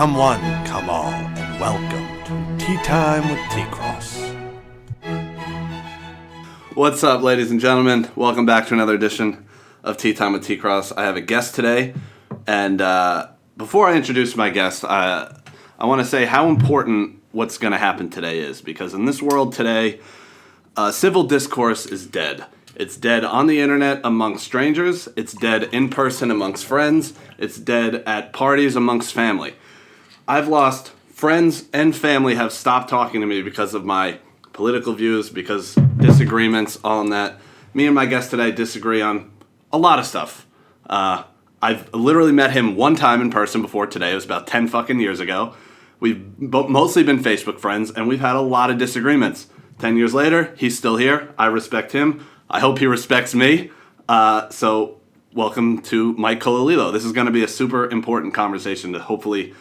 Come one, come all, and welcome to Tea Time with T-Cross. What's up, ladies and gentlemen? Welcome back to another edition of Tea Time with T-Cross. I have a guest today, and before I introduce my guest, I want to say how important what's going to happen today is, because in this world today, civil discourse is dead. It's dead on the internet amongst strangers. It's dead in person amongst friends. It's dead at parties amongst family. I've lost friends and family have stopped talking to me because of my political views, because disagreements, all in that. Me and my guest today disagree on a lot of stuff. I've literally met him one time in person before today. It was about 10 fucking years ago. We've mostly been Facebook friends, and we've had a lot of disagreements. 10 years later, he's still here. I respect him. I hope he respects me. So welcome to Myke Colalilo. This is going to be a super important conversation to hopefully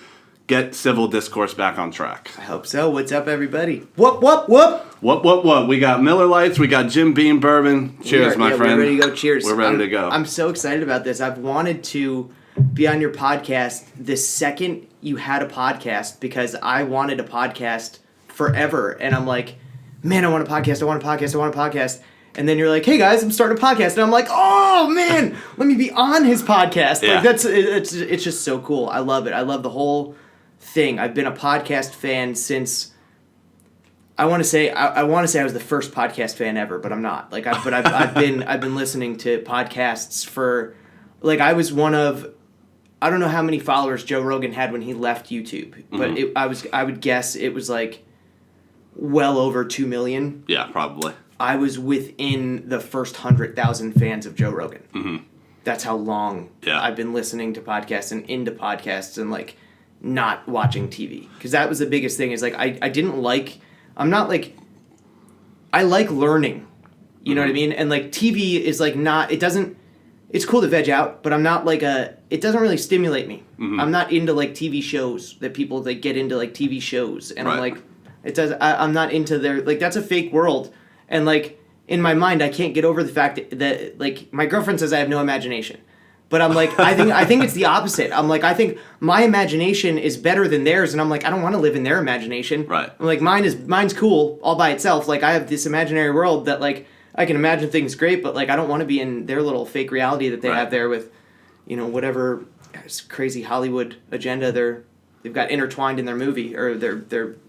get civil discourse back on track. I hope so. What's up, everybody? Whoop, whoop, whoop. What? We got Miller Lights. We got Jim Beam Bourbon. Cheers, my friend. We're ready to go. Cheers. We're ready to go. I'm so excited about this. I've wanted to be on your podcast the second you had a podcast, because I wanted a podcast forever. And I'm like, man, I want a podcast. And then you're like, hey guys, I'm starting a podcast. And I'm like, oh man, let me be on his podcast. Yeah. Like it's just so cool. I love it. I love the whole thing. I've been a podcast fan since I want to say I was the first podcast fan ever, but I'm not. Like I've been listening to podcasts for, like, I was one of, I don't know how many followers Joe Rogan had when he left YouTube, but I would guess it was like well over 2 million. Yeah, probably. I was within the first 100,000 fans of Joe Rogan. Mm-hmm. That's how long I've been listening to podcasts and into podcasts and, like, not watching TV. Because that was the biggest thing, is, like, I like learning. You know what I mean? And, like, TV is, like, not, it's cool to veg out, but I'm not, like, it doesn't really stimulate me. Mm-hmm. I'm not into, like, TV shows that people, like, get into, like, TV shows. And I'm like, I'm not into their, like, that's a fake world. And, like, in my mind, I can't get over the fact that, like, my girlfriend says I have no imagination. But I'm like, I think it's the opposite. I'm like, I think my imagination is better than theirs, and I'm like, I don't want to live in their imagination. Right. I'm like, mine's cool all by itself. Like, I have this imaginary world that, like, I can imagine things great, but, like, I don't want to be in their little fake reality that they have there with, you know, whatever crazy Hollywood agenda they've got intertwined in their movie or their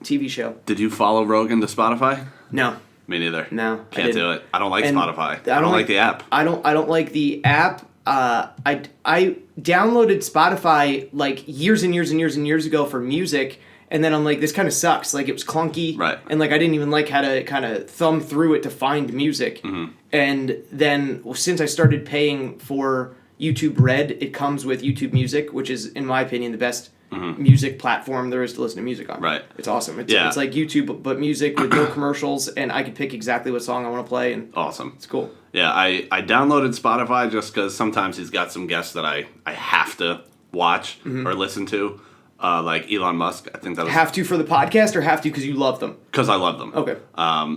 TV show. Did you follow Rogan to Spotify? No. Me neither. No, can't do it. I don't like Spotify. I don't like the app. I don't like the app. I downloaded Spotify like years ago for music, and then I'm like, this kind of sucks. Like, it was clunky, right? And, like, I didn't even like how to kind of thumb through it to find music. Mm-hmm. And then since I started paying for YouTube Red, it comes with YouTube Music, which is, in my opinion, the best music platform there is to listen to music on. Right. It's awesome. It's like YouTube, but music with no commercials, and I can pick exactly what song I want to play. And awesome. It's cool. Yeah, I downloaded Spotify just because sometimes he's got some guests that I have to watch or listen to, like Elon Musk. I think that was... Have to for the podcast, or have to because you love them? Because I love them. Okay.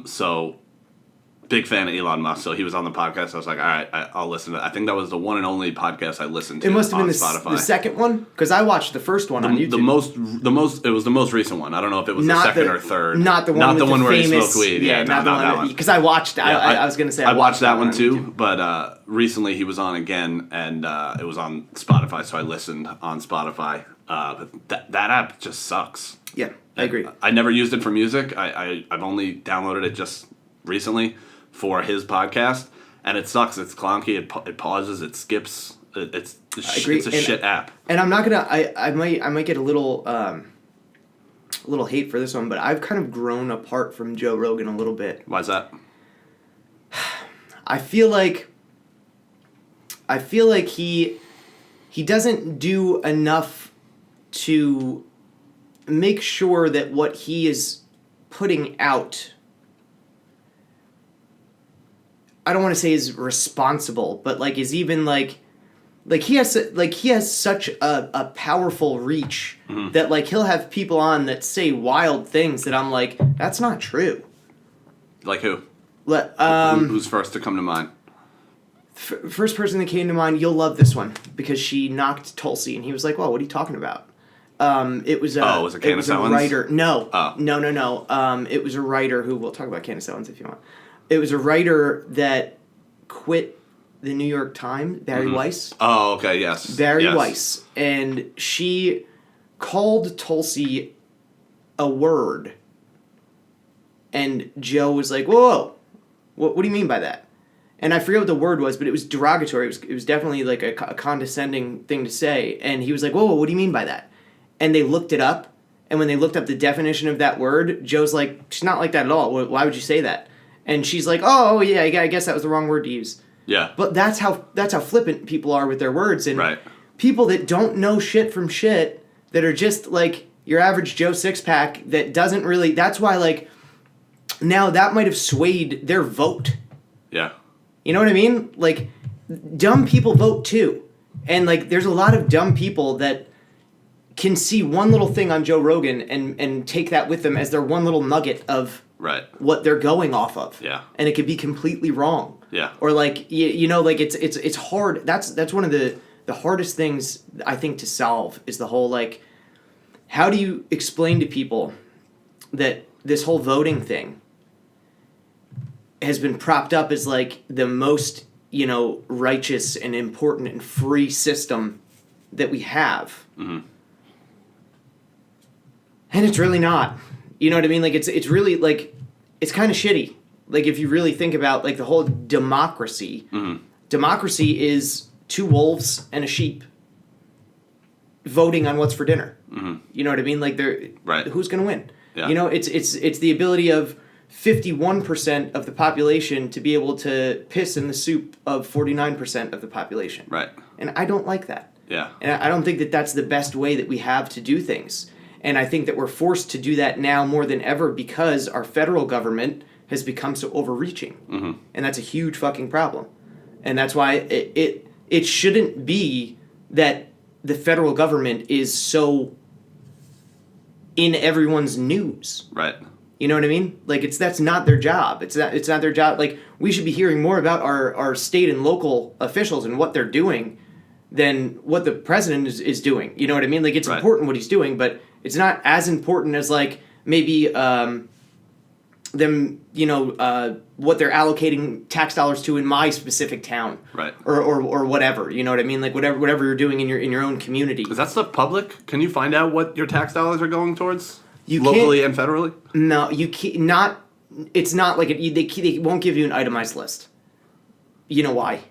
So... Big fan of Elon Musk, so he was on the podcast. I was like, all right, I'll listen to it. I think that was the one and only podcast I listened to. It must have been the second one, because I watched the first one on YouTube. It was the most recent one. I don't know if it was the second or third. Not the one where famous, he smoked weed. Yeah, not that one. Because I watched. I was gonna say I watched that one too, but recently he was on again, and it was on Spotify, so I listened on Spotify. But that app just sucks. Yeah, I agree. I never used it for music. I've only downloaded it just recently for his podcast, and it sucks. It's clunky. It pauses. It skips. It's a shit app. And I'm not gonna. I might get a little hate for this one, but I've kind of grown apart from Joe Rogan a little bit. Why's that? I feel like he doesn't do enough to make sure that what he is putting out, I don't want to say is responsible, but, like, is even, like he has such a powerful reach that, like, he'll have people on that say wild things that I'm like, that's not true. Like who? Who's first to come to mind? First person that came to mind, you'll love this one, because she knocked Tulsi, and he was like, well, what are you talking about? It was a was it Candace Owens? writer. No. Oh. No. It was a writer who, we'll talk about Candace Owens if you want. It was a writer that quit the New York Times, Barry Weiss. Oh, okay, yes. Barry yes. Weiss. And she called Tulsi a word. And Joe was like, whoa, what do you mean by that? And I forget what the word was, but it was derogatory. It was definitely like a condescending thing to say. And he was like, whoa, what do you mean by that? And they looked it up. And when they looked up the definition of that word, Joe's like, she's not like that at all. Why would you say that? And she's like, oh, yeah, I guess that was the wrong word to use. Yeah. But that's how flippant people are with their words. And right. people that don't know shit from shit, that are just like your average Joe Six-Pack, that doesn't really... That's why, like, now that might have swayed their vote. Yeah. You know what I mean? Like, dumb people vote too. And, like, there's a lot of dumb people that can see one little thing on Joe Rogan and take that with them as their one little nugget of right. what they're going off of. Yeah. And it could be completely wrong. Yeah. Or, like, you know, like, it's hard. That's one of the hardest things, I think, to solve is the whole, like, how do you explain to people that this whole voting thing has been propped up as, like, the most, you know, righteous and important and free system that we have. Mm-hmm. And it's really not. You know what I mean? Like, it's really, like, it's kind of shitty. Like, if you really think about, like, the whole democracy, democracy is two wolves and a sheep voting on what's for dinner. Mm-hmm. You know what I mean? Like, right. Who's going to win? Yeah. You know, it's the ability of 51% of the population to be able to piss in the soup of 49% of the population. Right. And I don't like that. Yeah. And I don't think that that's the best way that we have to do things. And I think that we're forced to do that now more than ever because our federal government has become so overreaching. Mm-hmm. And that's a huge fucking problem. And that's why it shouldn't be that the federal government is so in everyone's news. Right. You know what I mean? Like, that's not their job. It's not their job. Like, we should be hearing more about our state and local officials and what they're doing than what the president is doing. You know what I mean? Like, it's important what he's doing, but it's not as important as, like, maybe them, you know, what they're allocating tax dollars to in my specific town. Right. Or whatever. You know what I mean? Like, whatever you're doing in your own community. Is that stuff public? Can you find out what your tax dollars are going towards? You locally and federally? No, you can't. Not. It's not like they won't give you an itemized list. You know why?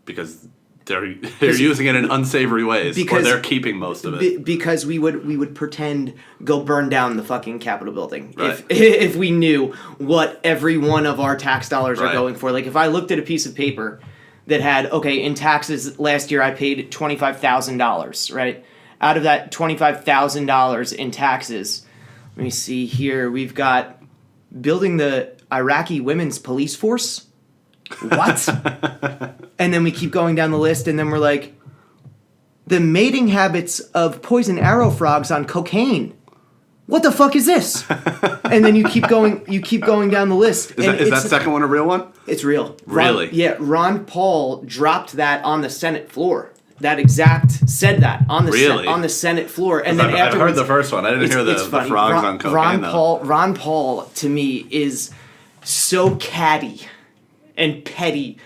Because they're using it in unsavory ways, or they're keeping most of it. Because we would pretend go burn down the fucking Capitol building right. if we knew what every one of our tax dollars are going for. Like, if I looked at a piece of paper that had, okay, in taxes last year I paid $25,000, right? Out of that $25,000 in taxes, let me see here, we've got building the Iraqi women's police force. What? And then we keep going down the list, and then we're like, the mating habits of poison arrow frogs on cocaine. What the fuck is this? And then you keep going down the list. Is that second one a real one? It's real. Really? Ron Paul dropped that on the Senate floor. That exact said that on the Senate floor, and then I've heard the first one. I didn't hear the frogs on cocaine. Ron Paul to me is so catty and petty,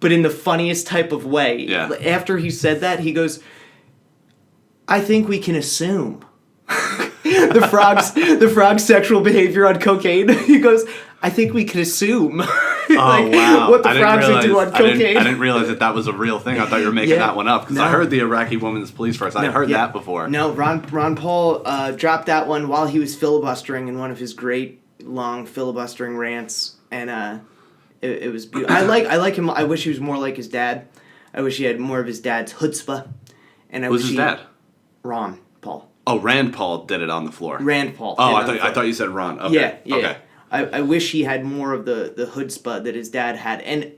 but in the funniest type of way. Yeah. After he said that, he goes, "I think we can assume the frog's sexual behavior on cocaine." He goes, "I think we can assume." Like, wow. What the frogs would do on cocaine. I didn't realize that was a real thing. I thought you were making that one up. Because I heard the Iraqi women's police force. I heard that before. No, Ron Paul dropped that one while he was filibustering in one of his great long filibustering rants. And it was beautiful. I like him. I wish he was more like his dad. I wish he had more of his dad's chutzpah. And Who's his dad? Ron Paul. Oh, Rand Paul did it on the floor. Rand Paul. Oh, I thought you said Ron. Okay. Yeah. Okay. I wish he had more of the chutzpah that his dad had. And did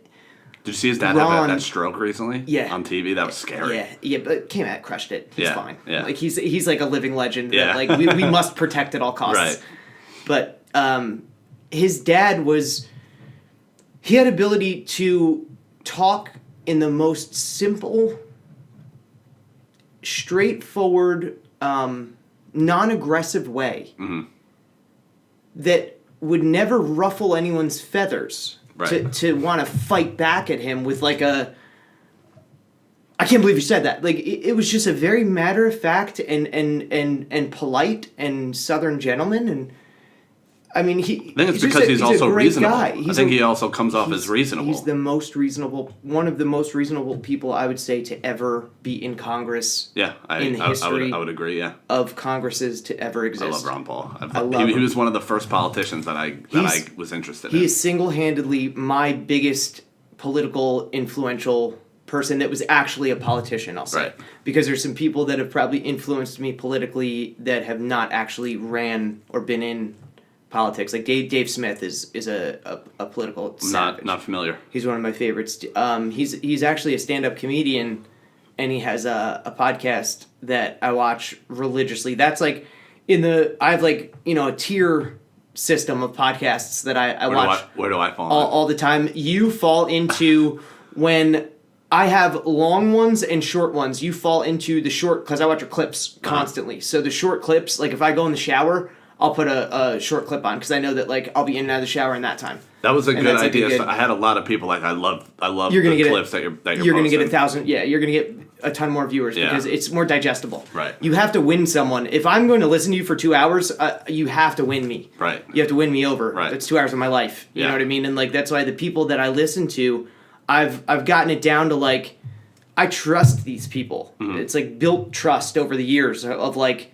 you see his dad have that stroke recently? Yeah. On TV? That was scary. Yeah, but came out, crushed it. He's fine. Yeah. Like, he's like a living legend. Yeah. That, like, we must protect at all costs. Right. But his dad he had ability to talk in the most simple, straightforward non-aggressive way that would never ruffle anyone's feathers to want to fight back at him with like a, I can't believe you said that. Like it was just a very matter of fact and polite and Southern gentleman. And I mean, I think it's because he's also reasonable. Guy. I think he also comes off as reasonable. He's the most reasonable, one of the most reasonable people I would say to ever be in Congress. Yeah, in the history I would agree. Yeah, of Congresses to ever exist. I love Ron Paul. I love him. He was one of the first politicians that I was interested in. He is single-handedly my biggest political influential person that was actually a politician, I'll say. Right. Because there's some people that have probably influenced me politically that have not actually ran or been in politics. Like Dave Smith is a political savage. Not familiar. He's one of my favorites. He's actually a stand-up comedian, and he has a podcast that I watch religiously. That's like I have like, a tier system of podcasts that I watch. Where do I fall all the time? You fall into when I have long ones and short ones. You fall into the short, because I watch your clips constantly. So the short clips, like if I go in the shower, I'll put a short clip on because I know that like I'll be in and out of the shower in that time. That was a good idea. So I had a lot of people like I love you're gonna the get clips that you're You're going to get posting. 1,000. Yeah, you're going to get a ton more viewers because it's more digestible. Right. You have to win someone. If I'm going to listen to you for 2 hours, you have to win me. Right. You have to win me over. Right. That's 2 hours of my life. You know what I mean? And like that's why the people that I listen to, I've gotten it down to like I trust these people. Mm-hmm. It's like built trust over the years of like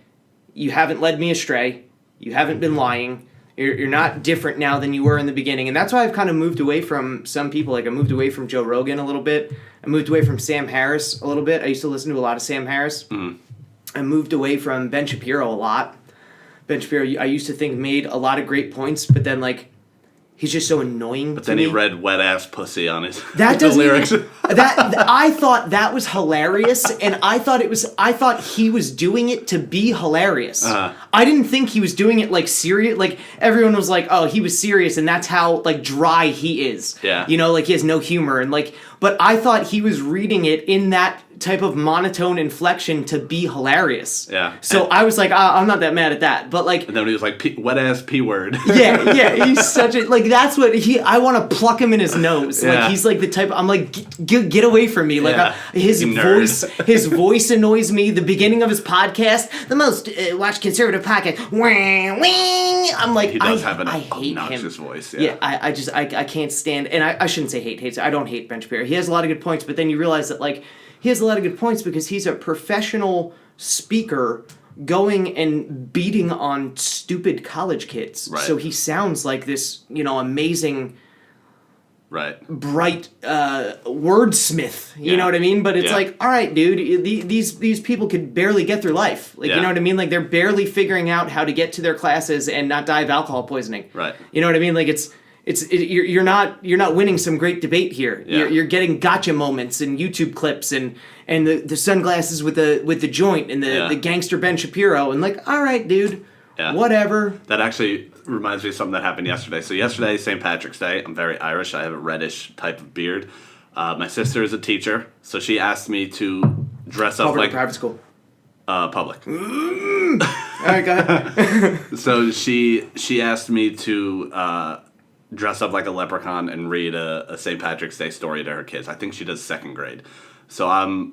you haven't led me astray. You haven't been lying. You're not different now than you were in the beginning. And that's why I've kind of moved away from some people. Like I moved away from Joe Rogan a little bit. I moved away from Sam Harris a little bit. I used to listen to a lot of Sam Harris. Mm. I moved away from Ben Shapiro a lot. Ben Shapiro, I used to think made a lot of great points, but then like he's just so annoying. But then he read "wet ass pussy" on his the lyrics. I thought that was hilarious, and I thought he was doing it to be hilarious. Uh-huh. I didn't think he was doing it like serious. Like everyone was like, "Oh, he was serious," and that's how like dry he is. Yeah, like he has no humor, and like. But I thought he was reading it in that type of monotone inflection to be hilarious. Yeah. So I was like, I'm not that mad at that. But like, and then he was like, wet ass P word. yeah. He's such a like. That's what I want to pluck him in his nose. Yeah. Like he's like the type. I'm like, get away from me. Like his voice annoys me. The beginning of his podcast, the most watched conservative podcast. I'm like, he does have an I hate obnoxious him. Voice. Yeah. I can't stand. And I shouldn't say hate. I don't hate Ben Shapiro. He has a lot of good points, but then you realize that like he has a lot of good points because he's a professional speaker going and beating on stupid college kids. Right. So he sounds like this, amazing, bright wordsmith. You know what I mean? But it's like, all right, dude, these people could barely get through life. Like, you know what I mean? Like they're barely figuring out how to get to their classes and not die of alcohol poisoning. Right. You know what I mean? Like you're not winning some great debate here. Yeah. You're getting gotcha moments and YouTube clips and the sunglasses with the joint and the gangster Ben Shapiro and like, all right, dude, whatever. That actually reminds me of something that happened yesterday. So yesterday, St. Patrick's Day. I'm very Irish. I have a reddish type of beard. My sister is a teacher, so she asked me to dress up like private school. Public. All right, go ahead. So she asked me to dress up like a leprechaun and read a St. Patrick's Day story to her kids. I think she does second grade. So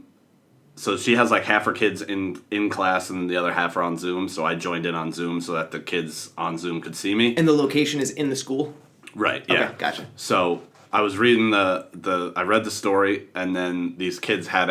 she has like half her kids in class and the other half are on Zoom. So I joined in on Zoom so that the kids on Zoom could see me. And the location is in the school? Right, yeah. Okay, gotcha. So I was reading I read the story and then these kids had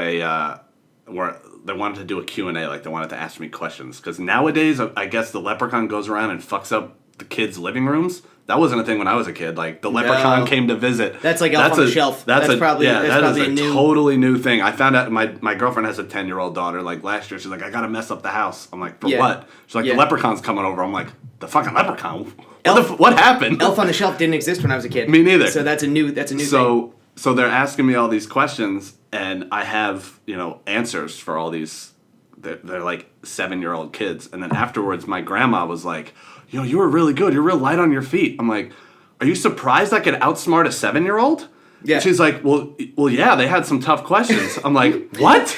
where they wanted to do a Q&A, like they wanted to ask me questions. Because nowadays, I guess the leprechaun goes around and fucks up the kids' living rooms. That wasn't a thing when I was a kid. Like the leprechaun came to visit. That's like Elf on the Shelf. That's probably a totally new thing. I found out my girlfriend has a 10-year-old daughter. Like last year, she's like, I gotta mess up the house. I'm like, for what? She's like, the leprechaun's coming over. I'm like, the fucking leprechaun. What happened? Elf on the Shelf didn't exist when I was a kid. Me neither. So that's a new thing. So they're asking me all these questions, and I have answers for all these. They're like 7-year-old kids, and then afterwards, my grandma was like, you were really good. You're real light on your feet. I'm like, are you surprised I could outsmart a 7-year-old? Yeah. She's like, well, yeah, they had some tough questions. I'm like, what?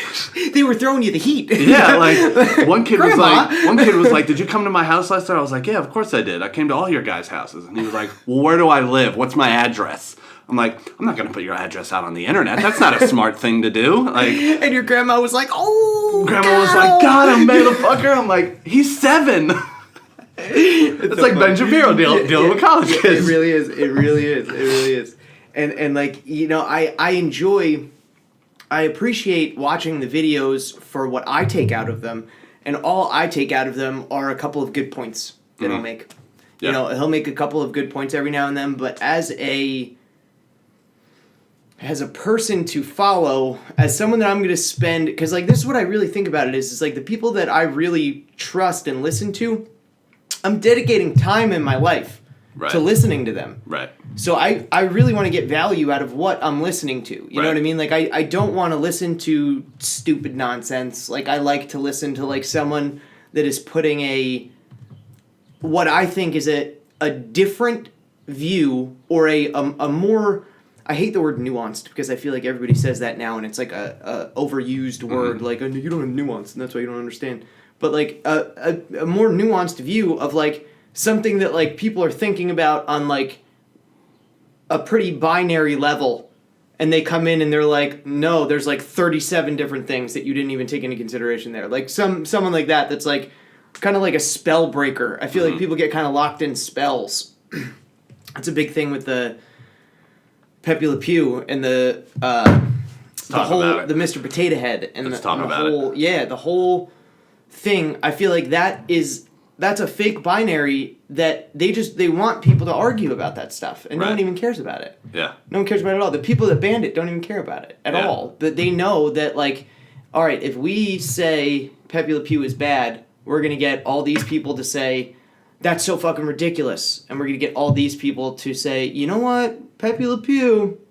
They were throwing you the heat. Yeah, like one kid Grandma. was like, did you come to my house last night? I was like, yeah, of course I did. I came to all your guys' houses. And he was like, well, where do I live? What's my address? I'm like, I'm not going to put your address out on the internet. That's not a smart thing to do. Like, and your grandma was like, oh, Grandma was like, got him, motherfucker. I'm like, he's 7. It's like Ben Shapiro dealing with college kids. It really is. It really is. It really is. And like, you know, I appreciate watching the videos for what I take out of them, and all I take out of them are a couple of good points that he'll make. Yeah. You know, he'll make a couple of good points every now and then, but as a person to follow, as someone that I'm going to spend, because like this is what I really think about it is like the people that I really trust and listen to, I'm dedicating time in my life to listening to them. Right. So I really want to get value out of what I'm listening to. You know what I mean? Like I don't want to listen to stupid nonsense. Like I like to listen to like someone that is putting what I think is a different view or a more, I hate the word nuanced because I feel like everybody says that now and it's like a overused word, like you don't have nuance and that's why you don't understand. But like a more nuanced view of like something that like people are thinking about on like a pretty binary level, and they come in and they're like, no, there's like 37 different things that you didn't even take into consideration there. Like someone like that's like kind of like a spell breaker. I feel like people get kind of locked in spells. That's a big thing with the Pepe Le Pew and the Mr. Potato Head and the whole thing. I feel like that's a fake binary that they want people to argue about that stuff, and no one even cares about it. Yeah. No one cares about it at all. The people that banned it don't even care about it at all. But they know that like, all right, if we say Pepe Le Pew is bad, we're gonna get all these people to say that's so fucking ridiculous, and we're gonna get all these people to say, you know what, Pepe Le Pew,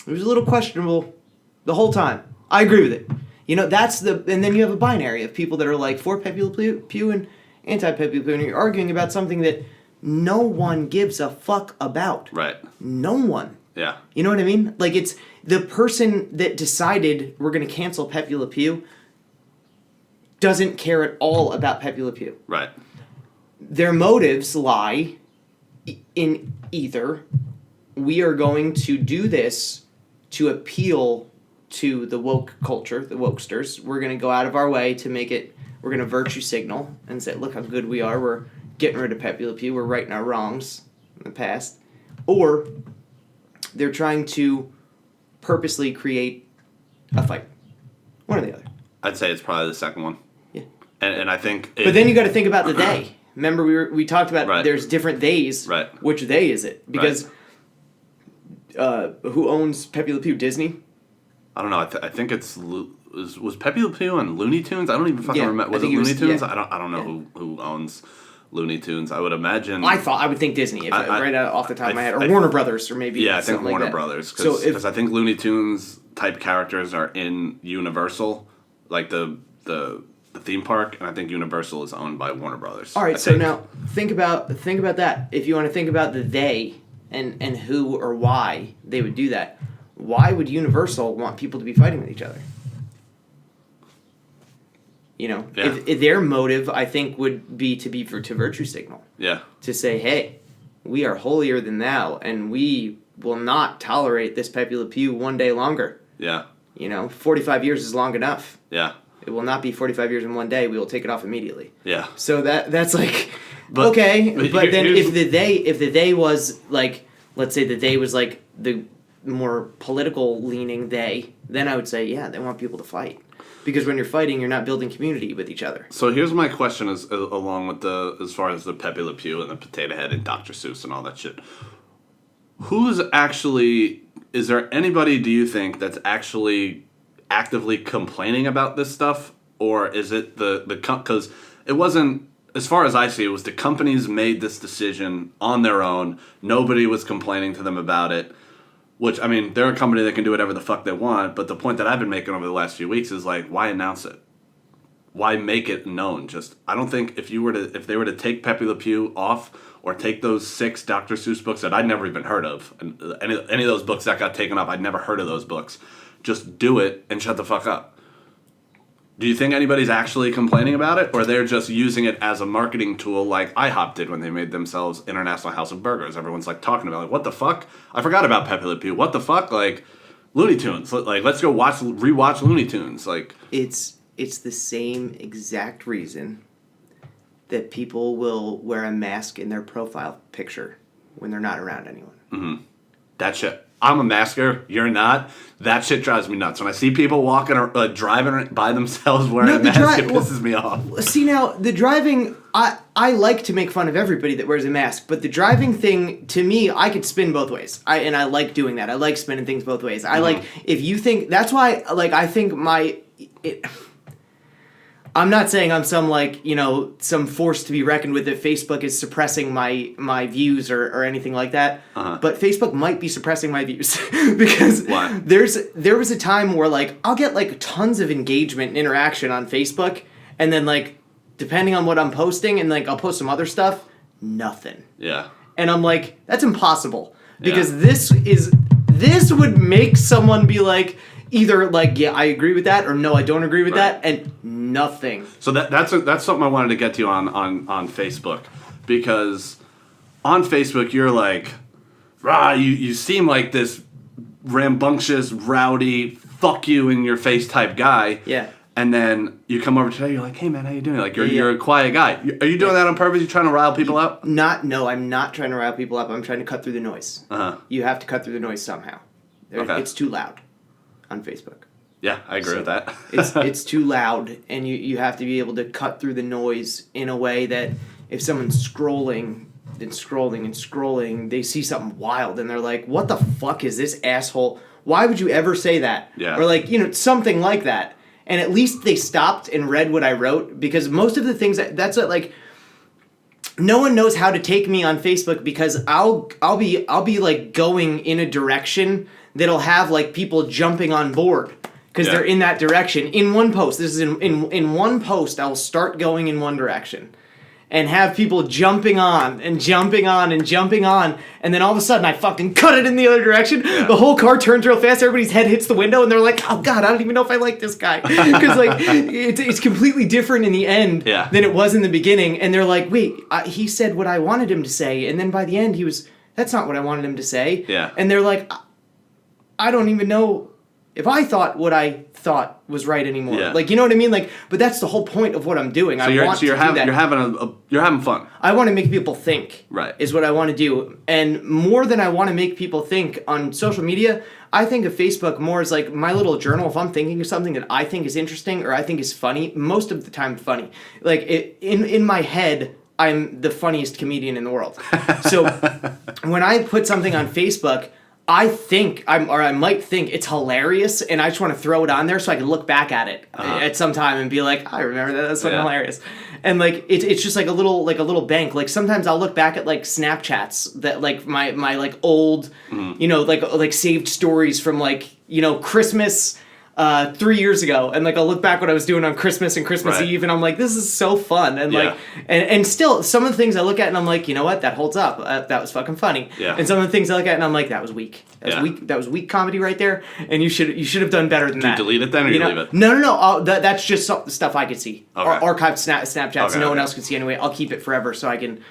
it was a little questionable the whole time. I agree with it. You know, and then you have a binary of people that are like for Pepe Le Pew and anti-Pepe Le Pew, and you're arguing about something that no one gives a fuck about. Right. No one. Yeah. You know what I mean? Like, it's the person that decided we're going to cancel Pepe Le Pew doesn't care at all about Pepe Le Pew. Right. Their motives lie in either we are going to do this to appeal to the woke culture, the wokesters. We're going to go out of our way to make it, we're going to virtue signal and say, look how good we are. We're getting rid of Pepe Le Pew. We're righting our wrongs in the past. Or they're trying to purposely create a fight. One or the other. I'd say it's probably the second one. Yeah. And I think... But then you got to think about the they. Remember we talked about there's different theys. Right. Which they is it? Because who owns Pepe Le Pew? Disney? I don't know. I think it's... Was Pepe Le Pew on Looney Tunes? I don't even fucking remember. Was it Looney Tunes? Yeah. I don't know who owns Looney Tunes. I would imagine... I would think Disney, right off the top of my head. Or Warner Brothers, or maybe I think Warner Brothers. Because I think Looney Tunes type characters are in Universal, like the theme park, and I think Universal is owned by Warner Brothers. All right, so now think about that. If you want to think about the they and who or why they would do that, why would Universal want people to be fighting with each other? You know, if their motive, I think, would be to virtue signal. Yeah. To say, hey, we are holier than thou, and we will not tolerate this Pepe Le Pew one day longer. Yeah. You know, 45 years is long enough. Yeah. It will not be 45 years in one day. We will take it off immediately. Yeah. So that's like, okay. But then if the they was like, let's say the they was like the more political leaning they, then I would say, yeah, they want people to fight. Because when you're fighting, you're not building community with each other. So here's my question along with as far as the Pepe Le Pew and the Potato Head and Dr. Seuss and all that shit. Is there anybody, do you think, that's actually actively complaining about this stuff? Or is it because it wasn't, as far as I see, it was the companies made this decision on their own. Nobody was complaining to them about it. Which, I mean, they're a company that can do whatever the fuck they want, but the point that I've been making over the last few weeks is like, why announce it? Why make it known? I don't think if they were to take Pepe Le Pew off, or take those 6 Dr. Seuss books that I'd never even heard of. And any of those books that got taken up, I'd never heard of those books. Just do it and shut the fuck up. Do you think anybody's actually complaining about it, or they're just using it as a marketing tool like IHOP did when they made themselves International House of Burgers? Everyone's like talking about, like, what the fuck? I forgot about Pepe Le Pew. What the fuck? Like, Looney Tunes. Like, let's go rewatch Looney Tunes. Like, it's the same exact reason that people will wear a mask in their profile picture when they're not around anyone. Mm-hmm. That shit. I'm a masker. You're not. That shit drives me nuts. When I see people walking or driving by themselves wearing a mask, it pisses me off. See, now, the driving, I like to make fun of everybody that wears a mask, but the driving thing, to me, I could spin both ways. And I like doing that. I like spinning things both ways. I like, if you think, that's why, like, I think I'm not saying I'm some, like, you know, some force to be reckoned with, that Facebook is suppressing my views or anything like that. But Facebook might be suppressing my views because Why? there was a time where, like, I'll get, like, tons of engagement and interaction on Facebook, and then, like, depending on what I'm posting, and, like, I'll post some other stuff, nothing. Yeah. And I'm like, that's impossible, because this would make someone be like, either like, yeah, I agree with that, or no, I don't agree with that, and nothing. So that's something I wanted to get to you on Facebook, because on Facebook you're like, you seem like this rambunctious, rowdy, fuck you in your face type guy. Yeah. And then you come over today, you're like, hey man, how you doing? Like, you're a quiet guy. Are you doing that on purpose? You trying to rile people up? No, I'm not trying to rile people up. I'm trying to cut through the noise. Uh-huh. You have to cut through the noise somehow. Okay. It's too loud on Facebook. Yeah, I agree with that. it's too loud, and you have to be able to cut through the noise in a way that if someone's scrolling and scrolling and scrolling, they see something wild, and they're like, what the fuck is this asshole? Why would you ever say that? Yeah. Or, like, you know, something like that. And at least they stopped and read what I wrote, because most of the things that's what, like, no one knows how to take me on Facebook, because I'll be like going in a direction that'll have, like, people jumping on board because they're in that direction in one post. This is in one post. I'll start going in one direction and have people jumping on and jumping on and jumping on, and then all of a sudden I fucking cut it in the other direction. Yeah. The whole car turns real fast. Everybody's head hits the window, and they're like, "Oh God, I don't even know if I like this guy," because, like, it's completely different in the end than it was in the beginning. And they're like, "Wait, he said what I wanted him to say, and then by the end that's not what I wanted him to say." Yeah. And they're like, "I don't even know if I thought what I thought was right anymore." Yeah. Like, you know what I mean? Like, but that's the whole point of what I'm doing. So you're having fun. I want to make people think. Right. Is what I want to do. And more than I want to make people think on social media, I think of Facebook more as like my little journal. If I'm thinking of something that I think is interesting or I think is funny, most of the time funny. Like, in my head, I'm the funniest comedian in the world. So when I put something on Facebook, I might think it's hilarious, and I just want to throw it on there so I can look back at it at some time and be like, I remember that. That's fucking hilarious. And, like, it's just like a little bank. Like, sometimes I'll look back at, like, Snapchats that, like, my like old, you know, like saved stories from, like, you know, Christmas 3 years ago, and, like, I'll look back what I was doing on Christmas and Christmas Eve, and I'm like, this is so fun. And like, and still some of the things I look at and I'm like, you know what, that holds up. That was fucking funny. Yeah. And some of the things I look at and I'm like, that was weak. That was weak comedy right there. And you should have done better than that. Do you delete it then, or you leave it? No. That's just stuff I could see. Okay. Archived Snapchats. Okay, no one else can see anyway. I'll keep it forever so I can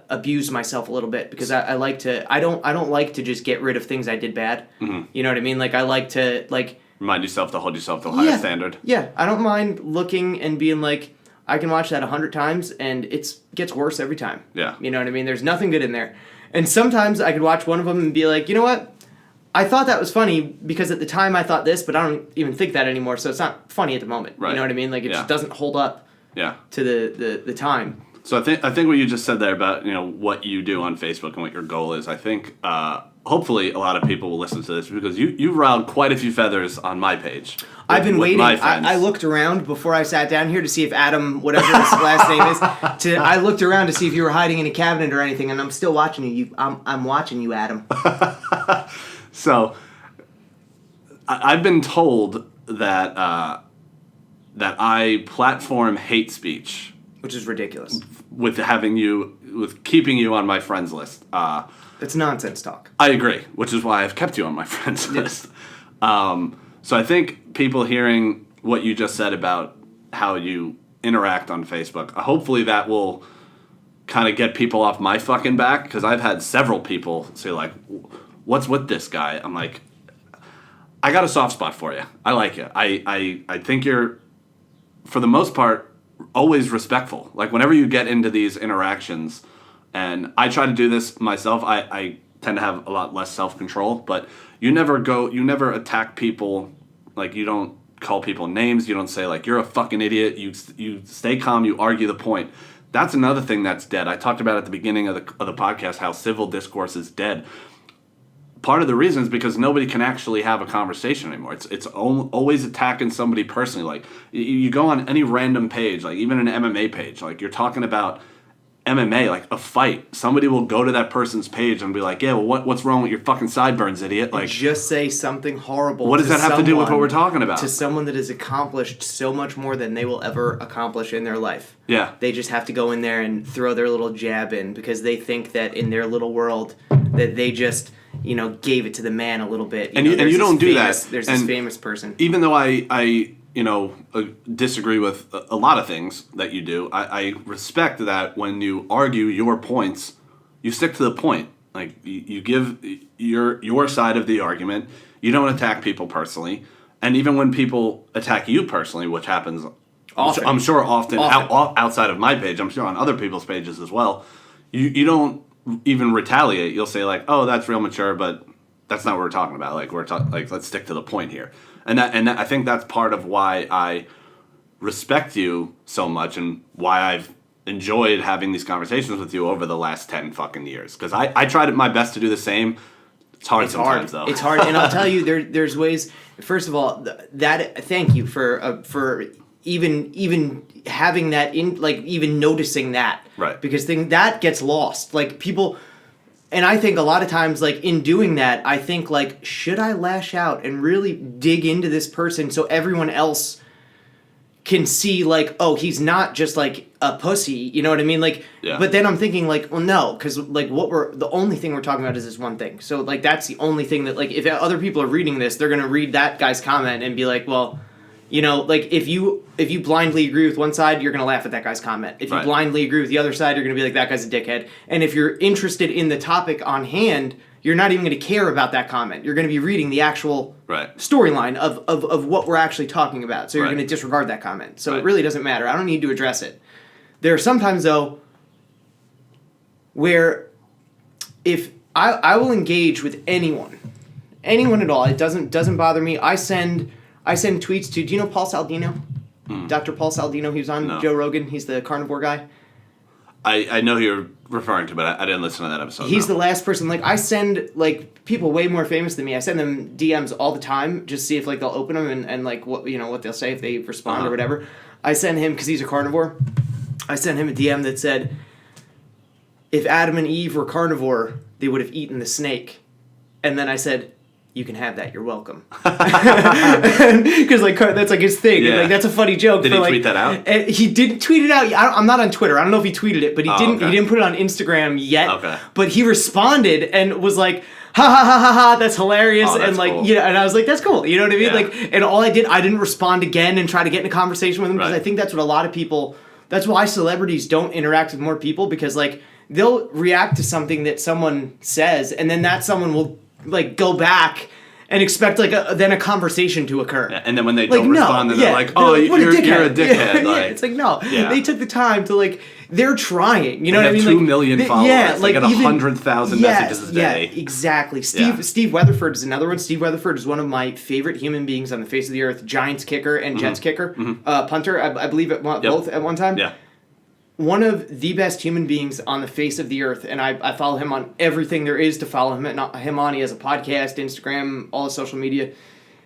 abuse myself a little bit, because I like to. I don't like to just get rid of things I did bad. Mm-hmm. You know what I mean? Like, I like to, like, remind yourself to hold yourself to a higher standard. Yeah, I don't mind looking and being like, I can watch that 100 times and it gets worse every time. Yeah. You know what I mean? There's nothing good in there. And sometimes I could watch one of them and be like, you know what? I thought that was funny because at the time I thought this, but I don't even think that anymore, so it's not funny at the moment. Right. You know what I mean? Like, it just doesn't hold up to the time. So I think what you just said there about, you know, what you do on Facebook and what your goal is, I think hopefully a lot of people will listen to this, because you've riled quite a few feathers on my page. I've been waiting. I looked around before I sat down here to see if Adam, whatever his last name is, I looked around to see if you were hiding in a cabinet or anything, and I'm still watching you. I'm watching you, Adam. So I've been told that I platform hate speech, which is ridiculous. with having you with keeping you on my friends list. That's nonsense talk. I agree, which is why I've kept you on my friends list. So I think people hearing what you just said about how you interact on Facebook, hopefully that will kind of get people off my fucking back, because I've had several people say, like, what's with this guy? I'm like, I got a soft spot for you. I like you. I think you're, for the most part, always respectful. Like, whenever you get into these interactions, and I try to do this myself, I tend to have a lot less self-control, but you never attack people. Like, you don't call people names. You don't say, like, you're a fucking idiot. You stay calm. You argue the point. That's another thing that's dead. I talked about at the beginning of the podcast how civil discourse is dead. Part of the reason is because nobody can actually have a conversation anymore. It's always attacking somebody personally. Like, you go on any random page, like even an MMA page, like you're talking about MMA, like a fight. Somebody will go to that person's page and be like, yeah, well, what's wrong with your fucking sideburns, idiot? Like, just say something horrible. What does that have to do with what we're talking about? To someone that has accomplished so much more than they will ever accomplish in their life. Yeah. They just have to go in there and throw their little jab in because they think that in their little world that they just, gave it to the man a little bit. And you don't do that. There's this famous person. Even though I disagree with a lot of things that you do, I respect that when you argue your points, you stick to the point. Like, you give your side of the argument. You don't attack people personally. And even when people attack you personally, which happens often, I'm sure often. Outside of my page, I'm sure on other people's pages as well, you don't even retaliate. You'll say, like, oh, that's real mature, but that's not what we're talking about. Like, let's stick to the point here. And I think that's part of why I respect you so much and why I've enjoyed having these conversations with you over the last 10 fucking years. Because I tried my best to do the same. It's hard sometimes, though. It's hard, and I'll tell you, there's ways. First of all, thank you for even having that in, like, even noticing that. Right. Because that gets lost. Like, people. And I think a lot of times, like, in doing that, I think, like, should I lash out and really dig into this person so everyone else can see, like, oh, he's not just, like, a pussy, you know what I mean? Like, yeah. But then I'm thinking, like, well, no, because, like, the only thing we're talking about is this one thing. So, like, that's the only thing that, like, if other people are reading this, they're going to read that guy's comment and be like, well, like, if you blindly agree with one side, you're going to laugh at that guy's comment. If you blindly agree with the other side, you're going to be like, that guy's a dickhead. And if you're interested in the topic on hand, you're not even going to care about that comment. You're going to be reading the actual storyline of what we're actually talking about. So you're going to disregard that comment. So it really doesn't matter. I don't need to address it. There are sometimes, though, where if I will engage with anyone at all. It doesn't bother me. I send tweets to, do you know Paul Saldino? Dr. Paul Saldino, he was on Joe Rogan. He's the carnivore guy. I know who you're referring to, but I didn't listen to that episode. He's the last person. Like, I send, like, people way more famous than me. I send them DMs all the time, just see if, like, they'll open them and like, what they'll say if they respond or whatever. I send him, because he's a carnivore, I sent him a DM that said, if Adam and Eve were carnivore, they would have eaten the snake. And then I said, you can have that. You're welcome. Because, like, that's, like, his thing. Yeah. Like, that's a funny joke. Did he tweet that out? He didn't tweet it out. I'm not on Twitter. I don't know if he tweeted it, but he didn't. Okay. He didn't put it on Instagram yet. Okay. But he responded and was like, ha ha ha ha ha, that's hilarious. Oh, that's and, like, cool. And I was like, that's cool. You know what I mean? Yeah. Like, and all I didn't respond again and try to get in a conversation with him, because I think that's what a lot of people. That's why celebrities don't interact with more people, because, like, they'll react to something that someone says, and then that someone will, like, go back and expect, like, then a conversation to occur. Yeah, and then when they don't respond, then they're like, oh, you're a dickhead. Like, it's like, no. Yeah. They took the time to, like, they're trying. You know what I mean? 2 million followers. Yeah, like, get 100,000 messages a day. Yeah, exactly. Steve Weatherford is another one. Steve Weatherford is one of my favorite human beings on the face of the earth. Giants kicker and Jets kicker. Punter, I believe, both at one time. Yeah. One of the best human beings on the face of the earth, and I follow him on everything there is to follow him on. He has a podcast, Instagram, all his social media.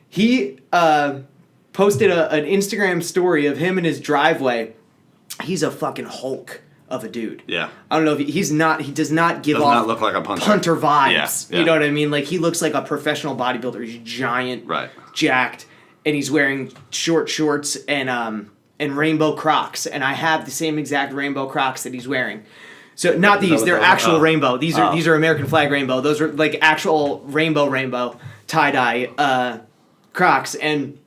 He posted an Instagram story of him in his driveway. He's a fucking Hulk of a dude. Yeah. I don't know if he does not give does off not look like a punter vibes. Yeah. You know what I mean? Like, he looks like a professional bodybuilder. He's giant, jacked, and he's wearing short shorts and rainbow Crocs, and I have the same exact rainbow Crocs that he's wearing. So not these; they're actual rainbow. These are American flag rainbow. Those are like actual rainbow tie-dye Crocs. And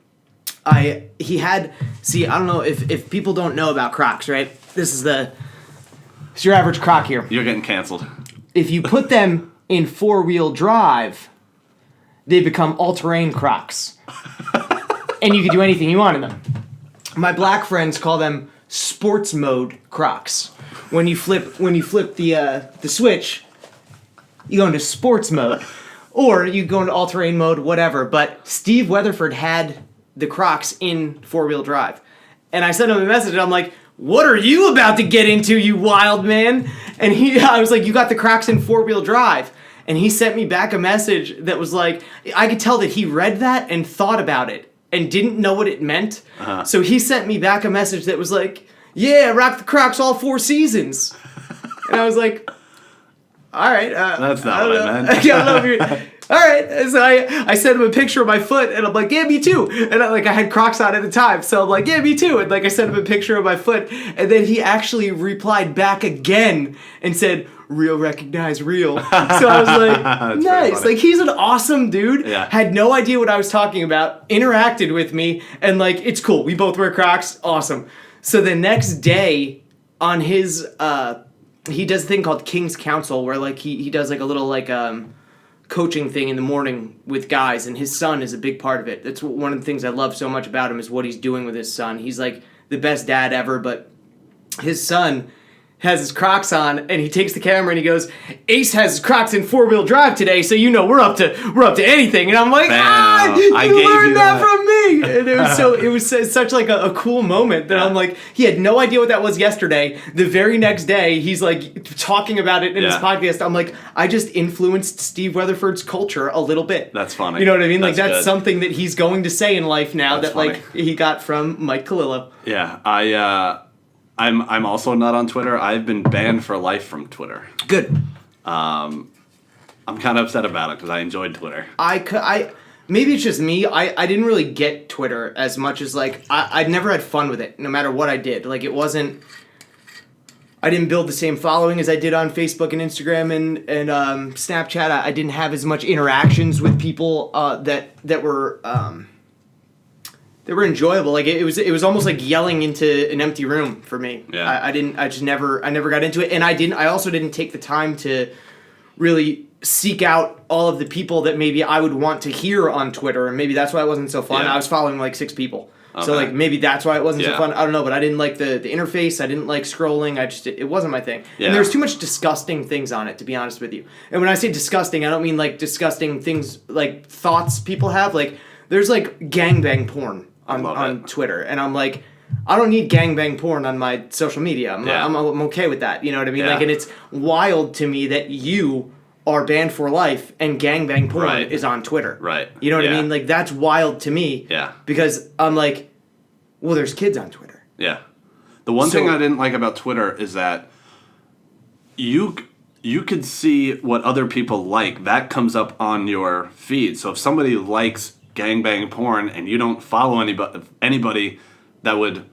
he had, see, I don't know if people don't know about Crocs, right? It's your average Croc here. You're getting canceled. If you put them in 4-wheel drive, they become all-terrain Crocs. And you can do anything you want in them. My black friends call them sports mode Crocs. When you flip the switch, you go into sports mode. Or you go into all-terrain mode, whatever. But Steve Weatherford had the Crocs in 4-wheel drive. And I sent him a message, and I'm like, what are you about to get into, you wild man? And I was like, you got the Crocs in 4-wheel drive. And he sent me back a message that was like, I could tell that he read that and thought about it and didn't know what it meant. Uh-huh. So he sent me back a message that was like, yeah, rock the Crocs all 4 seasons. And I was like, all right. That's not what I meant. I don't know if you're... All right. So I sent him a picture of my foot, and I'm like, yeah, me too. And I had Crocs on at the time. So I'm like, yeah, me too. And I sent him a picture of my foot. And then he actually replied back again and said, real recognize real. So I was like, nice. He's an awesome dude. Yeah. Had no idea what I was talking about. Interacted with me. And it's cool. We both wear Crocs. Awesome. So the next day on his, he does a thing called King's Council where he does a little coaching thing in the morning with guys, and his son is a big part of it. That's one of the things I love so much about him is what he's doing with his son. He's the best dad ever, but his son has his Crocs on, and he takes the camera and he goes, Ace has his Crocs in 4-wheel drive today, so we're up to anything. And I'm like, you learned that from me. And it was such a cool moment that I'm like, he had no idea what that was yesterday. The very next day, he's talking about it in his podcast. I'm like, I just influenced Steve Weatherford's culture a little bit. That's funny. You know what I mean? That's something that he's going to say in life now. That's that funny. he got from Myke Colalilo. Yeah, I'm also not on Twitter. I've been banned for life from Twitter. Good. I'm kind of upset about it because I enjoyed Twitter. Maybe it's just me. I didn't really get Twitter as much as I'd never had fun with it, no matter what I did. It wasn't. I didn't build the same following as I did on Facebook and Instagram and Snapchat. I didn't have as much interactions with people that were enjoyable. It was almost like yelling into an empty room for me. Yeah. I never got into it, and I also didn't take the time to really seek out all of the people that maybe I would want to hear on Twitter, and maybe that's why it wasn't so fun. Yeah. I was following 6 people. Okay. So maybe that's why it wasn't so fun. I don't know, but I didn't like the interface. I didn't like scrolling. It wasn't my thing. Yeah. And there's too much disgusting things on it, to be honest with you. And when I say disgusting, I don't mean disgusting things thoughts people have. There's gangbang porn on Twitter, and I'm like, I don't need gangbang porn on my social media. I'm okay with that. You know what I mean? Yeah. And it's wild to me that you are banned for life and gangbang porn is on Twitter. Right. You know what I mean? That's wild to me. Yeah. Because I'm like, well, there's kids on Twitter. Yeah. The one thing I didn't like about Twitter is that you could see what other people like. That comes up on your feed. So if somebody likes gangbang porn and you don't follow anybody that would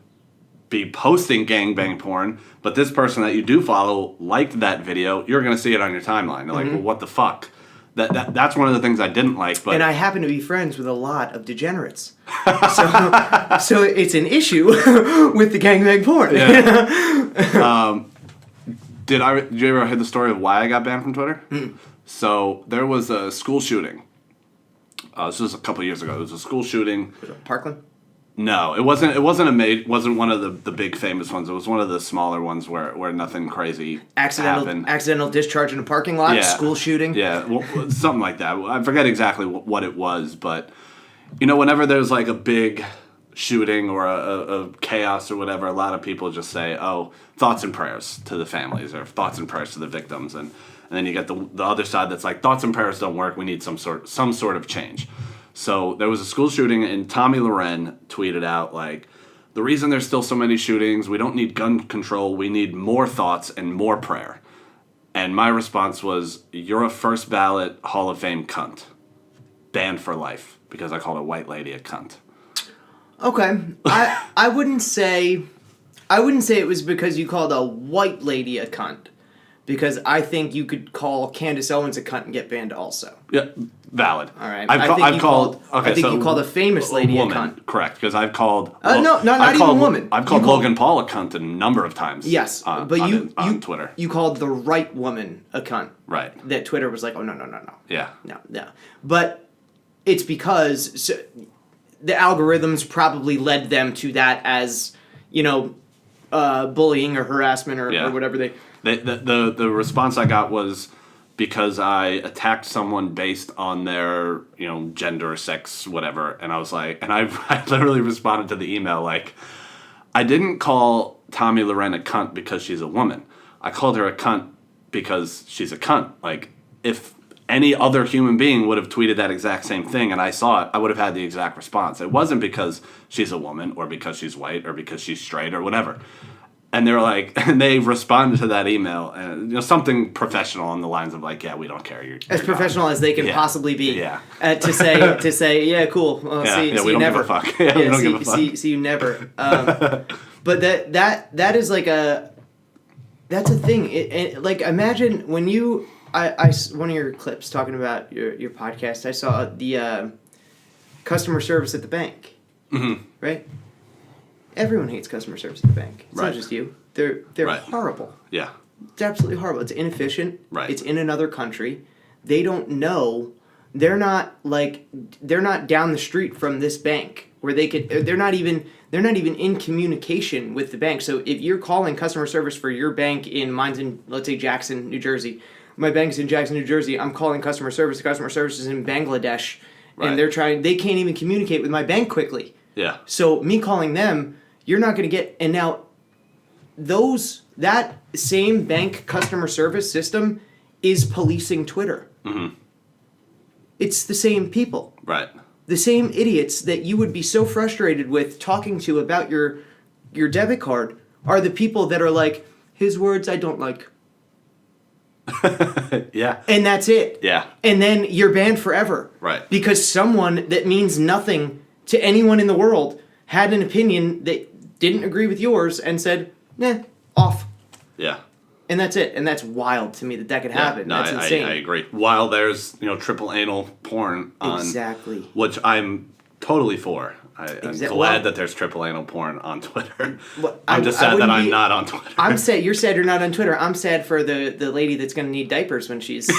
be posting gangbang porn, but this person that you do follow liked that video, you're going to see it on your timeline. You're like, well, what the fuck? That's one of the things I didn't like. But and I happen to be friends with a lot of degenerates. So it's an issue with the gangbang porn. Yeah. Did you ever hear the story of why I got banned from Twitter? So there was a school shooting. This was a couple years ago. It was a school shooting. Was it Parkland? No, it wasn't. It wasn't one of the big famous ones. It was one of the smaller ones where nothing crazy happened. Accidental discharge in a parking lot. Yeah. School shooting. Yeah, well, something like that. I forget exactly what it was, but whenever there's a big shooting or a chaos or whatever, a lot of people just say, "Oh, thoughts and prayers to the families," or "thoughts and prayers to the victims," and then you get the other side that's like, "Thoughts and prayers don't work. We need some sort of change." So there was a school shooting, and Tommy Loren tweeted out, the reason there's still so many shootings, we don't need gun control, we need more thoughts and more prayer. And my response was, you're a first ballot Hall of Fame cunt. Banned for life, because I called a white lady a cunt. Okay. I wouldn't say it was because you called a white lady a cunt. because I think you could call Candace Owens a cunt and get banned also. Yeah, valid. All right. I think you called a famous lady a woman, cunt. correct? Because I've called. Not even woman. I've called Logan Paul a cunt a number of times. Yes, but on Twitter. You called the right woman a cunt. Right. That Twitter was like, oh no. Yeah. No. But it's because the algorithms probably led them to that as, bullying or harassment or whatever they. The response I got was because I attacked someone based on their gender, sex, whatever, and I was like, and I literally responded to the email like, I didn't call Tommy Loren a cunt because she's a woman. I called her a cunt because she's a cunt. Like, if any other human being would have tweeted that exact same thing and I saw it, I would have had the exact response. It wasn't because she's a woman or because she's white or because she's straight or whatever. And they were like, and they responded to that email, and something professional on the lines of like, yeah, we don't care. You're as professional as they can possibly be. Yeah. To say, yeah, cool. Well, see we you don't never. Give a fuck. Yeah, we don't give a fuck. See you never. But that is like that's a thing. Like, imagine when I one of your clips talking about your podcast, I saw the customer service at the bank. Mm-hmm. Right? Everyone hates customer service at the bank. It's right. not just you. They're right. horrible. Yeah. It's absolutely horrible. It's inefficient. Right. It's in another country. They don't know. They're not down the street from this bank where they could. They're not even in communication with the bank. So if you're calling customer service for your bank mine's in, let's say, Jackson, New Jersey. My bank's in Jackson, New Jersey. I'm calling customer service. The customer service is in Bangladesh, and they can't even communicate with my bank quickly. Yeah. So me calling them, you're not going to get. And now, that same bank customer service system is policing Twitter. Mm-hmm. It's the same people. Right. The same idiots that you would be so frustrated with talking to about your debit card are the people that are like, his words I don't like. Yeah. And that's it. Yeah. And then you're banned forever. Right. Because someone that means nothing to anyone in the world had an opinion that didn't agree with yours and said, nah, off. Yeah. And that's it. And that's wild to me that could happen. No, that's insane. I agree. While there's, triple anal porn on... Exactly. Which I'm totally for. I'm glad that there's triple anal porn on Twitter. Well, I'm just sad that I'm not on Twitter. I'm sad. You're sad you're not on Twitter. I'm sad for the lady that's going to need diapers when she's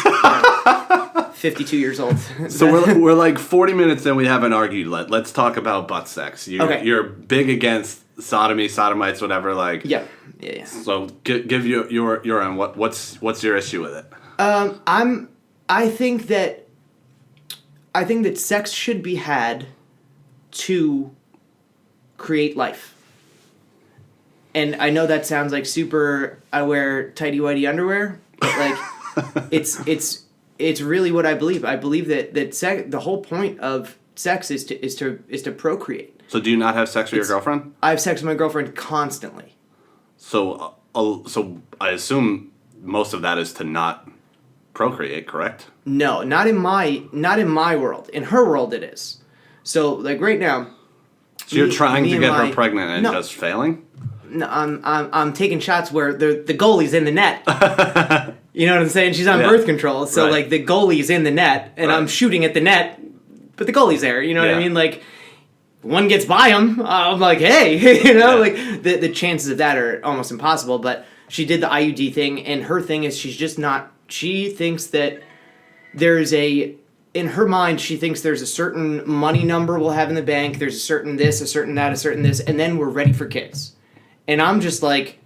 52 years old. So we're like 40 minutes in. We haven't argued. Let's talk about butt sex. You're big against sodomy, sodomites, whatever. Like yeah. So give your own. What's your issue with it? I think that sex should be had to create life. And I know that sounds like super, I wear tighty whitey underwear, but like it's really what I believe. I believe that the whole point of sex is to procreate. So do you not have sex with your girlfriend? I have sex with my girlfriend constantly. So I assume most of that is to not procreate, correct? No, not in my world. In her world it is. So, like, right now... So you're trying to get her pregnant and just failing? No, I'm taking shots where the goalie's in the net. You know what I'm saying? She's on birth control, so, like, the goalie's in the net, and I'm shooting at the net, but the goalie's there, you know what I mean? Like, one gets by him, I'm like, hey, like, the chances of that are almost impossible, but she did the IUD thing, and her thing is she thinks that there's in her mind, she thinks there's a certain money number we'll have in the bank, there's a certain this, a certain that, a certain this, and then we're ready for kids. And I'm just like,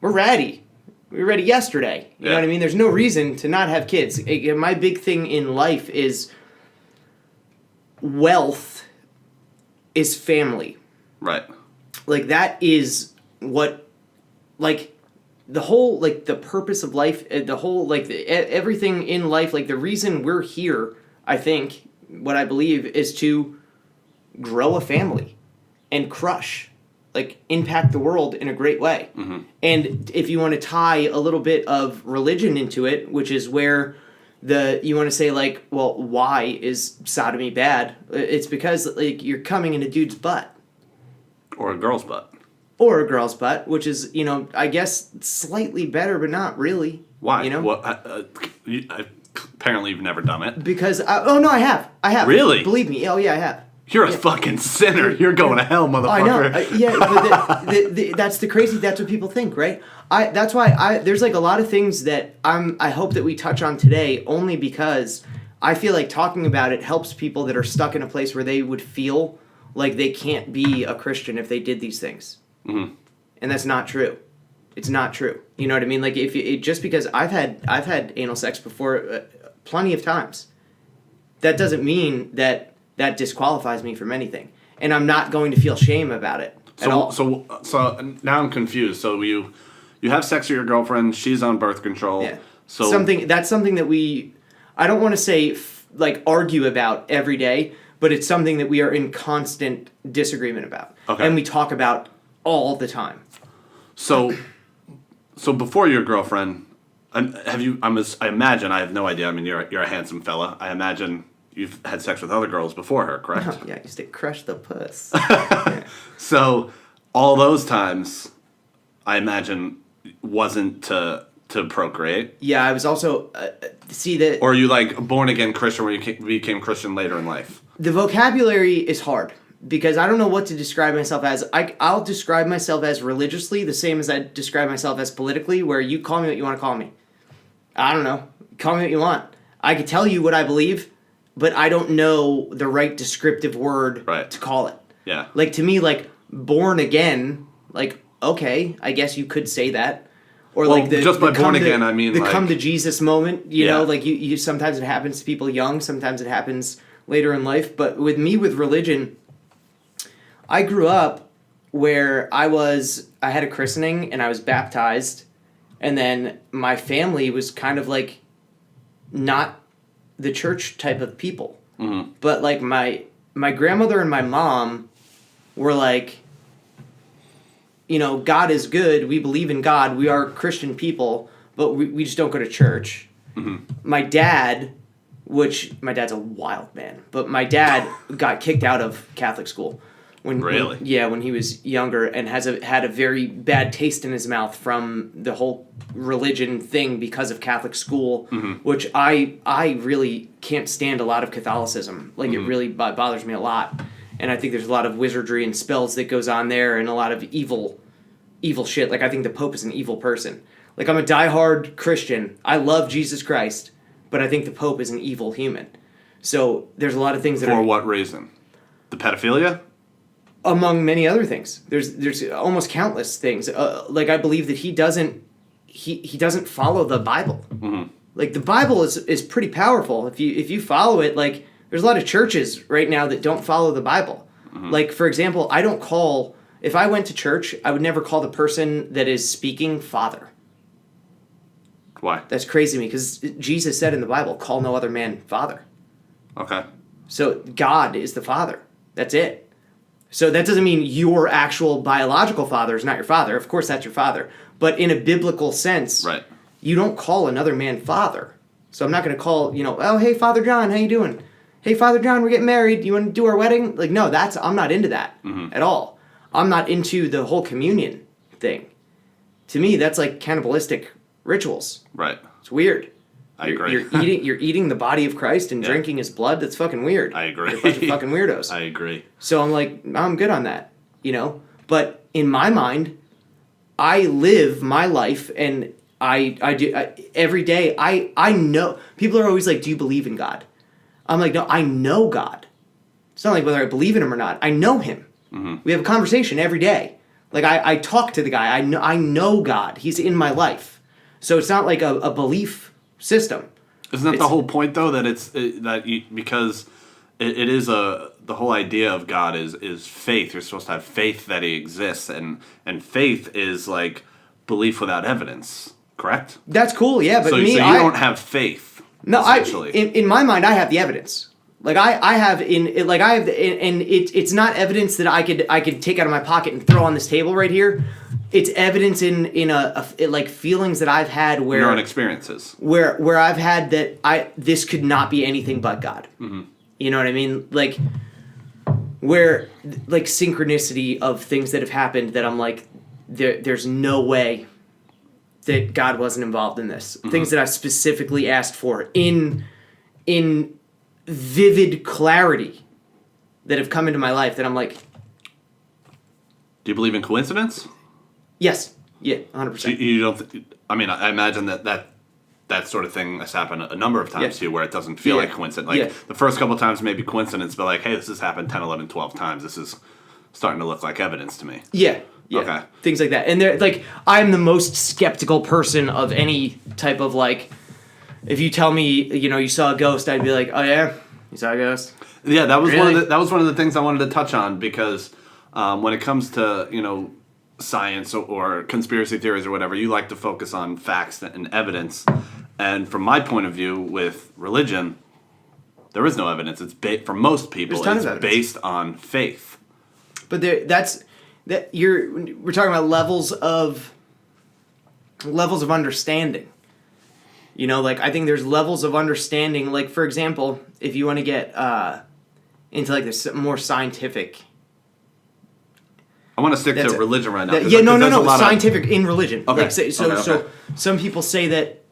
we're ready. We were ready yesterday. You know what I mean? There's no reason to not have kids. My big thing in life is wealth is family. Right. Like, that is what, like, the whole, like, the purpose of life, the whole, like, everything in life, like, the reason we're here, I think, what I believe, is to grow a family and crush, like, impact the world in a great way. Mm-hmm. And if you want to tie a little bit of religion into it, which is where you want to say, like, well, why is sodomy bad? It's because, like, you're coming in a dude's butt. Or a girl's butt. Or a girl's butt, which is, I guess slightly better, but not really. Why? You know? What? Apparently, you've never done it. Because I have. Really? Believe me. Oh yeah, I have. You're a fucking sinner. You're going to hell, motherfucker. I know. Yeah, but that's the crazy. That's what people think, right? That's why there's like a lot of things that I hope that we touch on today, only because I feel like talking about it helps people that are stuck in a place where they would feel like they can't be a Christian if they did these things, and that's not true. It's not true. You know what I mean? Like just because I've had anal sex before, plenty of times, that doesn't mean that disqualifies me from anything, and I'm not going to feel shame about it at all. So now I'm confused. So you have sex with your girlfriend. She's on birth control. Yeah. So something that I don't want to say like argue about every day, but it's something that we are in constant disagreement about, and we talk about all the time. So before your girlfriend, have you? I imagine, I have no idea. I mean, you're a handsome fella. I imagine you've had sex with other girls before her, correct? Yeah, I used to crush the puss. Yeah. So all those times, I imagine, wasn't to procreate. Yeah, I was also Or are you like a born again Christian where you became Christian later in life? The vocabulary is hard because I don't know what to describe myself as. I'll describe myself as religiously the same as I describe myself as politically, where you call me what you want to call me. I don't know. Call me what you want. I could tell you what I believe, but I don't know the right descriptive word to call it. Yeah. Like, to me, like, born again, like, okay, I guess you could say that. Or like just by born again, I mean the like, come to Jesus moment, you know, like you sometimes it happens to people young, sometimes it happens later in life. But with me, with religion, I grew up where I had a christening and I was baptized, and then my family was kind of like not the church type of people. Mm-hmm. But like my grandmother and my mom were like, you know, God is good. We believe in God. We are Christian people, but we just don't go to church. Mm-hmm. My dad's a wild man, but my dad got kicked out of Catholic school. When he was younger, and had a very bad taste in his mouth from the whole religion thing because of Catholic school, which I really can't stand a lot of Catholicism. Like, it really bothers me a lot. And I think there's a lot of wizardry and spells that goes on there, and a lot of evil shit. Like, I think the Pope is an evil person. Like, I'm a diehard Christian. I love Jesus Christ, but I think the Pope is an evil human. So there's a lot of things that For what reason? The pedophilia? Among many other things. There's almost countless things. Like, I believe that he doesn't follow the Bible. Mm-hmm. Like, the Bible is pretty powerful. If you follow it, like, there's a lot of churches right now that don't follow the Bible. Mm-hmm. Like, for example, if I went to church, I would never call the person that is speaking Father. Why? That's crazy to me, because Jesus said in the Bible, call no other man Father. Okay. So God is the Father. That's it. So that doesn't mean your actual biological father is not your father. Of course, that's your father. But in a biblical sense, you don't call another man Father. So I'm not going to call, oh, hey, Father John, how you doing? Hey, Father John, we're getting married. You want to do our wedding? Like, no, I'm not into that at all. I'm not into the whole communion thing. To me, that's like cannibalistic rituals. Right. It's weird. I agree. You're eating the body of Christ and drinking his blood. That's fucking weird. I agree. You're a bunch of fucking weirdos. I agree. So I'm like, I'm good on that, But in my mind, I live my life, and I do every day. I know people are always like, "Do you believe in God?" I'm like, no, I know God. It's not like whether I believe in him or not. I know him. Mm-hmm. We have a conversation every day. Like, I talk to the guy. I know God. He's in my life. So it's not like a belief system. Isn't that the whole point, though? That because it is the whole idea of God is faith. You're supposed to have faith that he exists, and faith is like belief without evidence. Correct? That's cool. Yeah, but so you don't have faith. No, in my mind, I have the evidence. Like, it's not evidence that I could take out of my pocket and throw on this table right here. It's evidence in like feelings that I've had where your own experiences where I've had that this could not be anything but God. Mm-hmm. You know what I mean? Like, where like synchronicity of things that have happened that I'm like, there's no way that God wasn't involved in this. Things that I've specifically asked for in vivid clarity that have come into my life that I'm like, Do you believe in coincidence? yes. Yeah, 100%. You don't. I mean, I imagine that sort of thing has happened a number of times to you where it doesn't feel like coincidence. Like the first couple of times maybe coincidence, but like, hey, this has happened 10, 11, 12 times. This is starting to look like evidence to me. Yeah. Okay. Things like that. And they're like, I'm the most skeptical person of any type of like, if you tell me, you saw a ghost, I'd be like, oh yeah, you saw a ghost? Yeah, that was Really? that was one of the things I wanted to touch on because when it comes to, science or conspiracy theories or whatever, you like to focus on facts and evidence. And from my point of view with religion, there is no evidence. It's for most people, it's based on faith. But we're talking about levels of understanding. Like I think there's levels of understanding. Like for example, if you want to get into like this more scientific. I want to stick to religion right now. No. Scientific in religion. Okay. Like, so some people say that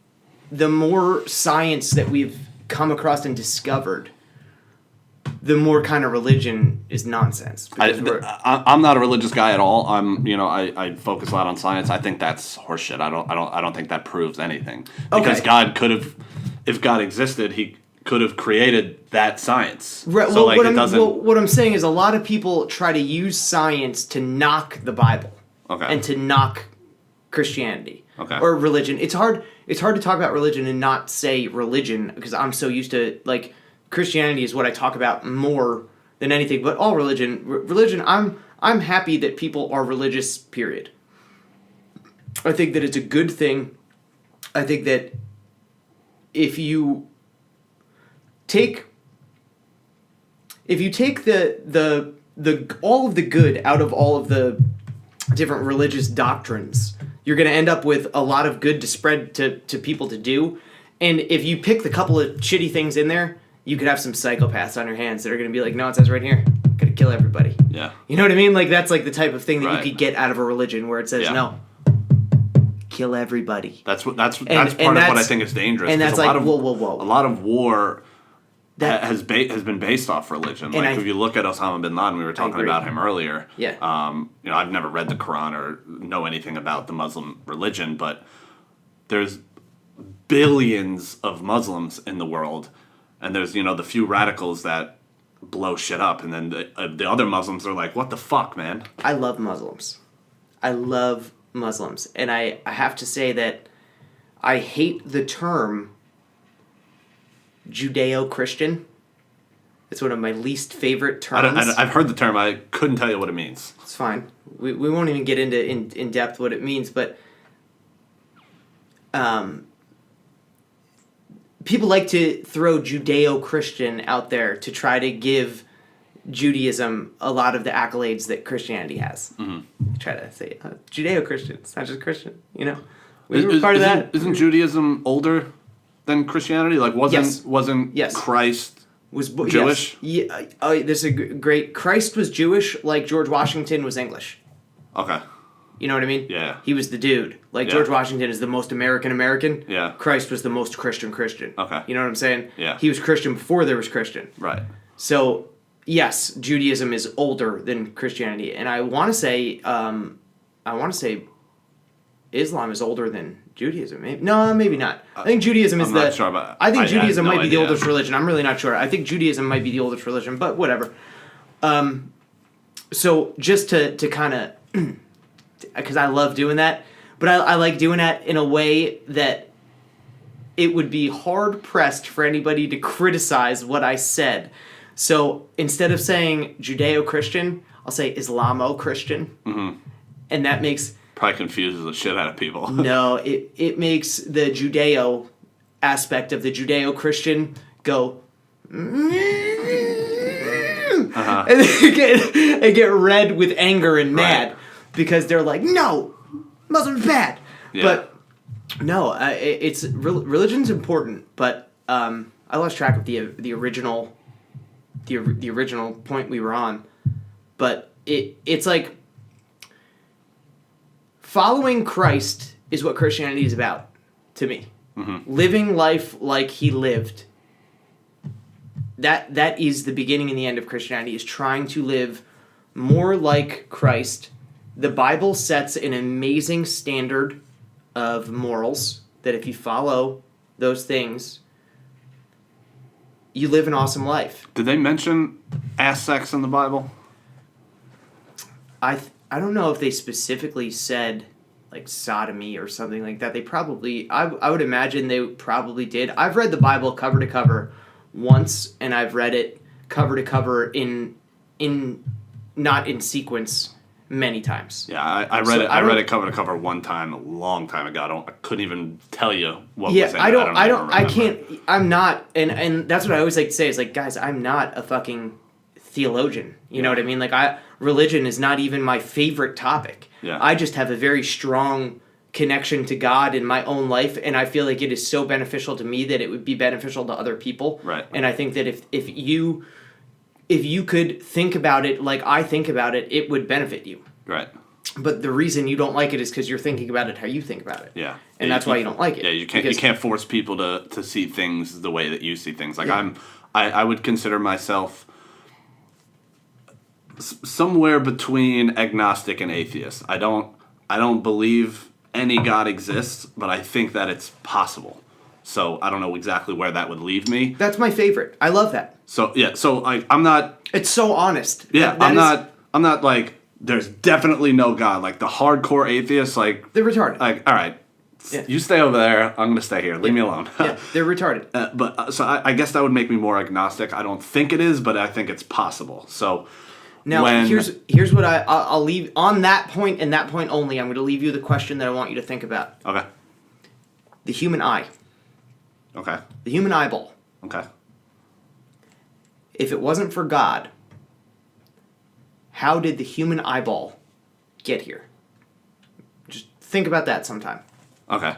the more science that we've come across and discovered, the more kind of religion is nonsense. I'm not a religious guy at all. I focus a lot on science. I think that's horseshit. I don't think that proves anything. Because God could have, if God existed, he could have created that science. Right. So what I'm saying is a lot of people try to use science to knock the Bible. Okay. And to knock Christianity. Okay. Or religion. It's hard to talk about religion and not say religion because I'm so used to like Christianity is what I talk about more than anything, but all religion, I'm happy that people are religious, period. I think that it's a good thing. I think that if you take the all of the good out of all of the different religious doctrines, you're going to end up with a lot of good to spread to people to do. And if you pick the couple of shitty things in there, you could have some psychopaths on your hands that are going to be like, no, it says right here, gotta kill everybody. Yeah. You know what I mean? Like, that's like the type of thing that you could get out of a religion where it says, no, kill everybody. That's part of what I think is dangerous. And that's like, whoa. A lot of war has been based off religion. Like, if you look at Osama bin Laden, we were talking about him earlier. Yeah. I've never read the Quran or know anything about the Muslim religion, but there's billions of Muslims in the world. And there's, the few radicals that blow shit up. And then the other Muslims are like, what the fuck, man? I love Muslims. And I have to say that I hate the term Judeo-Christian. It's one of my least favorite terms. I've heard the term. I couldn't tell you what it means. It's fine. We won't even get into in depth what it means, but people like to throw Judeo-Christian out there to try to give Judaism a lot of the accolades that Christianity has. Mm-hmm. Try to say Judeo-Christian. It's not just Christian, We were part of that. Isn't Judaism older than Christianity? Like, wasn't Christ Jewish? Yes. Yeah. This is a great... Christ was Jewish like George Washington was English. Okay. You know what I mean? Yeah. He was the dude. Like, George Washington is the most American. Yeah. Christ was the most Christian. Okay. You know what I'm saying? Yeah. He was Christian before there was Christian. Right. So, yes, Judaism is older than Christianity. And I want to say Islam is older than Judaism. Maybe not. I think Judaism is I'm not sure about. I think Judaism might be the oldest religion. I'm really not sure. I think Judaism might be the oldest religion, but whatever. So just to kind of... because I love doing that, but I like doing that in a way that it would be hard-pressed for anybody to criticize what I said. So instead of saying Judeo-Christian, I'll say Islamo-Christian. Mm-hmm. And that makes... Probably confuses the shit out of people. No, it makes the Judeo aspect of the Judeo-Christian go... Uh-huh. And they get red with anger and mad. Right. Because they're like, no, Muslims bad. Yeah. But no, it's religion's important. But I lost track of the original point we were on. But it's like following Christ is what Christianity is about to me. Living life like he lived. That is the beginning and the end of Christianity, is trying to live more like Christ. The Bible sets an amazing standard of morals that if you follow those things, you live an awesome life. Did they mention ass sex in the Bible? I don't know if they specifically said like sodomy or something like that. They probably, I would imagine they probably did. I've read the Bible cover to cover once, and I've read it cover to cover in not in sequence many times. Yeah, I read it. I read it cover to cover one time a long time ago. I couldn't even tell you what was in it. I can't. I'm not, and that's what I always like to say is like, guys, I'm not a fucking theologian. You know what I mean? Like religion is not even my favorite topic. Yeah. I just have a very strong connection to God in my own life, and I feel like it is so beneficial to me that it would be beneficial to other people. Right. And I think that if you could think about it like I think about it, it would benefit you. Right. But the reason you don't like it is because you're thinking about it how you think about it. Yeah. And that's why you don't like it. Yeah, you can't force people to see things the way that you see things. Like I would consider myself somewhere between agnostic and atheist. I don't believe any God exists, but I think that it's possible. So I don't know exactly where that would leave me. That's my favorite. I love that. So yeah, so I'm not. It's so honest. Yeah, I'm not like there's definitely no God. Like the hardcore atheists, like they're retarded. Like all right, you stay over there. I'm gonna stay here. Leave me alone. Yeah, they're retarded. So I guess that would make me more agnostic. I don't think it is, but I think it's possible. So. Now, here's what I'll leave on that point and that point only. I'm going to leave you the question that I want you to think about. Okay. The human eye. Okay. The human eyeball. Okay. If it wasn't for God, how did the human eyeball get here? Just think about that sometime. Okay.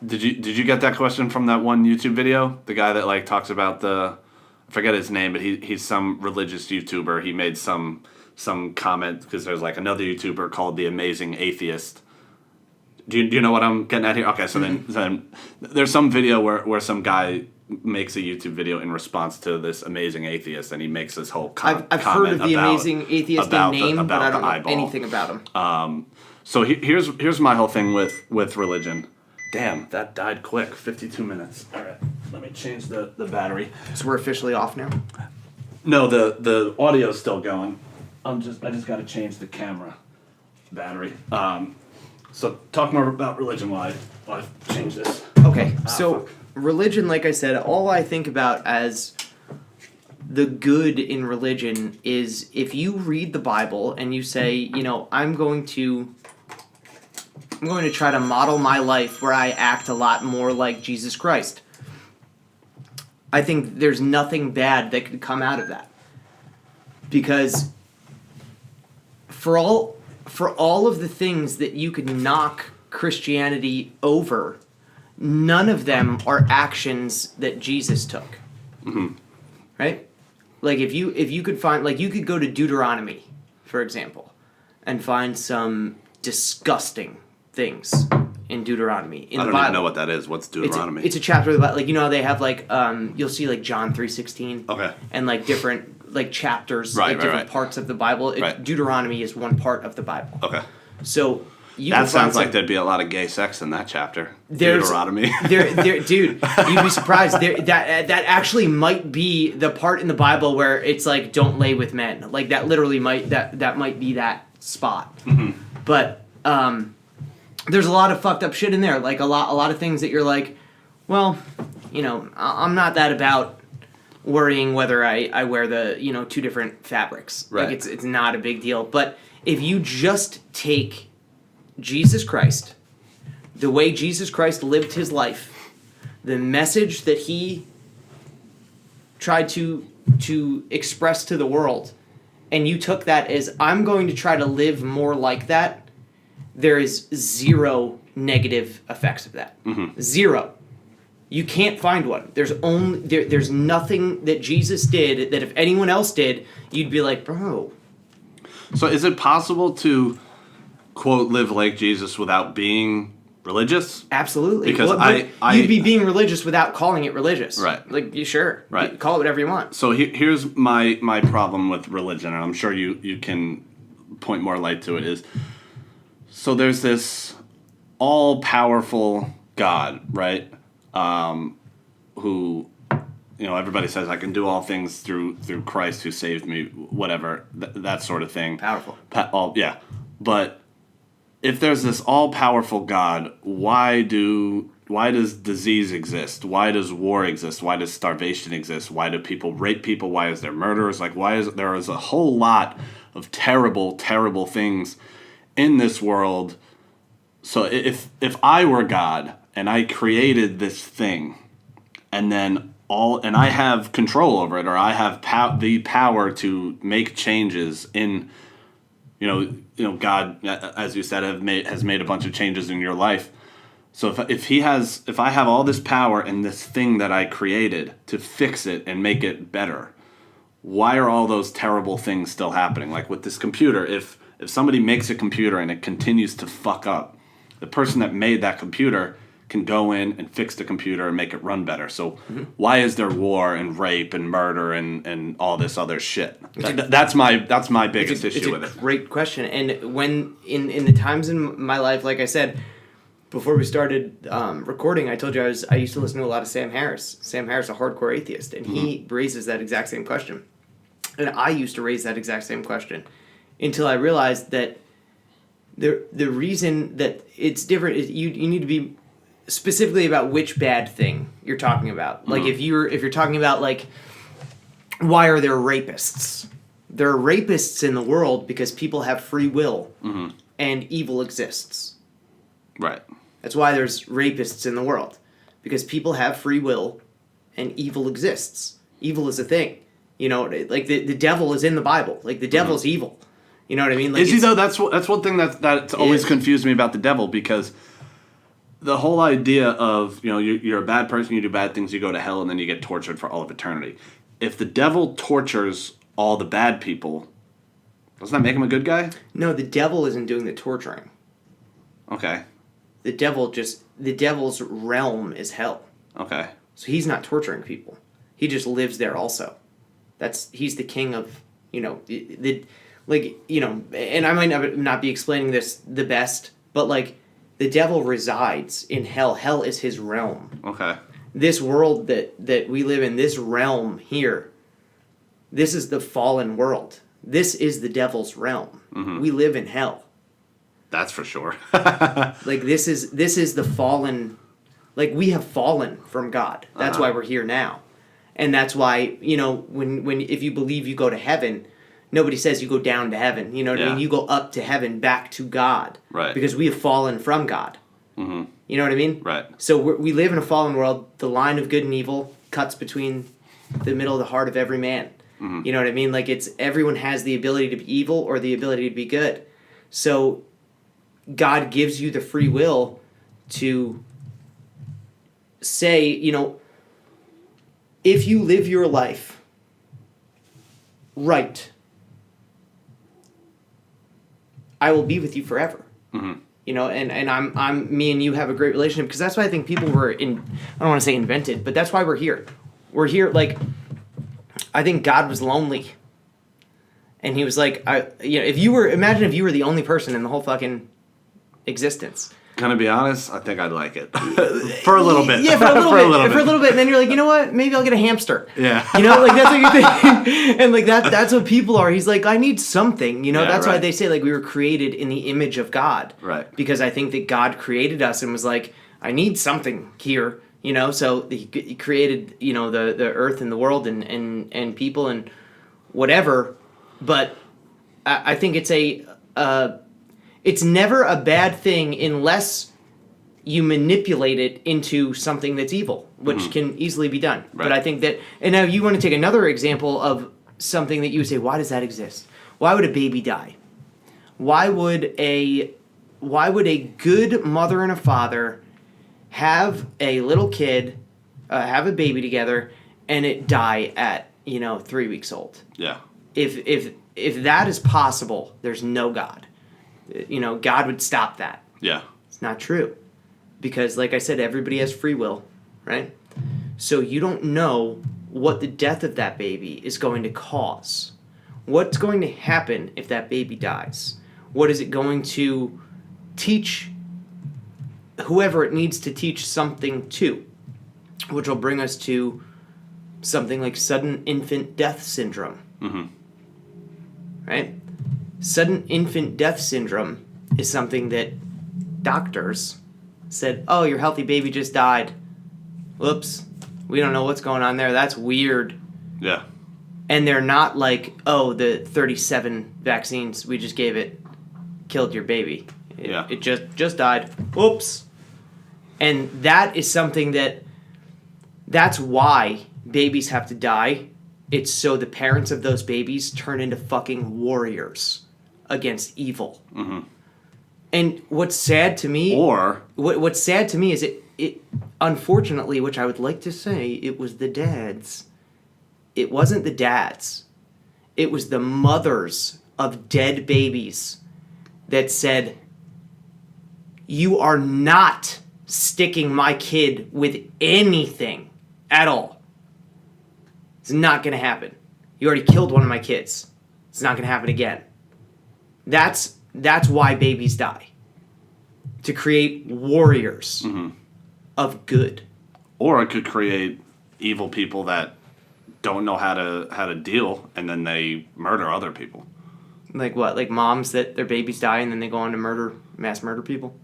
Did you get that question from that one YouTube video? The guy that like talks about I forget his name, but he's some religious YouTuber. He made some comment because there's like another YouTuber called The Amazing Atheist. Do you know what I'm getting at here? Okay, so then there's some video where some guy makes a YouTube video in response to this amazing atheist, and he makes this whole I've heard of the amazing atheist in name, but I don't know anything about him. So here's my whole thing with religion. Damn, that died quick. 52 minutes. All right, let me change the battery. So we're officially off now? No, the audio's still going. I just got to change the camera battery. So talk more about religion while I change this. Okay, so religion, like I said, all I think about as the good in religion is if you read the Bible and you say, you know, I'm going to try to model my life where I act a lot more like Jesus Christ. I think there's nothing bad that could come out of that. Because for all of the things that you could knock Christianity over, none of them are actions that Jesus took. Mm-hmm. Right? Like if you could find, like you could go to Deuteronomy, for example, and find some disgusting things in Deuteronomy in the Bible. I don't even know what that is. What's Deuteronomy? It's a chapter of the Bible. Like, you know how they have like you'll see like John 3:16. Okay. And like different like chapters, different parts of the Bible. Deuteronomy is one part of the Bible. Okay. So that sounds like there'd be a lot of gay sex in that chapter. Deuteronomy. Dude, you'd be surprised. That actually might be the part in the Bible where it's like don't lay with men. Like that literally might be that spot. Mm-hmm. But there's a lot of fucked up shit in there. Like a lot of things that you're like, well, you know, I'm not that about worrying whether I wear the, you know, two different fabrics. Right. Like it's not a big deal. But if you just take Jesus Christ, the way Jesus Christ lived his life, the message that he tried to express to the world, and you took that as I'm going to try to live more like that, there is zero negative effects of that. Mm-hmm. Zero. You can't find one. There's nothing that Jesus did that if anyone else did, you'd be like, bro. So is it possible to quote, live like Jesus without being religious? Absolutely. Because you'd be being religious without calling it religious. Right. Like, you sure. Right. You call it whatever you want. So here's my problem with religion, and I'm sure you can point more light to it, is so there's this all-powerful God, right? Who, everybody says I can do all things through Christ who saved me, whatever, that sort of thing. Powerful. Yeah. But if there's this all-powerful God, why does disease exist? Why does war exist? Why does starvation exist? Why do people rape people? Why is there murderers? Like, there is a whole lot of terrible, terrible things in this world. So if I were God and I created this thing, and then I have control over it, or I have the power to make changes in, God, as you said, has made a bunch of changes in your life. So if I have all this power and this thing that I created to fix it and make it better, why are all those terrible things still happening? Like with this computer, if somebody makes a computer and it continues to fuck up, the person that made that computer can go in and fix the computer and make it run better. So why is there war and rape and murder and all this other shit? That's my biggest issue with it. It's a great question. And when in the times in my life, like I said, before we started recording, I told you I used to listen to a lot of Sam Harris. Sam Harris, a hardcore atheist, and he raises that exact same question. And I used to raise that exact same question until I realized that the reason that it's different is you need to be specifically about which bad thing you're talking about. Like if you're talking about like, why are there rapists? There are rapists in the world because people have free will and evil exists. Right. That's why there's rapists in the world, because people have free will and evil exists. Evil is a thing. Like the devil is in the Bible. Like the devil's evil. You know what I mean? Like, is he though? That's one thing that's always confused me about the devil, because the whole idea of, you're a bad person, you do bad things, you go to hell, and then you get tortured for all of eternity. If the devil tortures all the bad people, doesn't that make him a good guy? No, the devil isn't doing the torturing. Okay. The devil's realm is hell. Okay. So he's not torturing people. He just lives there also. He's the king of, and I might not be explaining this the best, but like, the devil resides in hell. Hell is his realm. Okay. This world that we live in, this realm here, this is the fallen world. This is the devil's realm. Mm-hmm. We live in hell. That's for sure. Like this is the fallen, like we have fallen from God. That's why we're here now. And that's why, when if you believe you go to heaven, nobody says you go down to heaven. You know what I mean? You go up to heaven, back to God. Right. Because we have fallen from God. Mm-hmm. You know what I mean? Right. So we live in a fallen world. The line of good and evil cuts between the middle of the heart of every man. Mm-hmm. You know what I mean? Like everyone has the ability to be evil or the ability to be good. So God gives you the free will to say, if you live your life right, I will be with you forever. Mm-hmm. And I'm me and you have a great relationship, because that's why I think people were I don't want to say invented, but that's why we're here. We're here, like, I think God was lonely. And he was like, imagine if you were the only person in the whole fucking existence. Gonna be honest, I think I'd like it. For a little bit. Yeah, for a little bit. And then you're like, you know what? Maybe I'll get a hamster. Yeah. Like that's what you think. And like that's what people are. He's like, I need something. That's why they say like we were created in the image of God. Right. Because I think that God created us and was like, I need something here. So he created, the earth and the world and people and whatever. But I think it's it's never a bad thing unless you manipulate it into something that's evil, which can easily be done. Right. But I think that, and now you want to take another example of something that you would say, why does that exist? Why would a baby die? Why would a good mother and a father have a little kid, have a baby together, and it die at 3 weeks old? Yeah. If that is possible, there's no God. God would stop that. Yeah. It's not true. Because, like I said, everybody has free will, right? So you don't know what the death of that baby is going to cause. What's going to happen if that baby dies? What is it going to teach whoever it needs to teach something to? Which will bring us to something like sudden infant death syndrome. Mm-hmm. Right? Sudden infant death syndrome is something that doctors said, oh, your healthy baby just died. Whoops. We don't know what's going on there. That's weird. Yeah. And they're not like, oh, the 37 vaccines we just gave it killed your baby. It just died. Whoops. And that is something that's why babies have to die. It's so the parents of those babies turn into fucking warriors against evil. Mm-hmm. And what's sad to me... What's sad to me is it unfortunately, which I would like to say, it was the dads. It wasn't the dads. It was the mothers of dead babies that said, you are not sticking my kid with anything at all. It's not going to happen. You already killed one of my kids. It's not going to happen again. That's why babies die. To create warriors of good. Or it could create evil people that don't know how to deal, and then they murder other people. Like what? Like moms that their babies die and then they go on to mass murder people?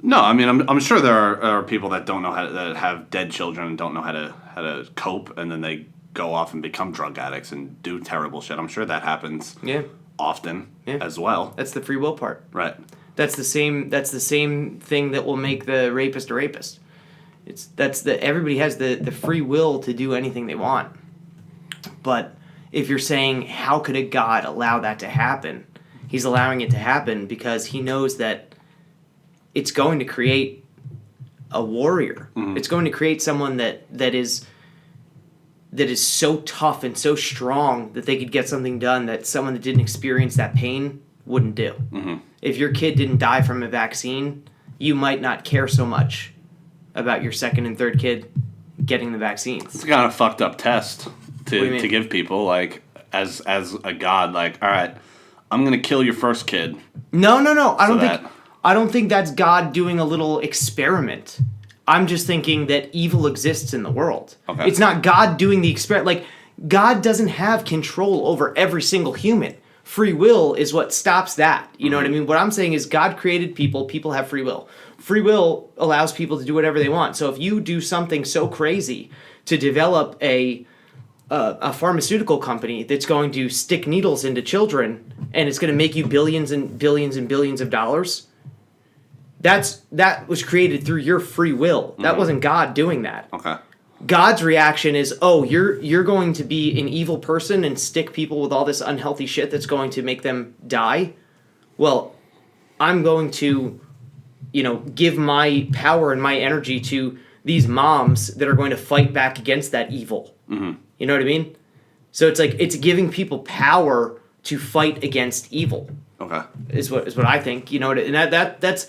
No, I mean I'm sure there are people that don't know that have dead children and don't know how to cope, and then they go off and become drug addicts and do terrible shit. I'm sure that happens. Yeah. Often as well. That's the free will part. Right. That's the same thing that will make the rapist a rapist. Everybody has the free will to do anything they want. But if you're saying, how could a God allow that to happen? He's allowing it to happen because he knows that it's going to create a warrior. Mm-hmm. It's going to create someone that is so tough and so strong that they could get something done that someone that didn't experience that pain wouldn't do. Mm-hmm. If your kid didn't die from a vaccine, you might not care so much about your second and third kid getting the vaccines. It's a kind of fucked up test to give people, like, as a god, like, all right, I'm gonna kill your first kid. No. I don't think that's God doing a little experiment. I'm just thinking that evil exists in the world. Okay. It's not God doing the experiment. Like, God doesn't have control over every single human. Free will is what stops that. You know what I mean? What I'm saying is God created people. People have free will. Free will allows people to do whatever they want. So if you do something so crazy to develop a pharmaceutical company that's going to stick needles into children and it's going to make you billions and billions and billions of dollars, that was created through your free will. That wasn't God doing that. Okay. God's reaction is, oh, you're going to be an evil person and stick people with all this unhealthy shit that's going to make them die. Well, I'm going to, give my power and my energy to these moms that are going to fight back against that evil. Mm-hmm. You know what I mean? So it's like it's giving people power to fight against evil. Okay. Is what I think. And that's.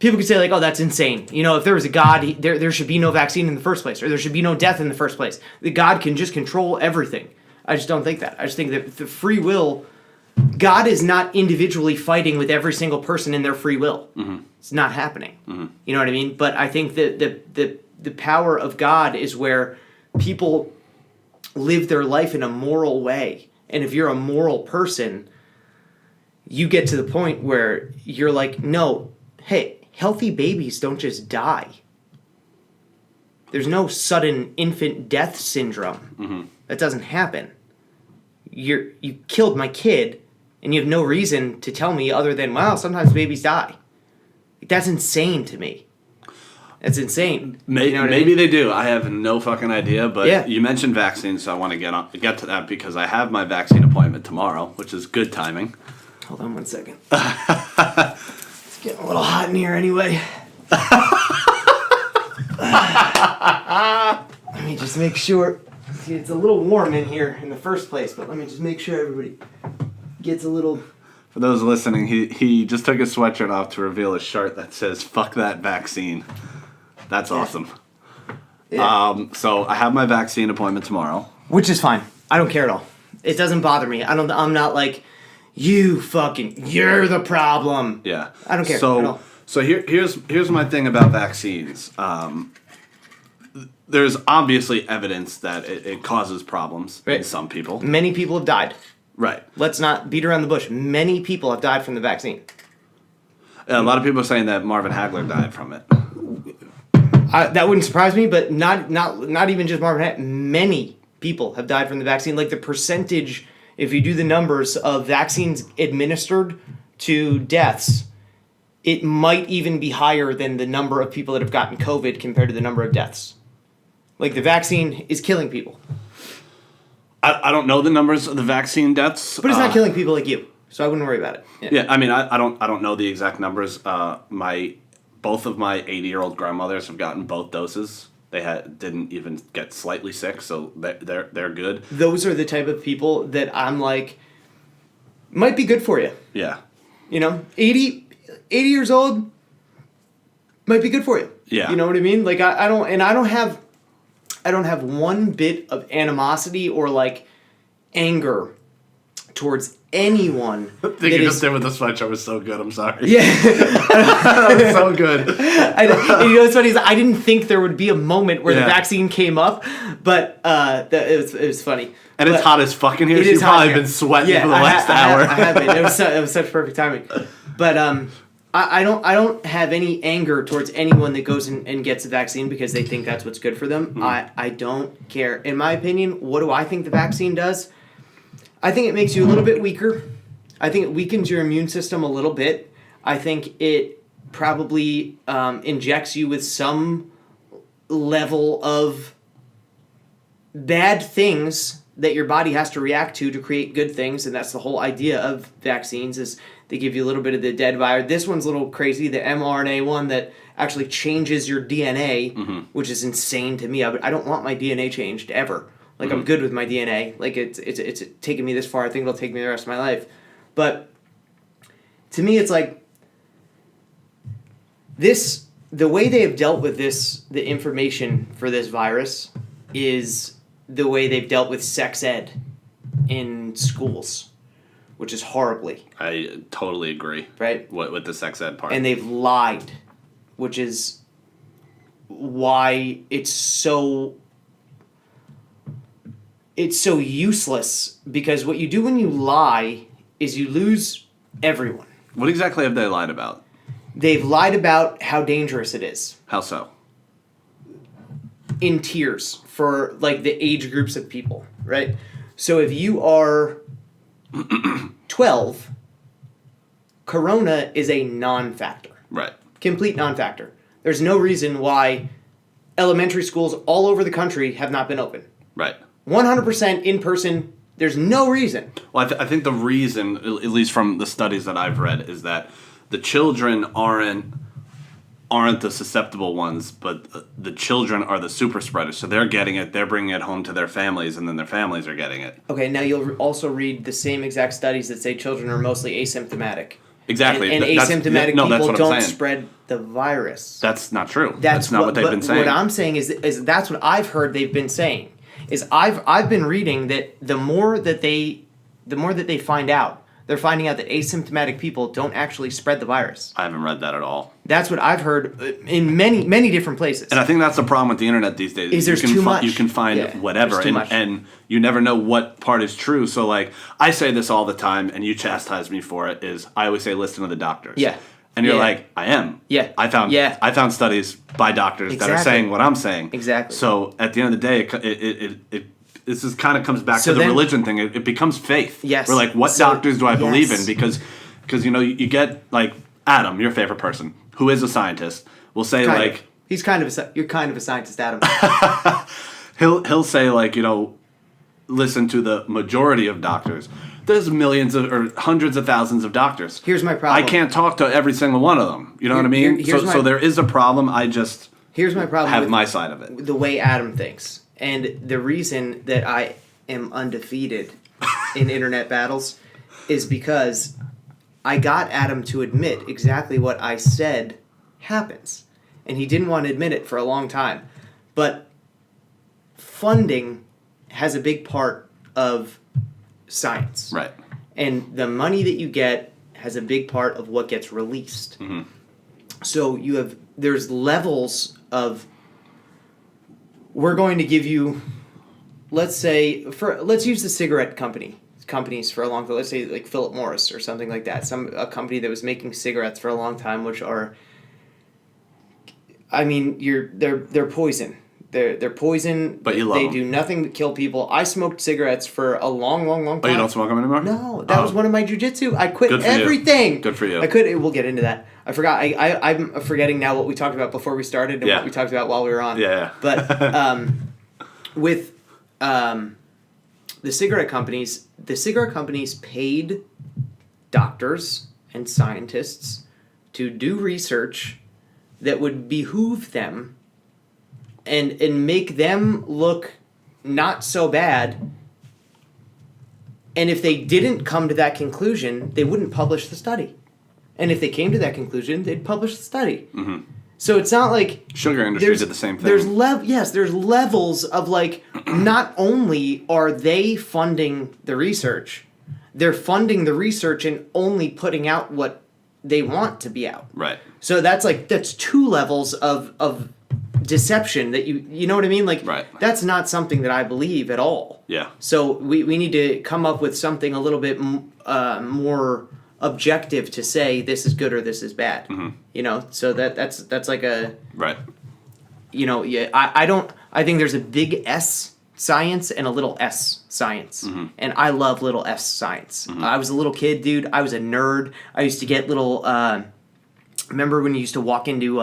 People could say, like, oh, that's insane. If there was a God, there should be no vaccine in the first place, or there should be no death in the first place. The God can just control everything. I just don't think that. I just think that the free will, God is not individually fighting with every single person in their free will. Mm-hmm. It's not happening. Mm-hmm. You know what I mean? But I think that the power of God is where people live their life in a moral way. And if you're a moral person, you get to the point where you're like, no, hey, healthy babies don't just die. There's no sudden infant death syndrome. Mm-hmm. That doesn't happen. You killed my kid, and you have no reason to tell me other than, well, sometimes babies die. That's insane to me. That's insane. Maybe they do. I have no fucking idea, but you mentioned vaccines, so I want to get to that because I have my vaccine appointment tomorrow, which is good timing. Hold on 1 second. Getting a little hot in here anyway. Let me just make sure. See, it's a little warm in here in the first place, but let me just make sure everybody gets a little For those listening, he just took his sweatshirt off to reveal a shirt that says "Fuck that vaccine." That's awesome. Yeah. So I have my vaccine appointment tomorrow. Which is fine. I don't care at all. It doesn't bother me. I'm not like, you're the problem. Yeah. I don't care at all. So here's my thing about vaccines. There's obviously evidence that it causes problems in some people. Many people have died. Right. Let's not beat around the bush. Many people have died from the vaccine. A lot of people are saying that Marvin Hagler died from it. That wouldn't surprise me, but not even just Marvin Hagler. Many people have died from the vaccine. Like the percentage, if you do the numbers of vaccines administered to deaths, it might even be higher than the number of people that have gotten COVID compared to the number of deaths. Like the vaccine is killing people. I don't know the numbers of the vaccine deaths, but it's not killing people like you, so I wouldn't worry about it. Yeah, I mean, I don't know the exact numbers. Both of my 80-year-old grandmothers have gotten both doses. They didn't even get slightly sick, so they're good. Those are the type of people that I'm like, might be good for you. Yeah. 80 years old might be good for you. Yeah. You know what I mean? Like I don't have one bit of animosity or like anger towards anyone. The thing you just did with the sweatshirt was so good. I'm sorry. Yeah. That was so good. What's funny is I didn't think there would be a moment where the vaccine came up, but it was funny. And it's hot as fucking here. You've probably been sweating for the last hour. I have been. It was such perfect timing. But I don't have any anger towards anyone that goes and gets a vaccine because they think that's what's good for them. I don't care. In my opinion, what do I think the vaccine does? I think it makes you a little bit weaker. I think it weakens your immune system a little bit. I think it probably injects you with some level of bad things that your body has to react to create good things, and that's the whole idea of vaccines is they give you a little bit of the dead virus. This one's a little crazy, the mRNA one that actually changes your DNA, which is insane to me. I don't want my DNA changed ever. Like, I'm good with my DNA. Like, it's taken me this far. I think it'll take me the rest of my life. But to me, it's like the way they have dealt with the information for this virus is the way they've dealt with sex ed in schools, which is horribly. I totally agree. Right? With the sex ed part. And they've lied, which is why it's so useless, because what you do when you lie is you lose everyone. What exactly have they lied about? They've lied about how dangerous it is. How so? In tiers for like the age groups of people, right? So if you are 12, Corona is a non-factor. Right. Complete non-factor. There's no reason why elementary schools all over the country have not been open. Right. 100% in person. There's no reason. Well, I think the reason, at least from the studies that I've read, is that the children aren't the susceptible ones, but the children are the super spreaders. So they're getting it, they're bringing it home to their families, and then their families are getting it. Okay, now you'll also read the same exact studies that say children are mostly asymptomatic. Exactly. And asymptomatic people don't spread the virus. That's not true. That's not what they've been saying. What I'm saying is that's what I've heard they've been saying. Is I've been reading that the more that they find out, they're finding out that asymptomatic people don't actually spread the virus. I haven't read that at all. That's what I've heard in many different places. And I think that's the problem with the internet these days. Is there's too much. You can find whatever, and you never know what part is true. So, like, I say this all the time, and you chastise me for it, is I always say, listen to the doctors. Yeah. And you're like, I am. Yeah. I found studies by doctors that are saying what I'm saying. Exactly. So at the end of the day, this is kind of comes back to the religion thing. It becomes faith. Yes. We're like, what doctors do I believe in? Because you get like Adam, your favorite person, who is a scientist, will say you're kind of a scientist, Adam. he'll say listen to the majority of doctors. There's millions or hundreds of thousands of doctors. Here's my problem. I can't talk to every single one of them. You know what I mean? So there is a problem. Here's my problem. Have my side of it. The way Adam thinks. And the reason that I am undefeated in internet battles is because I got Adam to admit exactly what I said happens. And he didn't want to admit it for a long time. But funding has a big part of science. Right. And the money that you get has a big part of what gets released. Mm-hmm. So there's levels of, we're going to give you, let's use the cigarette companies for a long time. Let's say like Philip Morris or something like that. A company that was making cigarettes for a long time, which are, I mean, they're poison. They're poison. But you love They them. do nothing but kill people. I smoked cigarettes for a long, long, long time. Oh, you don't smoke them anymore? No, that was one of my jujitsu. I quit Good for everything. you. Good for you. We'll get into that. I forgot. I'm forgetting now what we talked about before we started and what we talked about while we were on. Yeah. But with the cigarette companies paid doctors and scientists to do research that would behoove them and make them look not so bad. And if they didn't come to that conclusion, they wouldn't publish the study. And if they came to that conclusion, they'd publish the study. Mm-hmm. So it's not like sugar industry did the same thing. There's levels of like, not only are they funding the research, they're funding the research and only putting out what they want to be out. Right. So that's two levels of deception that you know what I mean? Like, right. That's not something that I believe at all. Yeah. So we need to come up with something a little bit more objective to say this is good or this is bad. Mm-hmm. You know, so that's like a right. You know, yeah. I think there's a big S science and a little s science, mm-hmm. and I love little s science. Mm-hmm. I was a little kid, dude. I was a nerd. I used to get little. Remember when you used to walk into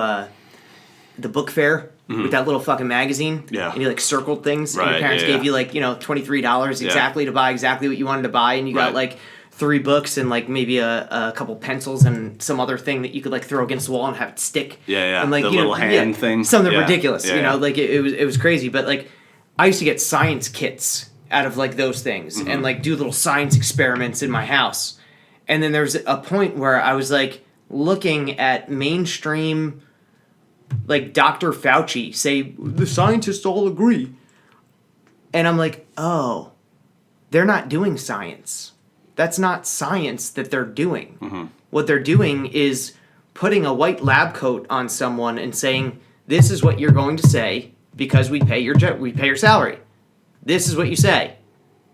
the book fair mm-hmm. with that little fucking magazine? Yeah. And you like circled things, right, and your parents gave you like $23 exactly to buy exactly what you wanted to buy, and you got like 3 books and like maybe a couple pencils and some other thing that you could like throw against the wall and have it stick. Yeah. And like the little hand thing. Something ridiculous. Yeah, you know, like it was crazy. But like I used to get science kits out of like those things mm-hmm. and like do little science experiments in my house. And then there's a point where I was like looking at mainstream like Dr. Fauci say the scientists all agree. And I'm like, oh, they're not doing science. That's not science that they're doing. Mm-hmm. What they're doing is putting a white lab coat on someone and saying, this is what you're going to say because we pay your salary. This is what you say.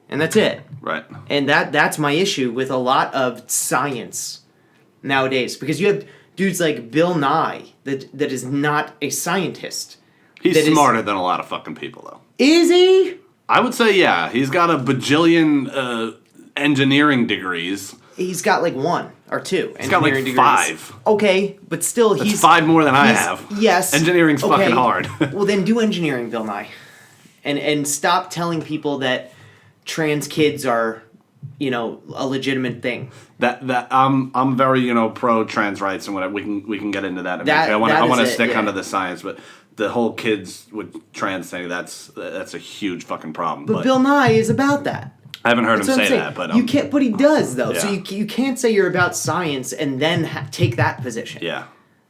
And that's it. Right. And that's my issue with a lot of science nowadays. Because you have dudes like Bill Nye that is not a scientist. He's smarter than a lot of fucking people, though. Is he? I would say, yeah. He's got a bajillion engineering degrees. He's got like 1 or 2 He's got like degrees. 5. Okay, but still That's he's 5 more than I have. Yes. Engineering's fucking hard. Well, then do engineering, Bill Nye. And stop telling people that trans kids are, you know, a legitimate thing. That I'm very, pro trans rights and whatever. We can get into that in a minute. I want to stick onto the science, but the whole kids with trans thing, that's a huge fucking problem. But Bill Nye is about that. I haven't heard him say that, but you can't. But he does though. Yeah. So you can't say you're about science and then take that position. Yeah,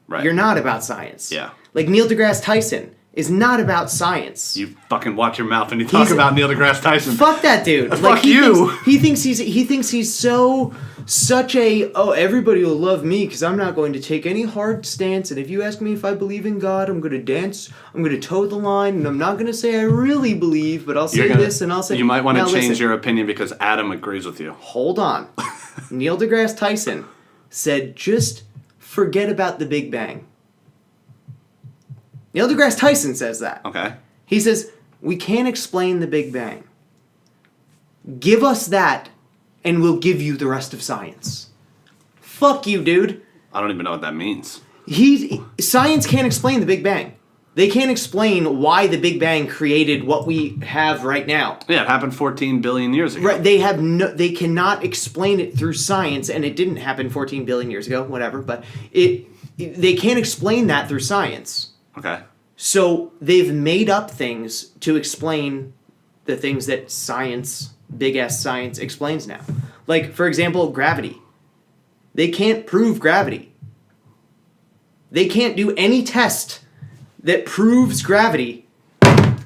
right. You're not about science. Yeah. Like Neil deGrasse Tyson is not about science. You fucking watch your mouth when you talk about Neil deGrasse Tyson. Fuck that dude. Fuck you. He thinks he's such a everybody will love me because I'm not going to take any hard stance, and if you ask me if I believe in God, I'm going to dance, I'm going to toe the line, and I'm not going to say I really believe, but I'll say this and I'll say. You might want to change listen, your opinion because Adam agrees with you. Hold on. Neil deGrasse Tyson said just forget about the Big Bang. Neil deGrasse Tyson says that. Okay. He says, we can't explain the Big Bang. Give us that, and we'll give you the rest of science. Fuck you, dude. I don't even know what that means. Science can't explain the Big Bang. They can't explain why the Big Bang created what we have right now. Yeah, it happened 14 billion years ago. Right? They cannot explain it through science, and it didn't happen 14 billion years ago, whatever, but they can't explain that through science. Okay. So they've made up things to explain the things that science, big-ass science, explains now. Like, for example, gravity. They can't prove gravity. They can't do any test that proves gravity.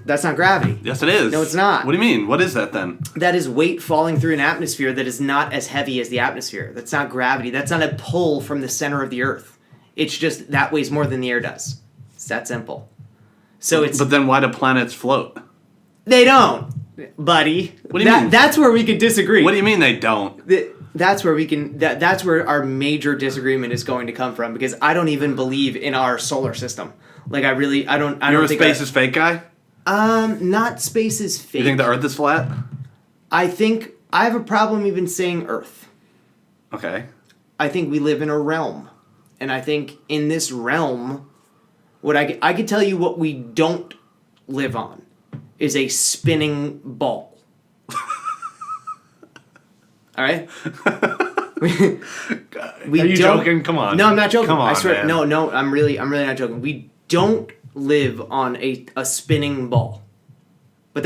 That's not gravity. Yes, it is. No, it's not. What do you mean? What is that then? That is weight falling through an atmosphere that is not as heavy as the atmosphere. That's not gravity. That's not a pull from the center of the Earth. It's just that weighs more than the air does. It's that simple. So it's. But then why do planets float? They don't, buddy. What do you mean? That's where we could disagree. What do you mean they don't? That's where we can. That's where our major disagreement is going to come from, because I don't even believe in our solar system. Like I don't. You're a space is fake guy? Not space is fake. You think the Earth is flat? I think I have a problem even saying Earth. Okay. I think we live in a realm, and I think in this realm, what I could tell you what we don't live on is a spinning ball. All right. Are you joking? Come on. No, I'm not joking. Come on, I swear. man. No, I'm really not joking. We don't live on a spinning ball. But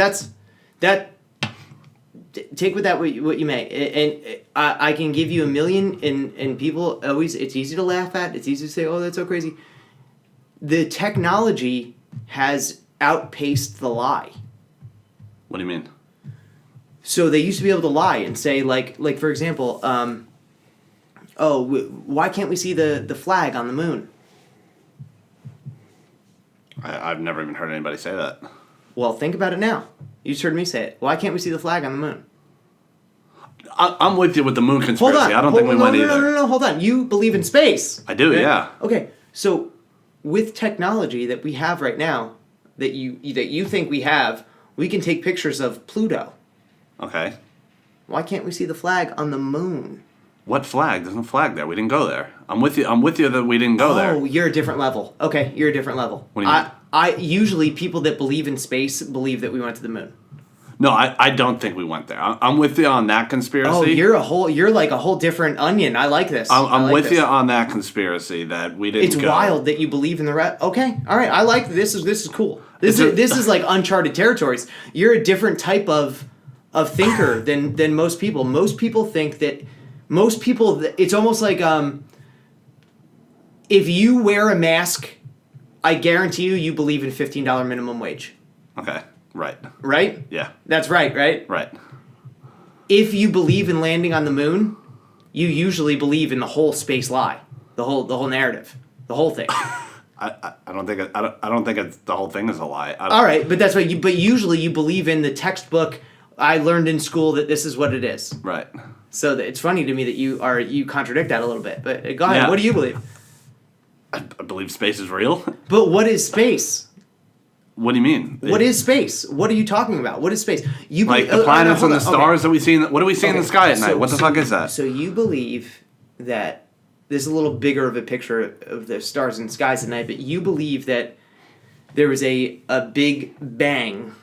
take with that what you may. And I can give you a million, and people always, it's easy to laugh at. It's easy to say, oh, that's so crazy. The technology has outpaced the lie. What do you mean? So they used to be able to lie and say, like for example, why can't we see the flag on the moon? I've never even heard anybody say that. Well, think about it now. You just heard me say it. Why can't we see the flag on the moon? I'm with you with the moon conspiracy. Hold on. I don't think we went either. No, hold on. You believe in space. I do, right? yeah. Okay, so with technology that we have right now, that you think we have, we can take pictures of Pluto. Okay. Why can't we see the flag on the moon? What flag? There's no flag there. We didn't go there. I'm with you that we didn't go there. Oh, you're a different level. Okay, you're a different level. What do you mean? I usually people that believe in space believe that we went to the moon. No, I don't think we went there. I'm with you on that conspiracy. Oh, you're like a whole different onion. I like this. I'm with you on that conspiracy that we didn't It's go. wild that you believe in the rest. Okay, all right. I like this. This is cool. This is like uncharted territories. You're a different type of thinker than most people. Most people think that. It's almost like if you wear a mask, I guarantee you believe in $15 minimum wage. Okay, right. Right? Yeah. That's right, right? Right. If you believe in landing on the moon, you usually believe in the whole space lie, the whole narrative, the whole thing. I don't think the whole thing is a lie. All right, but that's what you. But usually you believe in the textbook. I learned in school that this is what it is. Right. So it's funny to me that you contradict that a little bit. But go ahead. Yeah. What do you believe? I believe space is real. But what is space? What do you mean? What is space? What are you talking about? What is space? You Like the planets and the stars that we see. What do we see in the sky at night? What the fuck is that? So you believe that there's a little bigger of a picture of the stars and skies at night, but you believe that there was a big bang,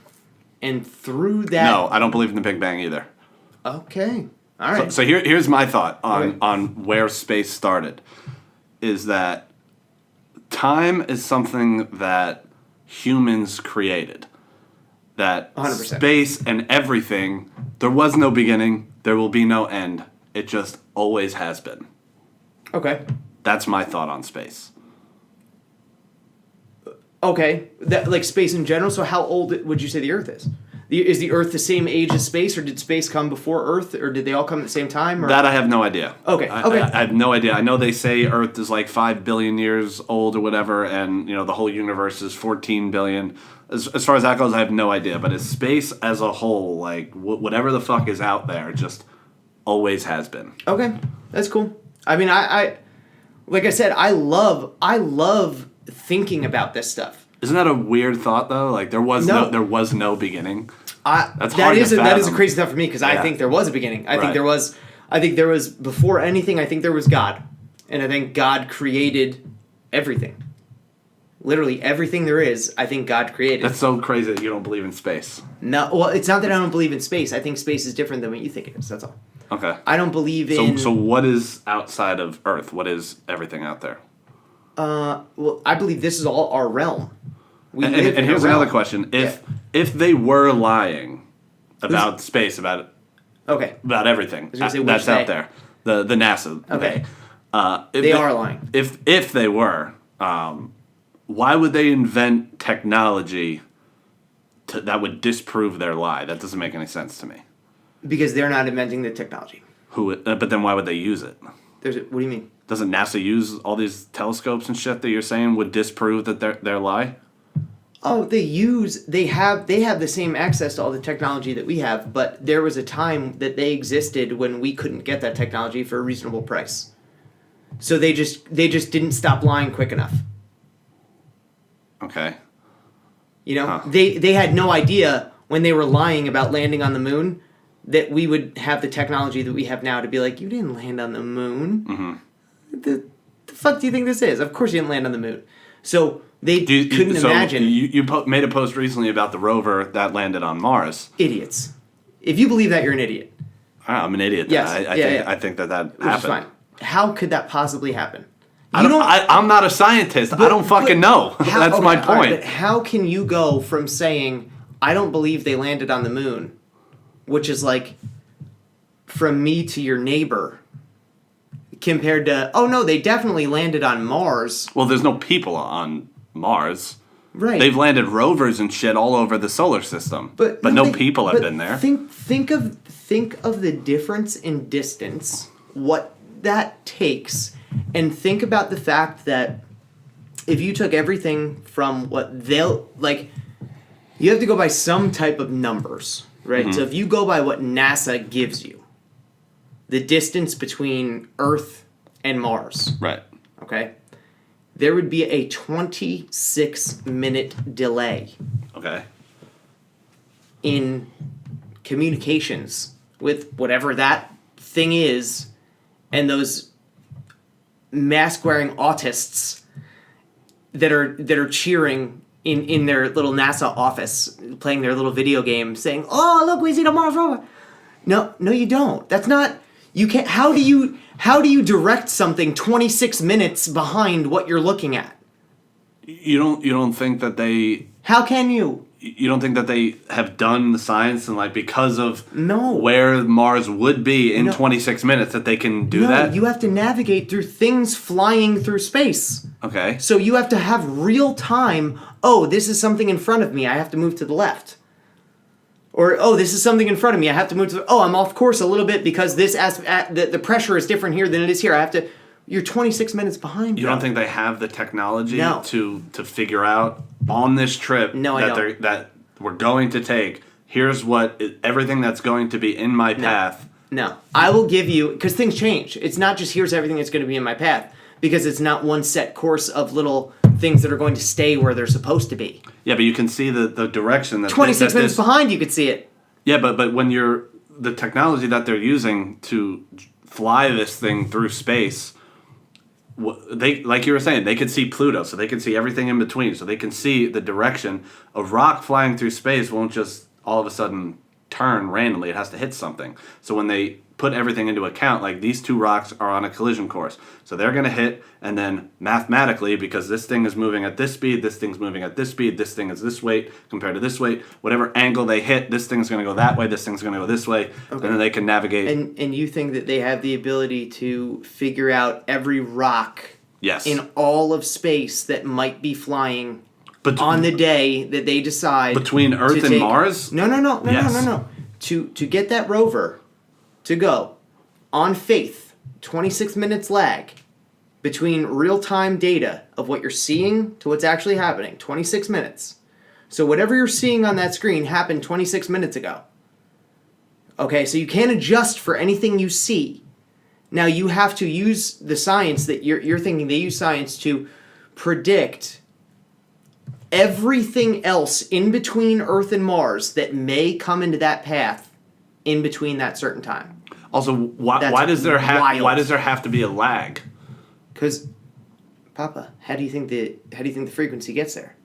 and through that. No, I don't believe in the Big Bang either. Okay. All right. So here's my thought Right. on where space started, is that time is something that humans created. That 100%. Space and everything, there was no beginning, there will be no end. It just always has been. Okay. That's my thought on space. Okay. That like space in general. So how old would you say the Earth is? Is the Earth the same age as space, or did space come before Earth, or did they all come at the same time? Or? That I have no idea. Okay. I have no idea. I know they say Earth is like 5 billion years old or whatever, and the whole universe is 14 billion. As far as that goes, I have no idea. But as space as a whole, like whatever the fuck is out there, just always has been. Okay, that's cool. I mean, I like I said, I love thinking about this stuff. Isn't that a weird thought though? Like there was no beginning. That's hard to that is a fathom. crazy thought for me because I think there was a beginning. I think there was before anything. I think there was God, and I think God created everything. Literally everything there is, I think God created. That's so crazy that you don't believe in space. No, well, it's not that I don't believe in space. I think space is different than what you think it is. That's all. Okay. I don't believe in. So what is outside of Earth? What is everything out there? Well, I believe this is all our realm. And here's another question: if they were lying about space, about okay, everything I was gonna say, that's which out there, the NASA, Okay. They are lying. If they were, why would they invent technology that would disprove their lie? That doesn't make any sense to me. Because they're not inventing the technology. But then why would they use it? What do you mean? Doesn't NASA use all these telescopes and shit that you're saying would disprove that their lie? Oh, they have the same access to all the technology that we have, but there was a time that they existed when we couldn't get that technology for a reasonable price. So they just didn't stop lying quick enough. Okay. You know, they had no idea when they were lying about landing on the moon that we would have the technology that we have now to be like, you didn't land on the moon. Mm-hmm. The fuck do you think this is? Of course you didn't land on the moon. So they couldn't imagine. You made a post recently about the rover that landed on Mars. Idiots. If you believe that, you're an idiot. I'm an idiot. Yes. I think that happened. Which is fine. How could that possibly happen? I'm not a scientist. I don't fucking know. That's my point. Right, but how can you go from saying, I don't believe they landed on the moon, which is like from me to your neighbor, compared to, oh no, they definitely landed on Mars. Well, there's no people on Mars. Right. They've landed rovers and shit all over the solar system. But no people have been there. Think of the difference in distance, what that takes, and think about the fact that if you took everything from what they'll, like, you have to go by some type of numbers, right? Mm-hmm. So if you go by what NASA gives you, the distance between Earth and Mars. Right. Okay? There would be a 26-minute delay. Okay. In communications with whatever that thing is, and those mask-wearing autists that are cheering in their little NASA office, playing their little video game, saying, "Oh, look, we see the Mars rover." No, you don't. That's not. You can't. How do you direct something 26 minutes behind what you're looking at? You don't think that they? How can you? You don't think that they have done the science and, like, because of where Mars would be in 26 minutes that they can do that? No, you have to navigate through things flying through space. Okay. So you have to have real time. Oh, this is something in front of me. I have to move to the left. Or, oh, this is something in front of me. I have to move to the... Oh, I'm off course a little bit because the pressure is different here than it is here. I have to... You're 26 minutes behind. You don't think they have the technology No. to figure out on this trip that we're going to take, here's everything that's going to be in my path? No. I will give you... Because things change. It's not just here's everything that's going to be in my path. Because it's not one set course of little things that are going to stay where they're supposed to be. Yeah, but you can see the direction that 26 minutes behind, you could see it. Yeah, but when the technology that they're using to fly this thing through space, they, like you were saying, they could see Pluto, so they can see everything in between, so they can see the direction. A rock flying through space won't just all of a sudden turn randomly. It has to hit something. So when they put everything into account, like, these two rocks are on a collision course, so they're going to hit, and then mathematically, because this thing is moving at this speed, this thing's moving at this speed, this thing is this weight compared to this weight, whatever angle they hit, this thing's going to go that way, this thing's going to go this way, and then they can navigate. And you think that they have the ability to figure out every rock yes. in all of space that might be flying on the day that they decide between Earth and Mars? No. To get that rover to go on faith, 26 minutes lag between real-time data of what you're seeing to what's actually happening, 26 minutes. So whatever you're seeing on that screen happened 26 minutes ago. Okay, so you can't adjust for anything you see. Now you have to use the science that you're thinking. They use science to predict everything else in between Earth and Mars that may come into that path in between that certain time. Also, why does there have to be a lag? Because, Papa, how do you think the frequency gets there?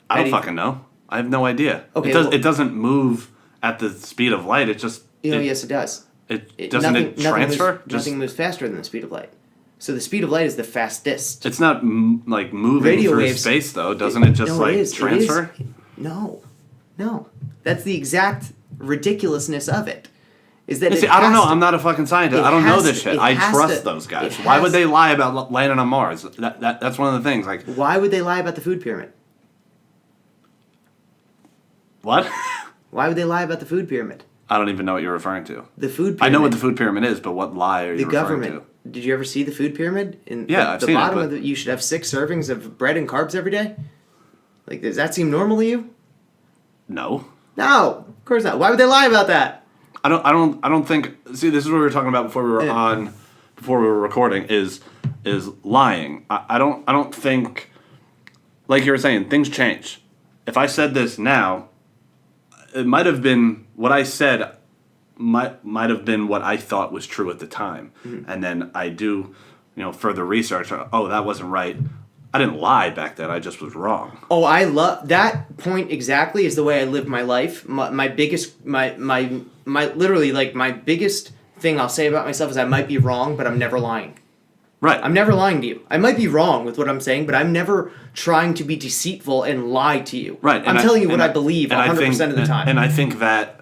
I don't fucking know. I have no idea. Okay, it doesn't move at the speed of light. It just yes, it does. It doesn't transfer. Nothing moves faster than the speed of light. So the speed of light is the fastest. It's not like moving radio through waves, space though. Doesn't it just transfer? No. That's the exact ridiculousness of it. is that See, I don't know. I'm not a fucking scientist. I don't know this shit. I has trust to- those guys. it Why has would they lie about landing on Mars? That's one of the things. Like, Why would they lie about the food pyramid? what? Why would they lie about the food pyramid? I don't even know what you're referring to. The food pyramid. I know what the food pyramid is, but what lie are you The referring government. to? Did you ever see the food pyramid? In Yeah, the, I've the seen it, bottom but- of the, you should have 6 servings of bread and carbs every day. Like, does that seem normal to you? No. No, of course not. Why would they lie about that? I don't think. See, this is what we were talking about before we were before we were recording. Is lying. I don't think. Like you were saying, things change. If I said this now, it might have been what I said. Might have been what I thought was true at the time, and then I do, further research. Oh, that wasn't right. I didn't lie back then. I just was wrong. Oh, I love that point exactly is the way I live my life. My biggest, my literally, like, my biggest thing I'll say about myself is I might be wrong, but I'm never lying. Right. I'm never lying to you. I might be wrong with what I'm saying, but I'm never trying to be deceitful and lie to you. Right. I'm telling you what I believe 100% of the time. And I think that.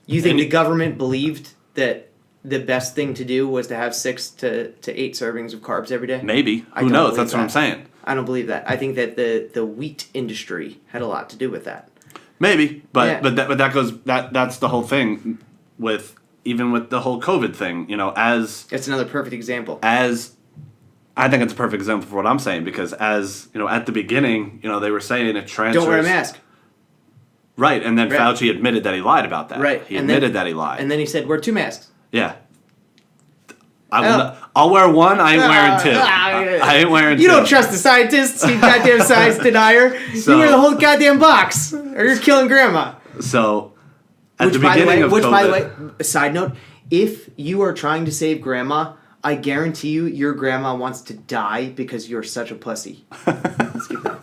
You think the government believed that the best thing to do was to have 6 to 8 servings of carbs every day? Maybe. I Who don't knows? believe That's what I'm that. saying. I don't believe that. I think that the wheat industry had a lot to do with that. Maybe, but Yeah. that goes that's the whole thing with even with the whole COVID thing. As That's another perfect example. I think it's a perfect example for what I'm saying because as at the beginning, they were saying it transfers. Don't wear a mask. Right, and then Right. Fauci admitted that he lied about that. Right. He And admitted then- that he lied. And then he said, wear 2 masks. Yeah. I'll wear one. I ain't wearing two. I ain't wearing two. You don't trust the scientists, you goddamn science denier. So- You wear the whole goddamn box, or you're killing grandma. So, at the By beginning of COVID, by the way, a side note, if you are trying to save grandma, I guarantee you your grandma wants to die because you're such a pussy. Let's keep going.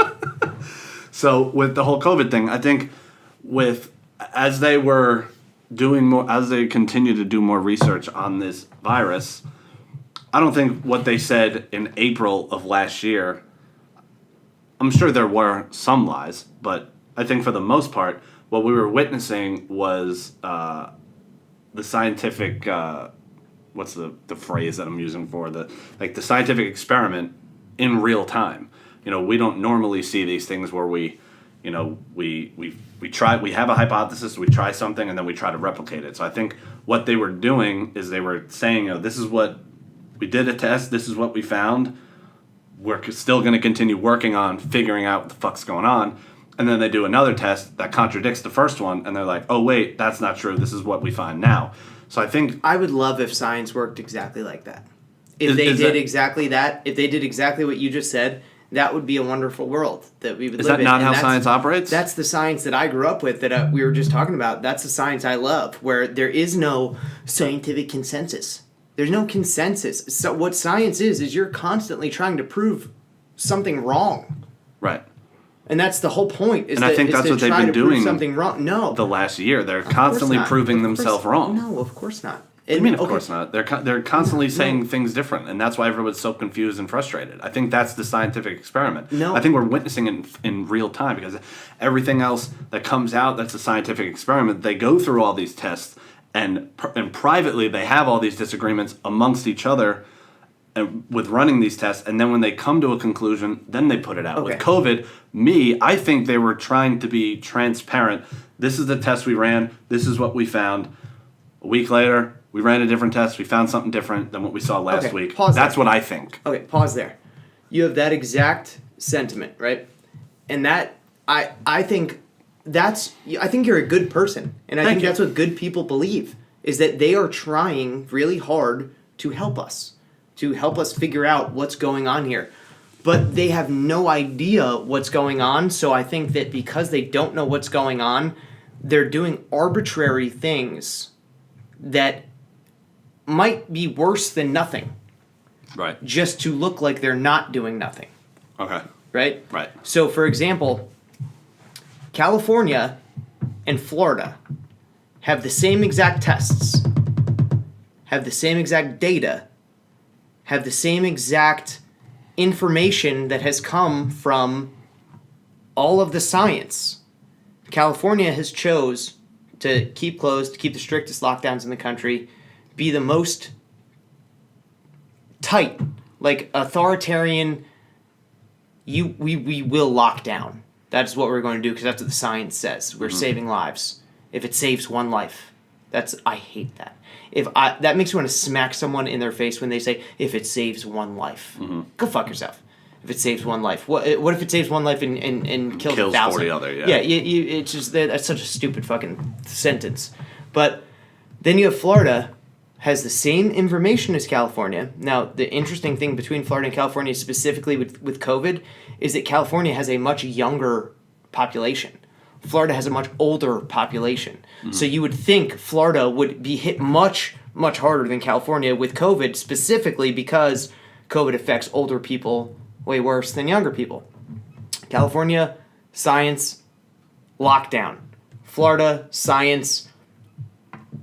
So with the whole COVID thing, I think as they were doing more, as they continue to do more research on this virus, I don't think what they said in April of last year, I'm sure there were some lies, but I think for the most part, what we were witnessing was the scientific, what's the phrase that I'm using for the scientific experiment in real time. We don't normally see these things where we try, we have a hypothesis, we try something, and then we try to replicate it. So I think what they were doing is they were saying, this is what we did a test, this is what we found. We're still going to continue working on figuring out what the fuck's going on. And then they do another test that contradicts the first one, and they're like, oh wait, that's not true. This is what we find now. So I think I would love if science worked exactly like that. If Is they did that- exactly that, if they did exactly what you just said, that would be a wonderful world that we would is live that in. not And how that's- science operates? That's the science that I grew up with that we were just talking about. That's the science I love, where there is no scientific consensus. There's no consensus. So what science is you're constantly trying to prove something wrong. right. And that's the whole point. And I think that's to what they've try been to prove doing something wrong. No. The last year, they're Of course constantly not. proving Of course- themselves wrong. No, of course not. What do you mean, of course not? They're constantly saying things different, and that's why everyone's so confused and frustrated. I think that's the scientific experiment. No. I think we're witnessing it in real time because everything else that comes out that's a scientific experiment, they go through all these tests, and privately they have all these disagreements amongst each other with running these tests, and then when they come to a conclusion, then they put it out. Okay. With COVID, I think they were trying to be transparent. This is the test we ran. This is what we found. A week later, we ran a different test. We found something different than what we saw last Okay, week. pause That's there. what I think. Okay, pause there. You have that exact sentiment, right? And that I think you're a good person, and I Thank think you. that's what good people believe is that they are trying really hard to help us figure out what's going on here. But they have no idea what's going on, so I think that because they don't know what's going on, they're doing arbitrary things that might be worse than nothing, Right. just to look like they're not doing nothing, Okay. right? Right. So, for example, California and Florida have the same exact tests, have the same exact data, have the same exact information that has come from all of the science. California has chose to keep closed, keep the strictest lockdowns in the country, be the most tight, like authoritarian. We will lock down. That's what we're going to do because that's what the science says. We're saving lives. If it saves one life, I hate that. That makes me want to smack someone in their face when they say, "If it saves one life, go fuck yourself." If it saves one life, what if it saves one life and kills 1,000? 40 other, yeah. Yeah, it's just that's such a stupid fucking sentence. But then you have Florida has the same information as California. Now, the interesting thing between Florida and California, specifically with COVID, is that California has a much younger population. Florida has a much older population. So you would think Florida would be hit much, much harder than California with COVID, specifically because COVID affects older people way worse than younger people. California, science, lockdown. Florida, science,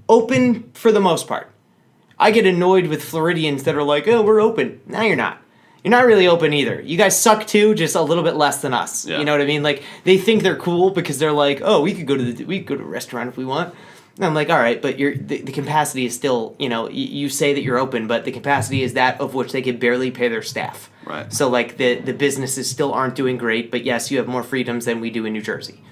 open for the most part. I get annoyed with Floridians that are like, "Oh, we're open." No, you're not. You're not really open either. You guys suck too, just a little bit less than us. Yeah. You know what I mean? Like, they think they're cool because they're like, "Oh, we could go to a restaurant if we want." And I'm like, all right, but the capacity is still, you say that you're open, but the capacity is that of which they could barely pay their staff. Right. So, like, the businesses still aren't doing great, but yes, you have more freedoms than we do in New Jersey.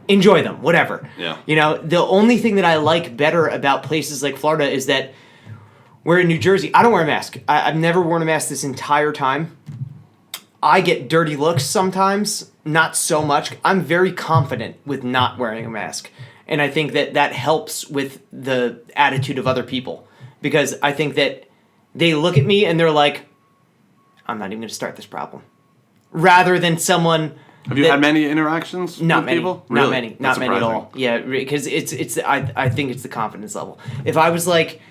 Enjoy them, whatever. Yeah. The only thing that I like better about places like Florida is that we're in New Jersey. I don't wear a mask. I've never worn a mask this entire time. I get dirty looks sometimes, not so much. I'm very confident with not wearing a mask. And I think that helps with the attitude of other people. Because I think that they look at me and they're like, "I'm not even going to start this problem." Rather than someone... Have you had many interactions with people? Not Really? many. Not many at all. Yeah, because I think it's the confidence level. If I was like...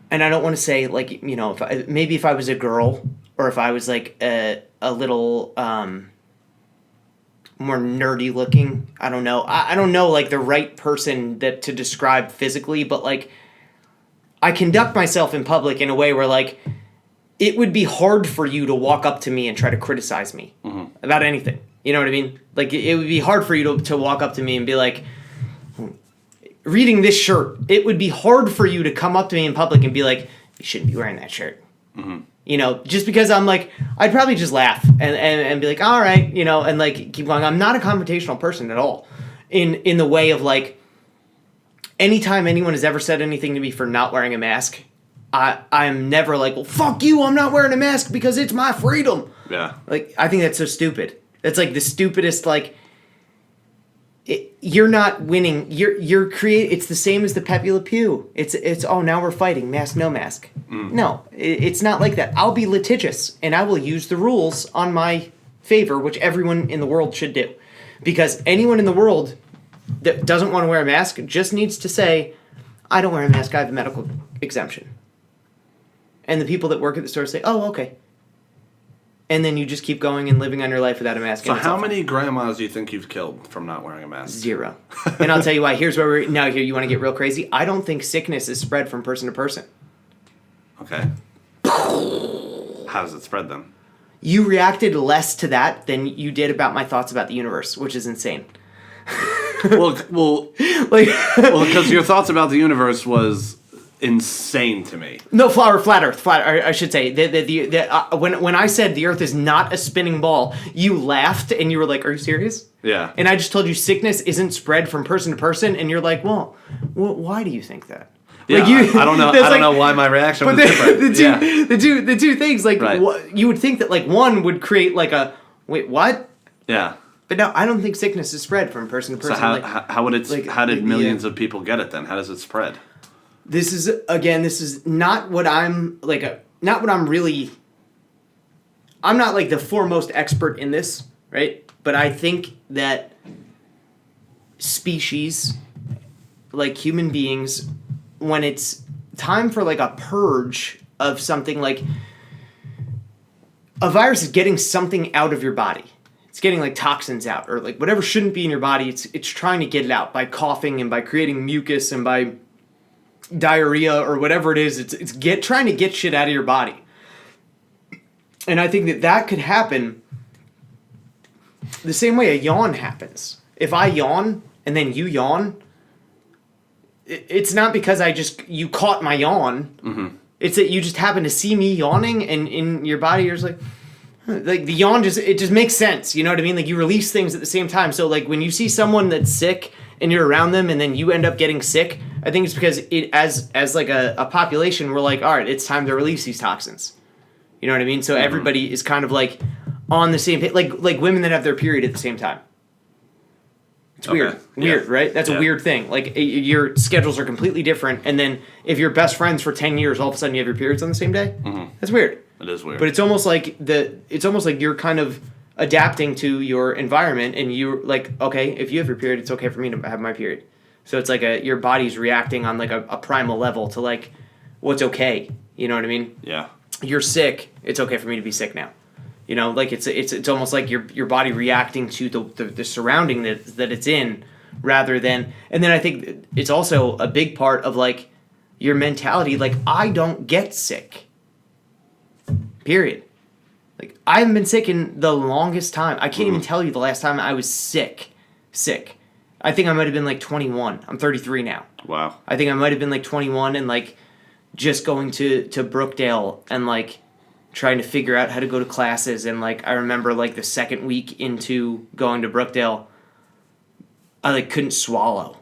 And I don't want to say, like, if I was a girl, or if I was, like, a little more nerdy looking, I don't know. I don't know, like, the right person to describe physically, but, like, I conduct myself in public in a way where, like, it would be hard for you to walk up to me and try to criticize me about anything. You know what I mean? Like, it would be hard for you to walk up to me and be like... Reading this shirt, it would be hard for you to come up to me in public and be like, "You shouldn't be wearing that shirt." Just because I'm like, I'd probably just laugh and be like, "All right," and like keep going. I'm not a confrontational person at all in the way of like, anytime anyone has ever said anything to me for not wearing a mask, I'm never like, "Well, fuck you, I'm not wearing a mask because it's my freedom." Yeah. Like, I think that's so stupid. That's like the stupidest, like, you're not winning. It's the same as the Pepe Le Pew. It's oh, now we're fighting, mask no mask. No, it's not like that. I'll be litigious and I will use the rules on my favor, which everyone in the world should do, because anyone in the world that doesn't want to wear a mask just needs to say, "I don't wear a mask. I have a medical exemption." And the people that work at the store say, "Oh, okay." And then you just keep going and living on your life without a mask. So how many grandmas do you think you've killed from not wearing a mask? 0. And I'll tell you why. Here's where here you want to get real crazy. I don't think sickness is spread from person to person. Okay. How does it spread then? You reacted less to that than you did about my thoughts about the universe, which is insane. well, because your thoughts about the universe was insane to me. No, flat Earth. I should say. When I said the Earth is not a spinning ball, you laughed and you were like, "Are you serious?" Yeah. And I just told you sickness isn't spread from person to person, and you're like, "Well, why do you think that?" Yeah, like I don't know. I don't know why my reaction was different. The two things, like, right. You would think that like one would create like a wait, what? Yeah. But no, I don't think sickness is spread from person to person. So how did millions of people get it then? How does it spread? This is not what I'm like. Not what I'm really. I'm not like the foremost expert in this, right? But I think that species, like human beings, when it's time for like a purge of something, like a virus is getting something out of your body. It's getting like toxins out, or like whatever shouldn't be in your body. It's trying to get it out by coughing and by creating mucus and by diarrhea or whatever it is. It's trying to get shit out of your body. And I think that could happen the same way a yawn happens. If I yawn and then you yawn, it's not because you caught my yawn. Mm-hmm. It's that you just happen to see me yawning, and in your body you're just like the yawn it just makes sense. You know what I mean? Like you release things at the same time. So like when you see someone that's sick and you're around them and then you end up getting sick, I think it's because as like a population, we're like, all right, it's time to release these toxins. You know what I mean? So everybody is kind of like on the same page, like women that have their period at the same time. It's weird. Weird, right? That's a weird thing. Like, your schedules are completely different, and then if you're best friends for 10 years, all of a sudden you have your periods on the same day? Mm-hmm. That's weird. It is weird. But it's almost like you're kind of adapting to your environment, and you're like, okay, if you have your period, it's okay for me to have my period. So it's like your body's reacting on like a primal level to like what's okay. You know what I mean? Yeah. You're sick. It's okay for me to be sick now. You know, like it's almost like your body reacting to the surrounding that it's in, rather than. And then I think it's also a big part of like your mentality. Like, I don't get sick. Period. Like, I haven't been sick in the longest time. I can't even tell you the last time I was sick. I think I might have been like 21. I'm 33 now. Wow. I think I might have been like 21 and like just going to Brookdale and like trying to figure out how to go to classes. And like I remember like the second week into going to Brookdale, I like couldn't swallow.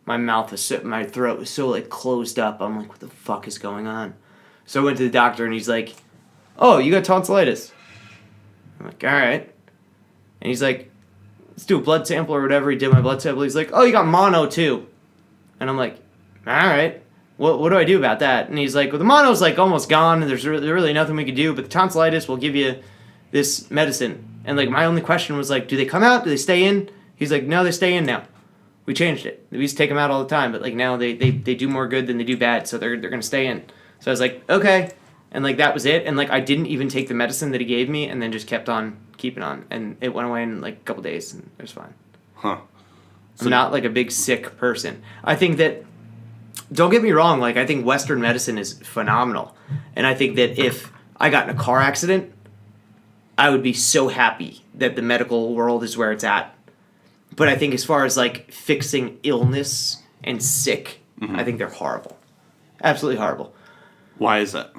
My my throat was so like closed up. I'm like, what the fuck is going on? So I went to the doctor and he's like, oh, you got tonsillitis. I'm like, all right. And he's like, let's do a blood sample or whatever. He did my blood sample. He's like, oh, you got mono too. And I'm like, all right. What do I do about that? And he's like, well, the mono's like almost gone, and there's really nothing we can do, but the tonsillitis will give you this medicine. And like my only question was like, do they come out? Do they stay in? He's like, no, they stay in now. We changed it. We used to take them out all the time, but like now they do more good than they do bad, so they're gonna stay in. So I was like, okay. And like that was it. And like I didn't even take the medicine that he gave me, and then just kept on keeping on. And it went away in like a couple days, and it was fine. Huh. I'm not like a big sick person. I think that, don't get me wrong, like I think Western medicine is phenomenal. And I think that if I got in a car accident, I would be so happy that the medical world is where it's at. But I think as far as like fixing illness and sick, I think they're horrible. Absolutely horrible. Why is that?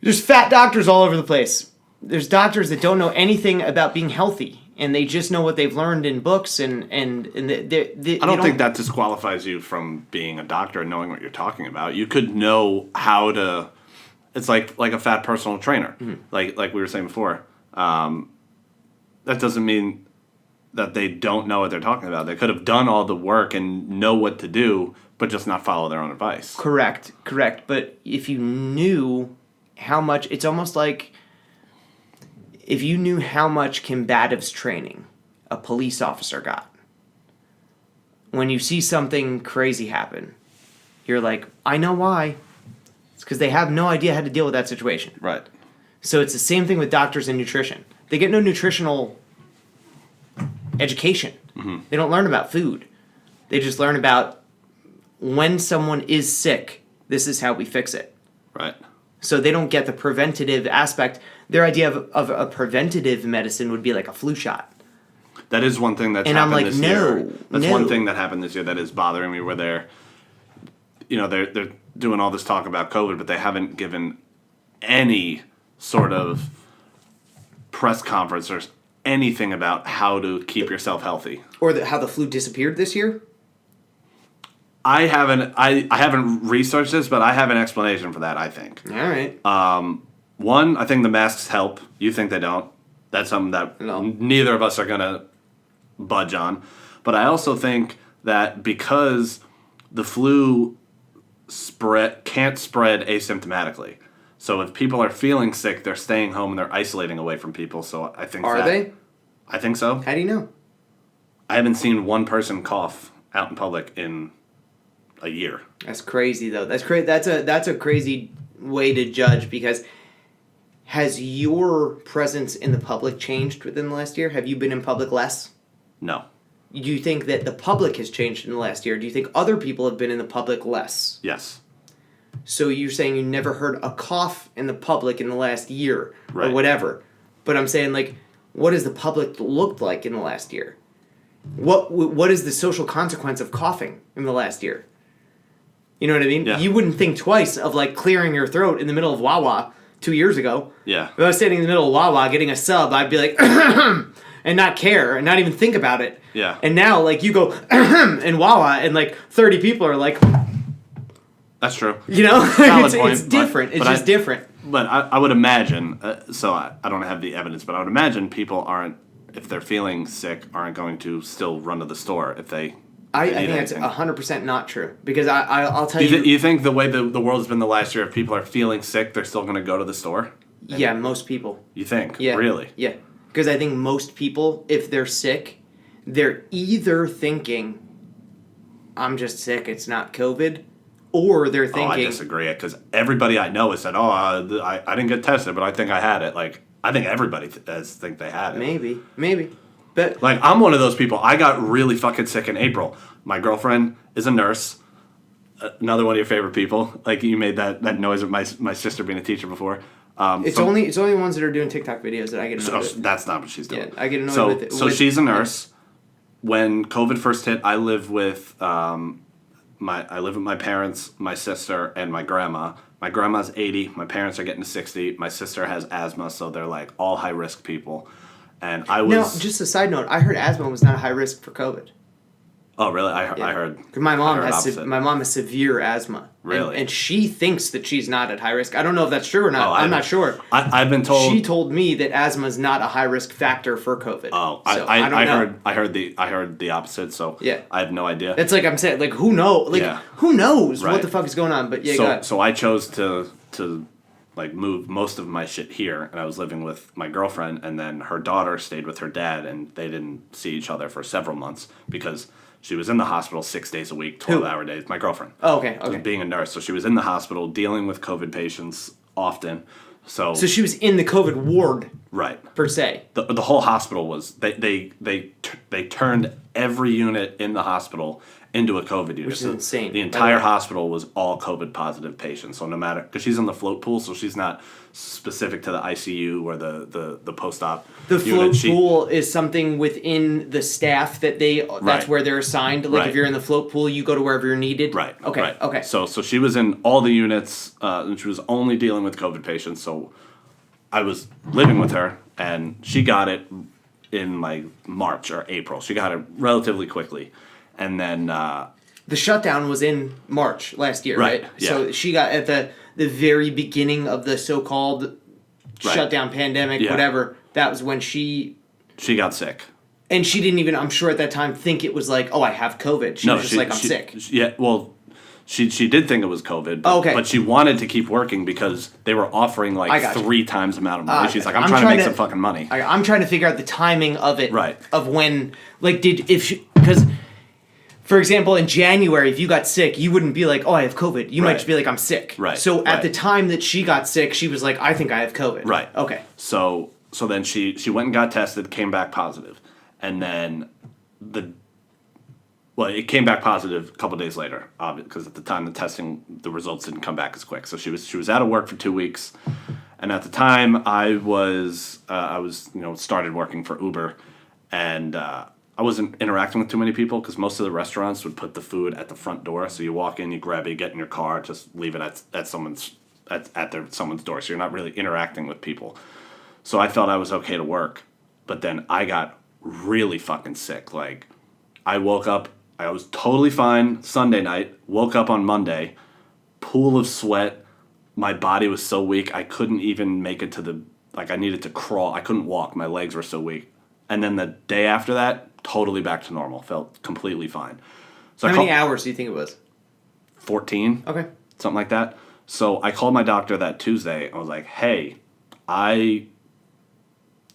There's fat doctors all over the place. There's doctors that don't know anything about being healthy, and they just know what they've learned in books, and I don't think that disqualifies you from being a doctor and knowing what you're talking about. You could know how to. It's like a fat personal trainer, like we were saying before. That doesn't mean that they don't know what they're talking about. They could have done all the work and know what to do, but just not follow their own advice. Correct. But if you knew how much, it's almost like if you knew how much combatives training a police officer got, when you see something crazy happen, you're like, I know why. It's because they have no idea how to deal with that situation. Right. So it's the same thing with doctors and nutrition. They get no nutritional education. They don't learn about food. They just learn about when someone is sick, this is how we fix it. Right. So they don't get the preventative aspect. Their idea of a preventative medicine would be like a flu shot. That is one thing that's happened this year. That's one thing that happened this year that is bothering me, where they're doing all this talk about COVID, but they haven't given any sort of press conference or anything about how to keep yourself healthy. Or how the flu disappeared this year? I haven't researched this, but I have an explanation for that, I think. All right. One, I think the masks help. You think they don't. That's something that neither of us are going to budge on. But I also think that because the flu can't spread asymptomatically. So if people are feeling sick, they're staying home and they're isolating away from people. So I think Are they? I think so. How do you know? I haven't seen one person cough out in public in a year. That's crazy, though. That's a crazy way to judge, because has your presence in the public changed within the last year? Have you been in public less? No. Do you think that the public has changed in the last year? Do you think other people have been in the public less? Yes. So you're saying you never heard a cough in the public in the last year, right, or whatever. But I'm saying, like, what has the public looked like in the last year? What is the social consequence of coughing in the last year? You know what I mean? Yeah. You wouldn't think twice of like clearing your throat in the middle of Wawa 2 years ago. Yeah. If I was standing in the middle of Wawa getting a sub, I'd be like, and not care and not even think about it. Yeah. And now, like, you go in Wawa and like 30 people are like, That's true. you know, Valid point, it's different. It's but just different. But I would imagine, so I don't have the evidence, but I would imagine people aren't, if they're feeling sick, aren't going to still run to the store if they I need think that's anything. 100% not true. Because I'll tell You, you. you think the way the world has been the last year, if people are feeling sick, they're still going to go to the store? Yeah, most people. You think? Yeah. Really? Yeah. Because I think most people, if they're sick, they're either thinking, I'm just sick, it's not COVID, or they're thinking... Oh, I disagree, because everybody I know has said, I didn't get tested, but I think I had it. Like, I think everybody think they had it. Maybe. But Like, I'm one of those people. I got really fucking sick in April. My girlfriend is a nurse. Another one of your favorite people. Like, you made that noise of my sister being a teacher before. it's only ones that are doing TikTok videos that I get annoyed with. That's not what she's doing. Yeah, I get annoyed with it. So she's a nurse. When COVID first hit, I live with my parents, my sister, and my grandma. My grandma's 80. My parents are getting to 60. My sister has asthma, so they're like all high risk people. And I was. Now, just a side note, I heard asthma was not a high risk for COVID. Oh really? I heard. Because my mom has opposite. my mom has severe asthma. Really? And she thinks that she's not at high risk. I don't know if that's true or not. I'm not sure. I've been told. She told me that asthma is not a high risk factor for COVID. Oh, so I don't know. I heard the opposite. So Yeah. I have no idea. That's like I'm saying. Like who knows? Like Yeah. who knows Right. what the fuck is going on? But yeah, go ahead. So I chose to like move most of my shit here, and I was living with my girlfriend, and then her daughter stayed with her dad, and they didn't see each other for several months because she was in the hospital 6 days a week, 12-hour days. My girlfriend. Oh, okay. Being a nurse, so she was in the hospital dealing with COVID patients often. So she was in the COVID ward right. per se. The whole hospital was they turned every unit in the hospital into a COVID unit. Which is insane, The by the entire way. hospital was all COVID positive patients. So no matter, because she's in the float pool, so she's not specific to the ICU or the post op. The float pool is something within the staff that that's Right. where they're assigned. Like Right. if you're in the float pool, you go to wherever you're needed. Right. Okay. Right. Okay. So she was in all the units, and she was only dealing with COVID patients. So I was living with her, and she got it in like March or April. She got it relatively quickly, and then The shutdown was in March last year, right? Right, yeah. So she got at the very beginning of the so-called Right. shutdown pandemic, Yeah. whatever. That was when she got sick. and she didn't even, I'm sure at that time, think it was like, oh, I have COVID. She was just like, I'm sick. Yeah, well, she did think it was COVID, but, Okay. but she wanted to keep working because they were offering I like got you. 3 times the amount of money. Ah, She's like, I'm I'm trying to make trying some to- fucking money. I'm trying to figure out the timing of it. Right. Of when, like, because, for example, in January, if you got sick, you wouldn't be like, oh, I have COVID. You might Right. just be like, I'm sick. Right, So at right. the time that she got sick, she was like, I think I have COVID. Right. Okay. So then she went and got tested, came back positive, and then it came back positive a couple days later, because at the time the results didn't come back as quick. So she was out of work for 2 weeks, and at the time I was started working for Uber, and I wasn't interacting with too many people because most of the restaurants would put the food at the front door. So you walk in, you grab it, you get in your car, just leave it at someone's door. So you're not really interacting with people. So I felt I was okay to work, but then I got really fucking sick. Like, I woke up, I was totally fine Sunday night, woke up on Monday, pool of sweat, my body was so weak, I couldn't even make it I needed to crawl, I couldn't walk, my legs were so weak. And then the day after that, totally back to normal, felt completely fine. So How many hours do you think it was? 14. Okay. Something like that. So I called my doctor that Tuesday. I was like, hey, I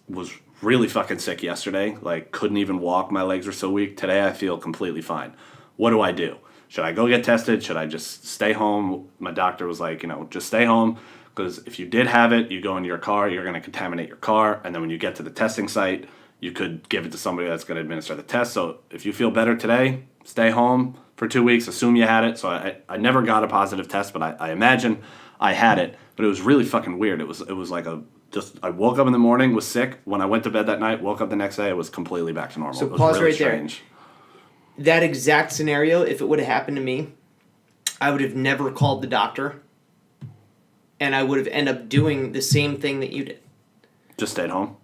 was really fucking sick yesterday. Like, couldn't even walk. My legs were so weak. Today I feel completely fine. What do I do? Should I go get tested? Should I just stay home? My doctor was like, just stay home. Because if you did have it, you go into your car, you're going to contaminate your car. And then when you get to the testing site, you could give it to somebody that's going to administer the test. So if you feel better today, stay home for 2 weeks, assume you had it. So I never got a positive test, but I imagine I had it. But it was really fucking weird. It was like I woke up in the morning, was sick. When I went to bed that night, woke up the next day, it was completely back to normal. So it was pause really right there. strange. That exact scenario, if it would have happened to me, I would have never called the doctor, and I would have ended up doing the same thing that you did. Just stayed home?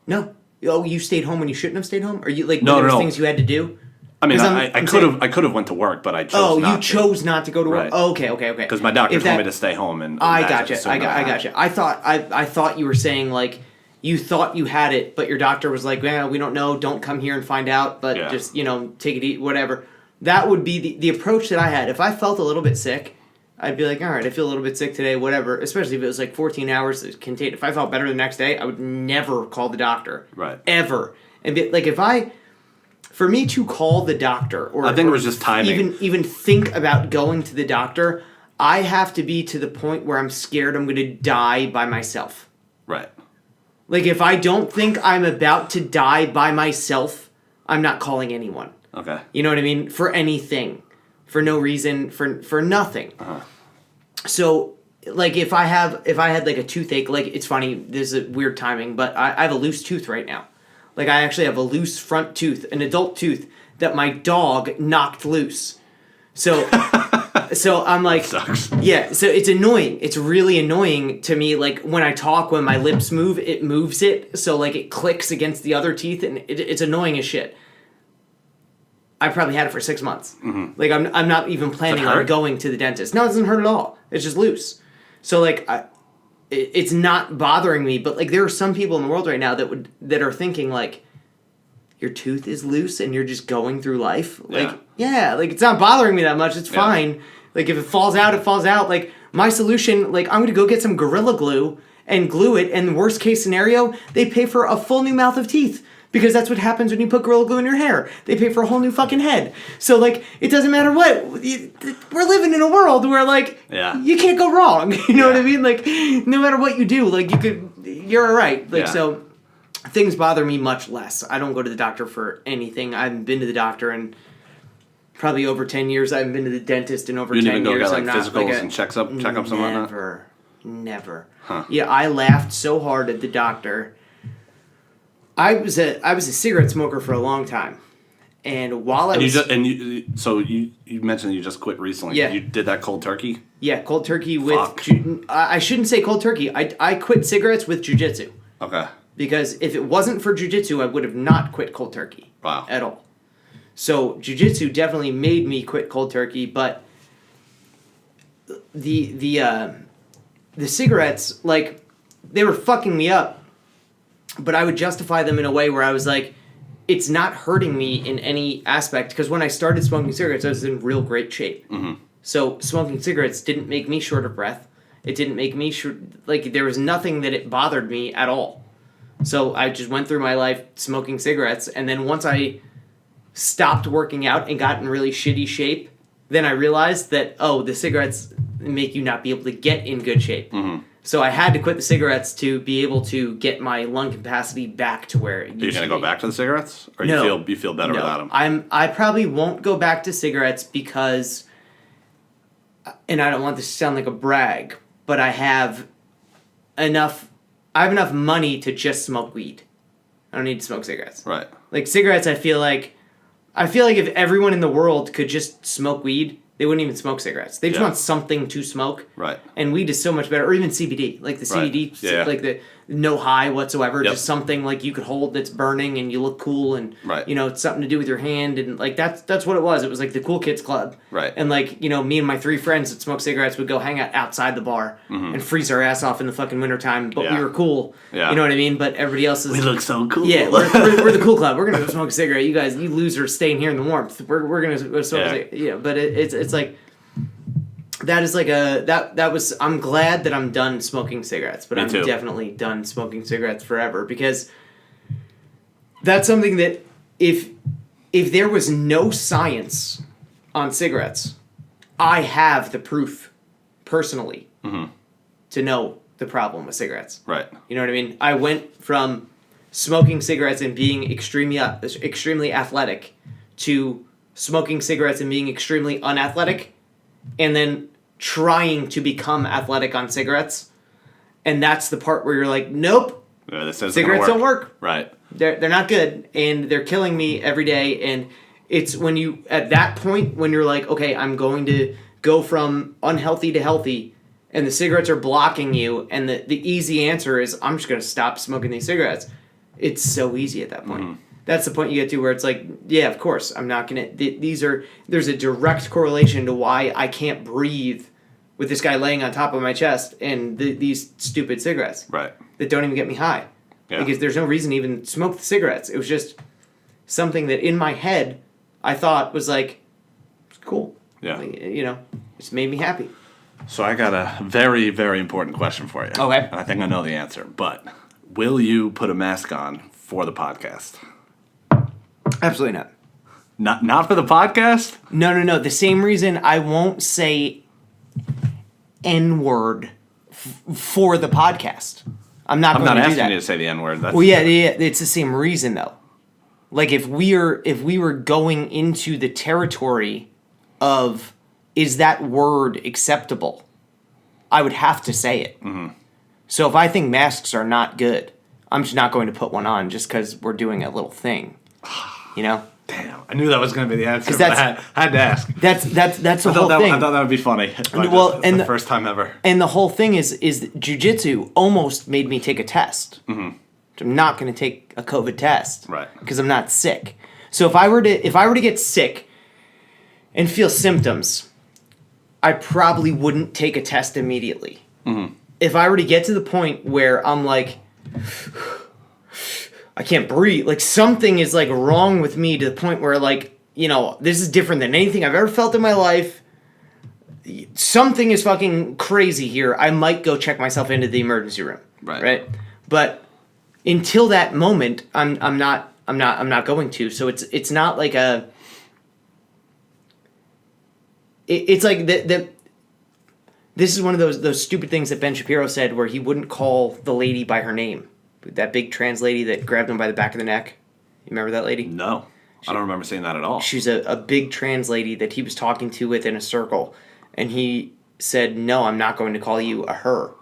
No. Oh, you stayed home when you shouldn't have stayed home? Or you no, there was things you had to do? I mean, I could have went to work, but I chose not to. Oh, you chose not to go to work? Right. Oh, okay. Because my doctor told me to stay home. And I gotcha. I gotcha. I thought you were saying, like, you thought you had it, but your doctor was like, well, we don't know, don't come here and find out, but just, take it easy, whatever. That would be the approach that I had. If I felt a little bit sick, I'd be like, all right, I feel a little bit sick today, whatever, especially if it was like 14 hours contained. If I felt better the next day, I would never call the doctor. Right. Ever. And like for me to call the doctor, or I think it was just timing. Even think about going to the doctor, I have to be to the point where I'm scared I'm going to die by myself. Right. Like, if I don't think I'm about to die by myself, I'm not calling anyone. Okay. You know what I mean? For anything. For no reason. For nothing. Uh-huh. So, like, if I had like a toothache, like, it's funny, this is weird timing, but I have a loose tooth right now. Like, I actually have a loose front tooth, an adult tooth, that my dog knocked loose. So I'm like, sucks. Yeah, so it's annoying. It's really annoying to me. Like, when I talk, when my lips move, it moves it. So, like, it clicks against the other teeth, and it's annoying as shit. I probably had it for 6 months. Mm-hmm. Like, I'm not even planning on going to the dentist. No, it doesn't hurt at all. It's just loose. So, like, it's not bothering me. But, like, there are some people in the world right now that are thinking, like, your tooth is loose and you're just going through life. Like, yeah, like, it's not bothering me that much. It's fine. Like, if it falls out, it falls out. Like, my solution, like, I'm going to go get some Gorilla Glue and glue it. And worst case scenario, they pay for a full new mouth of teeth. Because that's what happens when you put Gorilla Glue in your hair. They pay for a whole new fucking head. So, like, it doesn't matter what. We're living in a world where, like, you can't go wrong. You know what I mean? Like, no matter what you do, like, you're all right. Like, so things bother me much less. I don't go to the doctor for anything. I haven't been to the doctor in probably over 10 years. I haven't been to the dentist in over 10 years. You didn't even go get, like, physicals and checkups and whatnot? Never. Huh. Yeah, I laughed so hard at the doctor. I was a cigarette smoker for a long time, and while you mentioned you just quit recently. Yeah. You did that cold turkey. Yeah, cold turkey with. I shouldn't say cold turkey. I quit cigarettes with jiu-jitsu. Okay. Because if it wasn't for jiu-jitsu, I would have not quit cold turkey. Wow. At all. So jiu-jitsu definitely made me quit cold turkey, but the cigarettes, like, they were fucking me up. But I would justify them in a way where I was like, it's not hurting me in any aspect. Because when I started smoking cigarettes, I was in real great shape. Mm-hmm. So smoking cigarettes didn't make me short of breath. It didn't make me like, there was nothing that it bothered me at all. So I just went through my life smoking cigarettes. And then once I stopped working out and got in really shitty shape, then I realized that, the cigarettes make you not be able to get in good shape. Mm-hmm. So I had to quit the cigarettes to be able to get my lung capacity back to where it used to be. Are you going to go back to the cigarettes? Or No. you feel better without them? I probably won't go back to cigarettes because, and I don't want this to sound like a brag, but I have enough money to just smoke weed. I don't need to smoke cigarettes. Right. Like, cigarettes, I feel like if everyone in the world could just smoke weed, they wouldn't even smoke cigarettes. They just want something to smoke. Right. And weed is so much better. Or even CBD. Like the CBD, like the no high whatsoever. Just something like you could hold that's burning and you look cool and, it's something to do with your hand. And, like, that's what it was. It was like the cool kids club. Right. And, like, me and my 3 friends that smoked cigarettes would go hang out outside the bar and freeze our ass off in the fucking wintertime. But we were cool. Yeah. You know what I mean? But everybody else is... We look so cool. Yeah, we're the cool club. We're going to go smoke a cigarette. You guys, you losers staying here in the warmth. We're going to go smoke a cigarette. Yeah, but it's like... That is like I'm glad that I'm done smoking cigarettes, but I'm definitely done smoking cigarettes forever, because that's something that if there was no science on cigarettes, I have the proof personally to know the problem with cigarettes. Right. You know what I mean? I went from smoking cigarettes and being extremely athletic to smoking cigarettes and being extremely unathletic, and then trying to become athletic on cigarettes. And that's the part where you're like, nope, cigarettes don't work. Right. They're not good, and they're killing me every day. And it's when you, at that point, when you're like, okay, I'm going to go from unhealthy to healthy, and the cigarettes are blocking you, and the easy answer is, I'm just going to stop smoking these cigarettes. It's so easy at that point. Mm-hmm. That's the point you get to where it's like, yeah, of course, I'm not going to... There's a direct correlation to why I can't breathe with this guy laying on top of my chest and these stupid cigarettes. Right. That don't even get me high. Yeah. Because there's no reason to even smoke the cigarettes. It was just something that in my head I thought was like, it's cool. Yeah. Like, it's made me happy. So I got a very, very important question for you. Okay. And I think I know the answer, but will you put a mask on for the podcast? Absolutely not. Not for the podcast? No. The same reason I won't say N-word for the podcast. I'm not asking you to say the N-word. Well, yeah, it's the same reason though. Like if we were going into the territory of is that word acceptable, I would have to say it. Mm-hmm. So if I think masks are not good, I'm just not going to put one on just because we're doing a little thing. Damn, I knew that was going to be the answer, but I had to ask. That's the whole thing. I thought that would be funny. Well, and the first time ever. And the whole thing is jiu-jitsu almost made me take a test. Mm-hmm. I'm not going to take a COVID test, right? Because I'm not sick. So if I were to get sick and feel symptoms, I probably wouldn't take a test immediately. Mm-hmm. If I were to get to the point where I'm like, I can't breathe, like something is like wrong with me to the point where like, this is different than anything I've ever felt in my life. Something is fucking crazy here. I might go check myself into the emergency room. Right. But until that moment, I'm not going to. So it's not like a. It's like the. This is one of those stupid things that Ben Shapiro said, where he wouldn't call the lady by her name, that big trans lady that grabbed him by the back of the neck. You remember that lady? No, I don't remember seeing that at all. She's a big trans lady that he was talking to within a circle, and he said, "No, I'm not going to call you a her."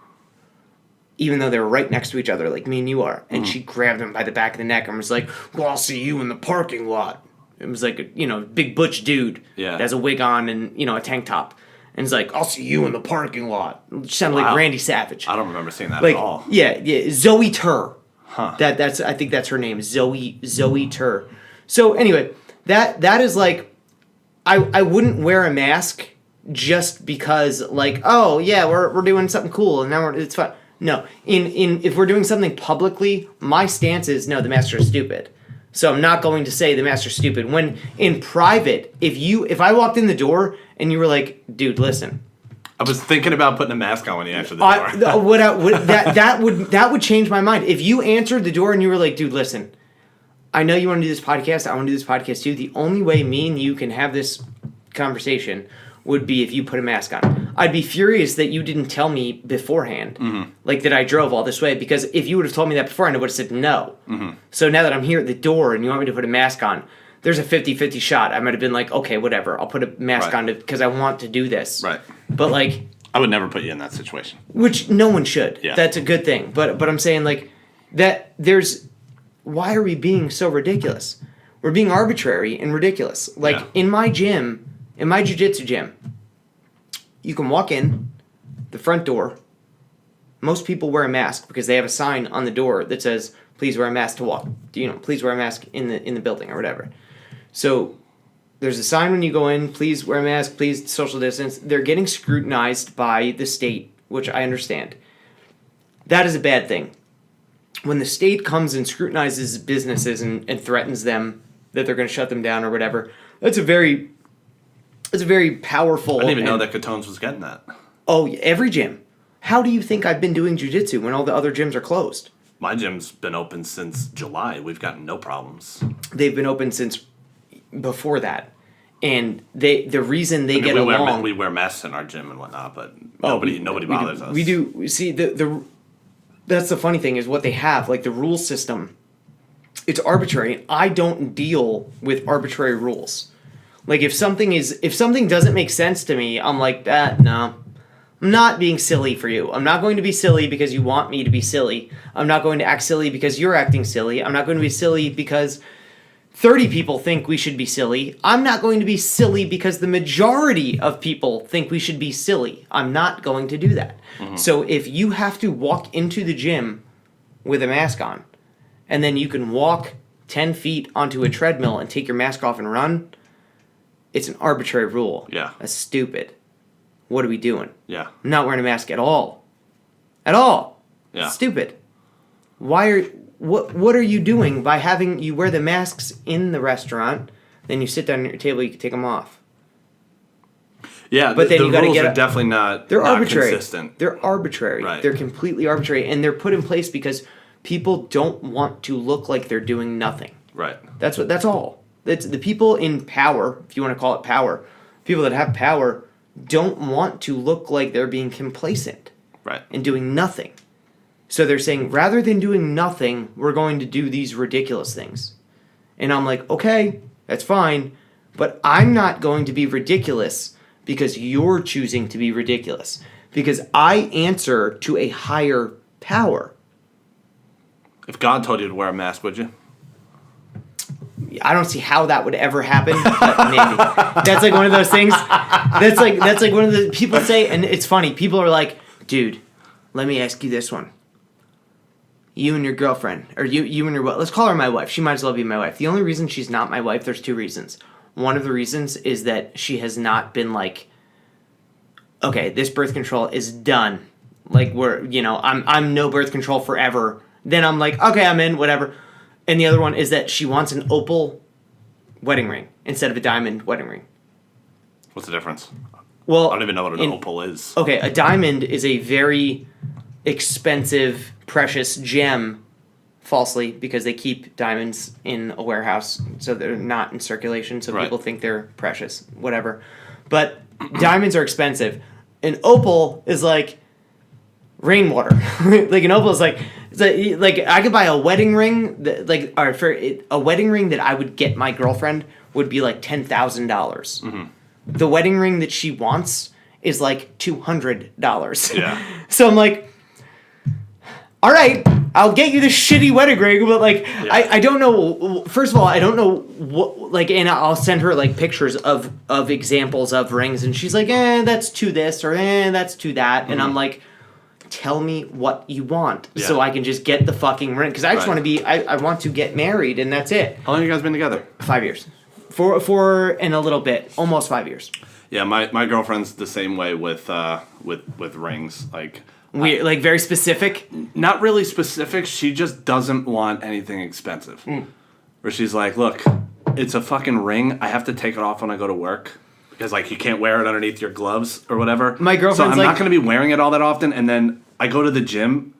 Even though they were right next to each other, like me and you are. And she grabbed him by the back of the neck and was like, well, I'll see you in the parking lot. It was like a, big butch dude that has a wig on and, a tank top. And he's like, I'll see you in the parking lot. It sounded like Randy Savage. I don't remember seeing that at all. Yeah, Zoe Tur. Huh. I think that's her name, Zoe Tur. So anyway, that is like, I wouldn't wear a mask just because like, oh yeah, we're doing something cool and now it's fun. No, if we're doing something publicly, my stance is no, the masks are stupid. So I'm not going to say the masks are stupid. When in private, if I walked in the door and you were like, dude, listen. I was thinking about putting a mask on when you answered the door. That would change my mind. If you answered the door and you were like, dude, listen, I know you want to do this podcast. I want to do this podcast too. The only way me and you can have this conversation would be if you put a mask on. I'd be furious that you didn't tell me beforehand, like that I drove all this way, because if you would have told me that beforehand, I would have said no. Mm-hmm. So now that I'm here at the door and you want me to put a mask on, there's a 50-50 shot. I might have been like, okay, whatever, I'll put a mask on because I want to do this. Right. But like... I would never put you in that situation. Which no one should. Yeah. That's a good thing. But I'm saying like, that there's... Why are we being so ridiculous? We're being arbitrary and ridiculous. Like, in my gym, in my jiu-jitsu gym, you can walk in the front door. Most people wear a mask because they have a sign on the door that says, please wear a mask to walk. Please wear a mask in the building or whatever. So there's a sign when you go in, please wear a mask, please social distance. They're getting scrutinized by the state, which I understand. That is a bad thing. When the state comes and scrutinizes businesses and threatens them that they're going to shut them down or whatever, it's a very powerful... I didn't even know that Catones was getting that. Oh, every gym. How do you think I've been doing jiu-jitsu when all the other gyms are closed? My gym's been open since July. We've gotten no problems. They've been open since before that. And the reason they get along... We wear masks in our gym and whatnot, but nobody bothers us. We do. See, that's the funny thing is what they have, like the rule system. It's arbitrary. I don't deal with arbitrary rules. Like if something doesn't make sense to me, I'm like, no. I'm not being silly for you. I'm not going to be silly because you want me to be silly. I'm not going to act silly because you're acting silly. I'm not going to be silly because 30 people think we should be silly. I'm not going to be silly because the majority of people think we should be silly. I'm not going to do that. So if you have to walk into the gym with a mask on, and then you can walk 10 feet onto a treadmill and take your mask off and run, it's an arbitrary rule. Yeah. That's stupid. What are we doing? Yeah. I'm not wearing a mask at all. At all. Yeah. It's stupid. What are you doing by having you wear the masks in the restaurant, then you sit down at your table, you can take them off? Yeah, but then the you got to rules get are definitely they're not arbitrary. consistent. They're arbitrary. Right. They're completely arbitrary, and they're put in place because people don't want to look like they're doing nothing. Right. That's all. That's the people in power, if you want to call it power. People that have power don't want to look like they're being complacent. Right. And doing nothing. So they're saying, rather than doing nothing, we're going to do these ridiculous things. And I'm like, okay, that's fine, but I'm not going to be ridiculous because you're choosing to be ridiculous. Because I answer to a higher power. If God told you to wear a mask, would you? I don't see how that would ever happen, but maybe. That's like one of those things. That's like one of the people say, and it's funny. People are like, dude, let me ask you this one. You and your girlfriend, or you and your, let's call her my wife. She might as well be my wife. The only reason she's not my wife, there's 2 reasons. One of the reasons is that she has not been like, okay, this birth control is done. Like I'm no birth control forever. Then I'm like, okay, I'm in, whatever. And the other one is that she wants an opal wedding ring instead of a diamond wedding ring. What's the difference? Well, I don't even know what an opal is. Okay, a diamond is a very expensive, precious gem, falsely, because they keep diamonds in a warehouse, so they're not in circulation, so people think they're precious, whatever. But diamonds are expensive. An opal is like rainwater. Like an opal is like I could buy a wedding ring a wedding ring that I would get my girlfriend would be like $10,000. Mm-hmm. The wedding ring that she wants is like $200. Yeah. So I'm like, all right, I'll get you the shitty wedding ring, but like, I don't know. First of all, I don't know what, like, and I'll send her like pictures of examples of rings, and she's like, that's to this, or that's to that. Mm-hmm. And I'm like, tell me what you want so I can just get the fucking ring. Because I just want to I want to get married, and that's it. How long have you guys been together? 5 years. Four and a little bit. Almost 5 years. Yeah, my girlfriend's the same way with rings. Like, like very specific? Not really specific. She just doesn't want anything expensive. Where she's like, look, it's a fucking ring. I have to take it off when I go to work. Because, like, you can't wear it underneath your gloves or whatever. My girlfriend's so I'm not going to be wearing it all that often. And then I go to the gym.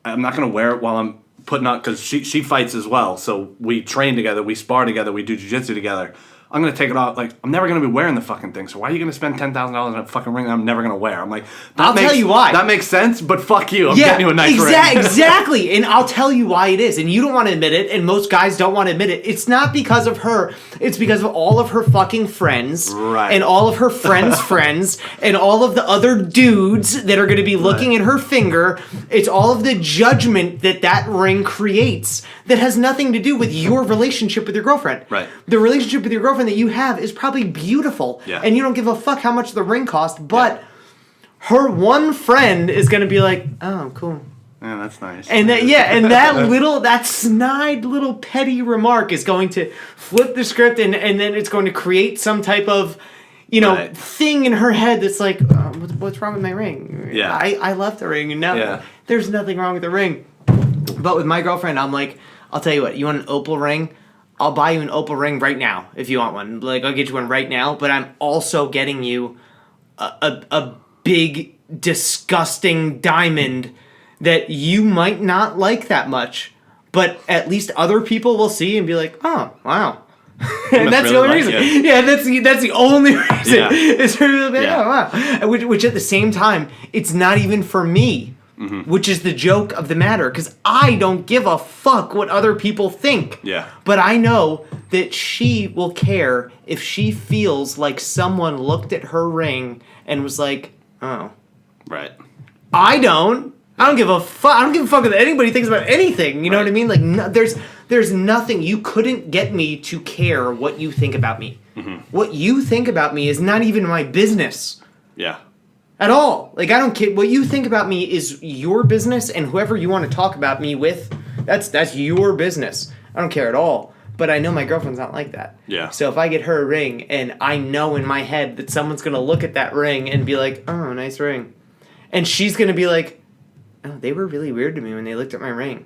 I'm not going to wear it while I'm putting on... Because she fights as well. So we train together. We spar together. We do jiu-jitsu together. I'm going to take it off. Like, I'm never going to be wearing the fucking thing. So why are you going to spend $10,000 on a fucking ring that I'm never going to wear? I'm like... I'll tell you why. That makes sense, but fuck you. I'm getting you a nice ring. Exactly. And I'll tell you why it is. And you don't want to admit it, and most guys don't want to admit it. It's not because of her. It's because of all of her fucking friends. Right. And all of her friends' friends. And all of the other dudes that are going to be looking at her finger. It's all of the judgment that ring creates that has nothing to do with your relationship with your girlfriend. Right. The relationship with your girlfriend that you have is probably beautiful. Yeah. And you don't give a fuck how much the ring cost, but... her one friend is going to be like, oh, cool. Yeah, that's nice. And that snide little petty remark is going to flip the script and then it's going to create some type of, thing in her head that's like, what's wrong with my ring? Yeah. I love the ring and now there's nothing wrong with the ring. But with my girlfriend, I'm like, I'll tell you what, you want an opal ring? I'll buy you an opal ring right now if you want one. Like, I'll get you one right now, but I'm also getting you a big, disgusting diamond that you might not like that much, but at least other people will see and be like, oh, wow. And that's really the only reason. It. Yeah, that's the only reason. Yeah. It's really like, oh, wow. Which at the same time, it's not even for me, which is the joke of the matter, because I don't give a fuck what other people think. Yeah. But I know that she will care if she feels like someone looked at her ring and was like, oh. Right. I don't give a fuck. I don't give a fuck what anybody thinks about anything. You know what I mean? Like, no, there's There's nothing. You couldn't get me to care what you think about me. What you think about me is not even my business. Yeah. At all. Like, I don't care. What you think about me is your business, and whoever you want to talk about me with, that's your business. I don't care at all. But I know my girlfriend's not like that. Yeah. So if I get her a ring, and I know in my head that someone's going to look at that ring and be like, oh, nice ring. And she's going to be like, oh, they were really weird to me when they looked at my ring.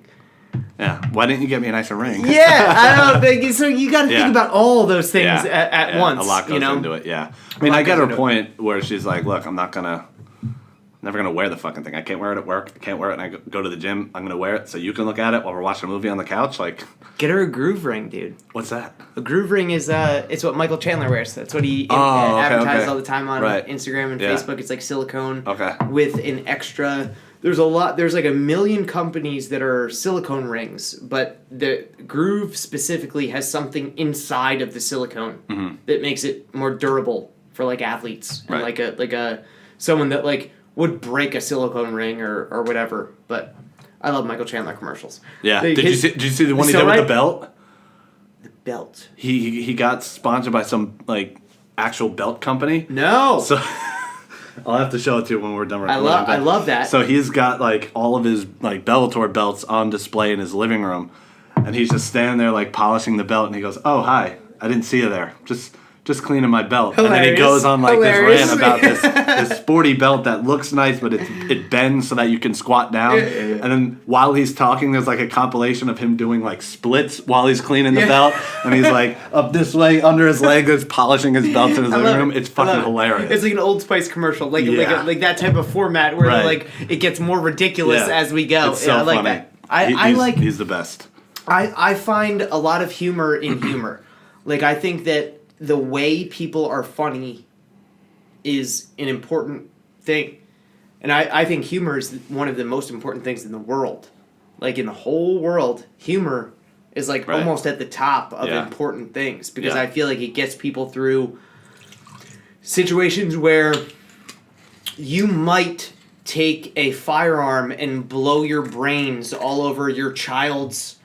Yeah. Why didn't you get me a nicer ring? Yeah, I don't think so. You got to think about all those things at once. A lot goes into it. Yeah. I mean, I get her point where she's like, "Look, I'm never gonna wear the fucking thing. I can't wear it at work. I can't wear it. And I go to the gym. I'm gonna wear it so you can look at it while we're watching a movie on the couch. Like, get her a groove ring, dude. What's that? A groove ring is it's what Michael Chandler wears. That's what he advertises all the time on Instagram and Facebook. It's like silicone with an extra. There's like a million companies that are silicone rings, but the Groove specifically has something inside of the silicone that makes it more durable for like athletes and like a someone that like would break a silicone ring or whatever. But I love Michael Chandler commercials. Yeah. Did you see the one he did with the belt? The belt. He got sponsored by some like actual belt company. No. So I'll have to show it to you when we're done recording. I love that. So he's got like all of his like Bellator belts on display in his living room, and he's just standing there like polishing the belt, and he goes, "Oh, hi, I didn't see you there. Just cleaning my belt." Hilarious. And then he goes on like this rant about this sporty belt that looks nice, but it bends so that you can squat down. And then while he's talking, there's like a compilation of him doing like splits while he's cleaning the belt, and he's like up this way under his leg, just polishing his belt in his living room. It's fucking hilarious. It's like an Old Spice commercial, like that type of format where like it gets more ridiculous as we go. It's so I like funny. that. He's the best. I find a lot of humor in humor. Like, I think that the way people are funny is an important thing. And I think humor is one of the most important things in the world. Like, in the whole world, humor is like almost at the top of important things. Because I feel like it gets people through situations where you might take a firearm and blow your brains all over your child's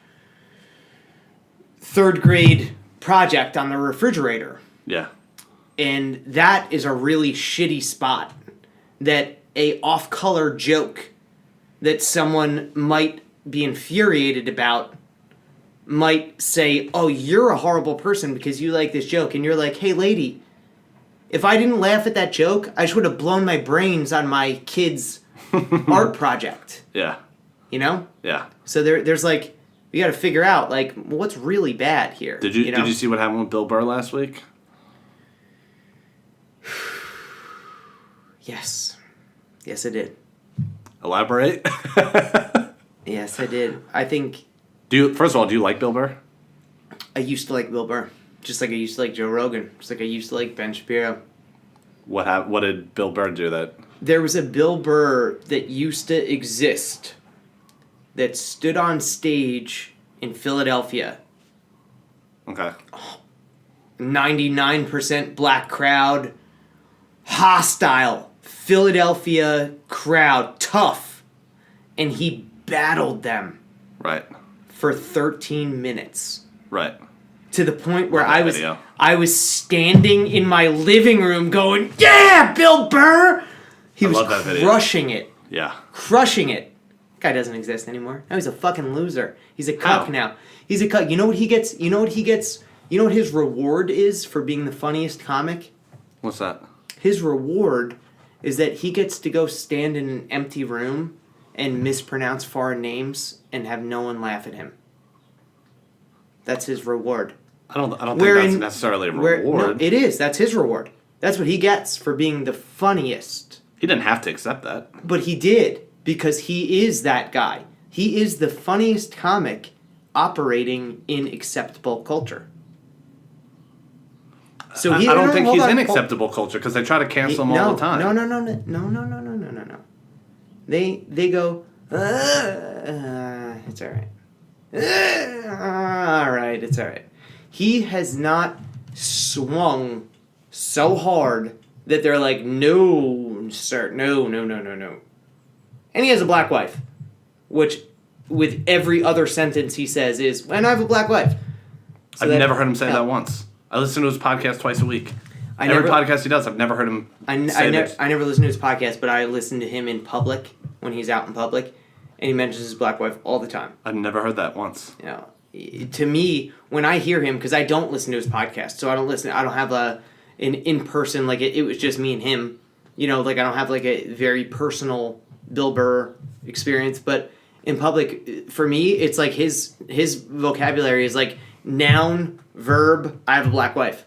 third grade project on the refrigerator. Yeah. And that is a really shitty spot that a off-color joke that someone might be infuriated about might say, oh, you're a horrible person because you like this joke. And you're like, hey, lady, if I didn't laugh at that joke, I just would have blown my brains on my kid's art project. Yeah. You know? Yeah. So there's like, we got to figure out like what's really bad here. Did you see what happened with Bill Burr last week? Yes, I did. Elaborate. Yes, I did. I think. First of all, do you like Bill Burr? I used to like Bill Burr, just like I used to like Joe Rogan, just like I used to like Ben Shapiro. What did Bill Burr do that? There was a Bill Burr that used to exist that stood on stage in Philadelphia. Okay. 99% black crowd, hostile Philadelphia crowd, tough, and he battled them. Right. For 13 minutes. Right. To the point where I was standing in my living room going, yeah, Bill Burr! He was crushing it. Yeah. Crushing it. Guy doesn't exist anymore. Now he's a fucking loser. He's a cuck now. He's a cuck. You know what he gets? You know what his reward is for being the funniest comic? What's that? His reward is that he gets to go stand in an empty room and mispronounce foreign names and have no one laugh at him. That's his reward. I don't think that's necessarily a reward. No, it is. That's his reward. That's what he gets for being the funniest. He didn't have to accept that. But he did, because he is that guy. He is the funniest comic operating in acceptable culture. So I don't think he's in acceptable culture because they try to cancel him all the time. No. They go, it's all right. All right, it's all right. He has not swung so hard that they're like, no, sir, no. And he has a black wife, which with every other sentence he says is, and I have a black wife. So I've never heard him say that once. I listen to his podcast twice a week. Every podcast he does, I've never heard him say this. I never listen to his podcast, but I listen to him in public when he's out in public, and he mentions his black wife all the time. I've never heard that once. To me, when I hear him, because I don't listen to his podcast, so I don't have an in-person, like it was just me and him, like I don't have like a very personal Bill Burr experience, but in public, for me, it's like his vocabulary is like noun, verb, I have a black wife.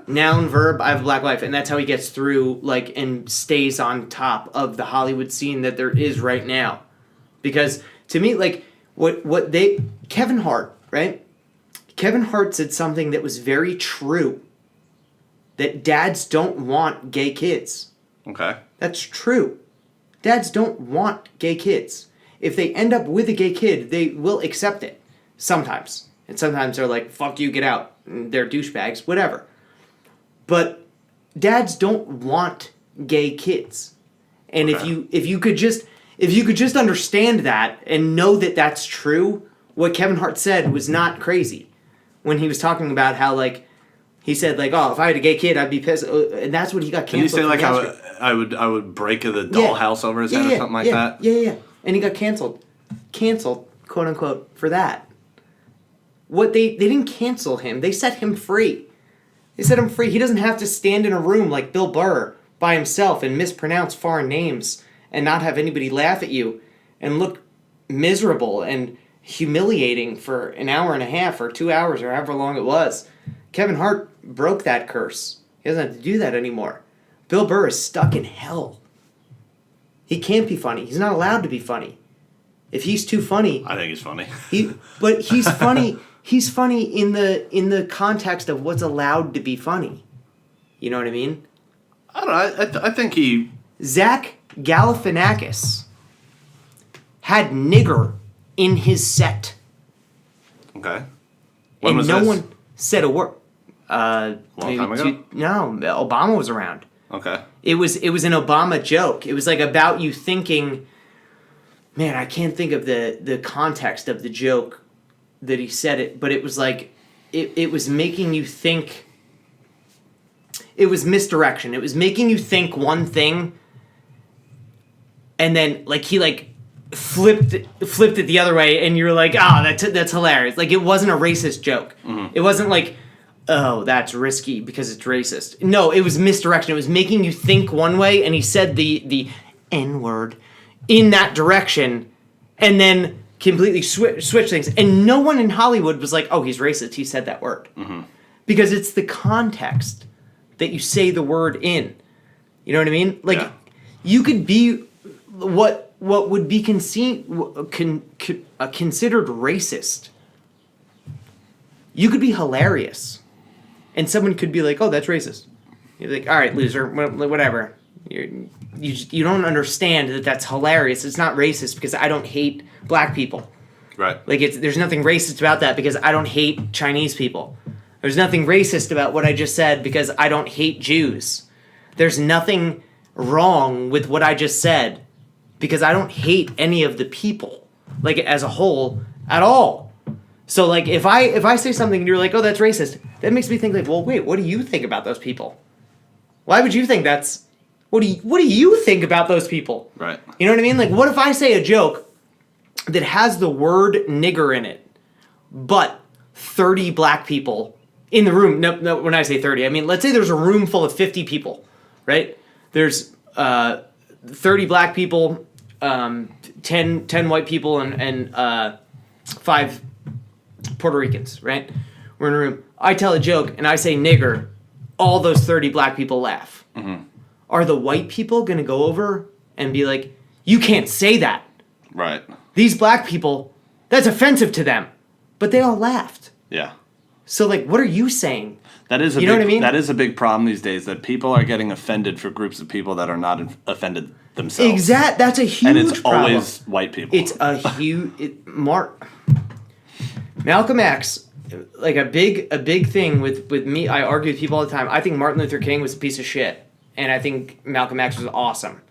Noun, verb, I have a black wife, and that's how he gets through, like, and stays on top of the Hollywood scene that there is right now. Because to me, like, Kevin Hart, right? Kevin Hart said something that was very true. That dads don't want gay kids. Okay. That's true. Dads don't want gay kids. If they end up with a gay kid, they will accept it. Sometimes. And sometimes they're like, fuck you, get out. They're douchebags, whatever. But dads don't want gay kids. And okay. if you could just understand that and know that that's true, what Kevin Hart said was not crazy. When he was talking about how, like, he said, like, oh, if I had a gay kid, I'd be pissed. And that's what he got canceled. Did he say, like, I would break the dollhouse over his head or something like that? Yeah. And he got canceled. Canceled, quote unquote, for that. What they didn't cancel him. They set him free. They set him free. He doesn't have to stand in a room like Bill Burr by himself and mispronounce foreign names and not have anybody laugh at you and look miserable and humiliating for an hour and a half or 2 hours or however long it was. Kevin Hart broke that curse. He doesn't have to do that anymore. Bill Burr is stuck in hell. He can't be funny. He's not allowed to be funny. If he's too funny, I think he's funny. But he's funny. He's funny in the context of what's allowed to be funny. You know what I mean? I don't know. I think he... Zach Galifianakis had nigger in his set. Okay. When and was no this? one said a word. Long time ago? No, Obama was around. Okay. It was an Obama joke. It was like about you thinking, man, I can't think of the context of the joke that he said it, but it was like, it was making you think, it was misdirection. It was making you think one thing, and then like he like flipped it the other way, and you're like, that's hilarious. Like, it wasn't a racist joke. Mm-hmm. It wasn't like, oh, that's risky because it's racist. No, it was misdirection. It was making you think one way, and he said the N-word in that direction, and then completely switch things. And no one in Hollywood was like, oh, he's racist. He said that word. Mm-hmm. Because it's the context that you say the word in. You know what I mean? Like, you could be what would be considered racist. You could be hilarious. And someone could be like, oh, that's racist. You're like, all right, loser, whatever. You don't understand that that's hilarious. It's not racist because I don't hate black people. Right. Like, there's nothing racist about that because I don't hate Chinese people. There's nothing racist about what I just said because I don't hate Jews. There's nothing wrong with what I just said because I don't hate any of the people, like, as a whole, at all. So, like, if I say something and you're like, oh, that's racist, that makes me think, like, well, wait, what do you think about those people? Why would you think that's... What do you think about those people? Right. You know what I mean? Like, what if I say a joke that has the word nigger in it, but 30 black people in the room... No, when I say 30, I mean, let's say there's a room full of 50 people, right? There's 30 black people, 10 white people, and 5 Puerto Ricans, right? We're in a room. I tell a joke, and I say nigger. All those 30 black people laugh. Mm-hmm. Are the white people going to go over and be like, you can't say that? Right. These black people, that's offensive to them. But they all laughed. Yeah. So, like, what are you saying? That is you know what I mean? That is a big problem these days, that people are getting offended for groups of people that are not offended themselves. Exactly. That's a huge problem. And it's always white people. It's a huge... Malcolm X, like, a big thing with me, I argue with people all the time. I think Martin Luther King was a piece of shit. And I think Malcolm X was awesome.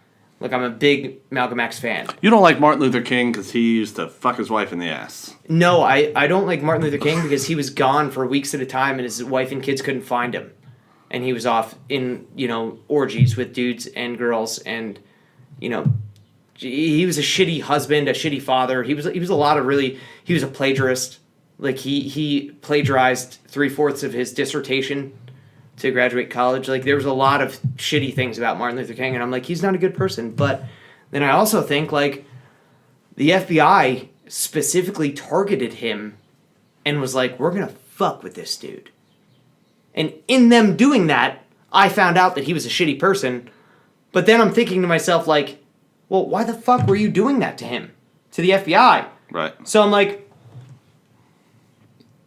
Like, I'm a big Malcolm X fan. You don't like Martin Luther King because he used to fuck his wife in the ass. No, I don't like Martin Luther King because he was gone for weeks at a time and his wife and kids couldn't find him. And he was off in, orgies with dudes and girls and, he was a shitty husband, a shitty father. He was a lot of he was a plagiarist. Like, he plagiarized 3/4 of his dissertation to graduate college. Like, there was a lot of shitty things about Martin Luther King, and I'm like, he's not a good person. But then I also think, like, the FBI specifically targeted him and was like, we're going to fuck with this dude. And in them doing that, I found out that he was a shitty person. But then I'm thinking to myself, like, well, why the fuck were you doing that to him? To the FBI? Right. So I'm like,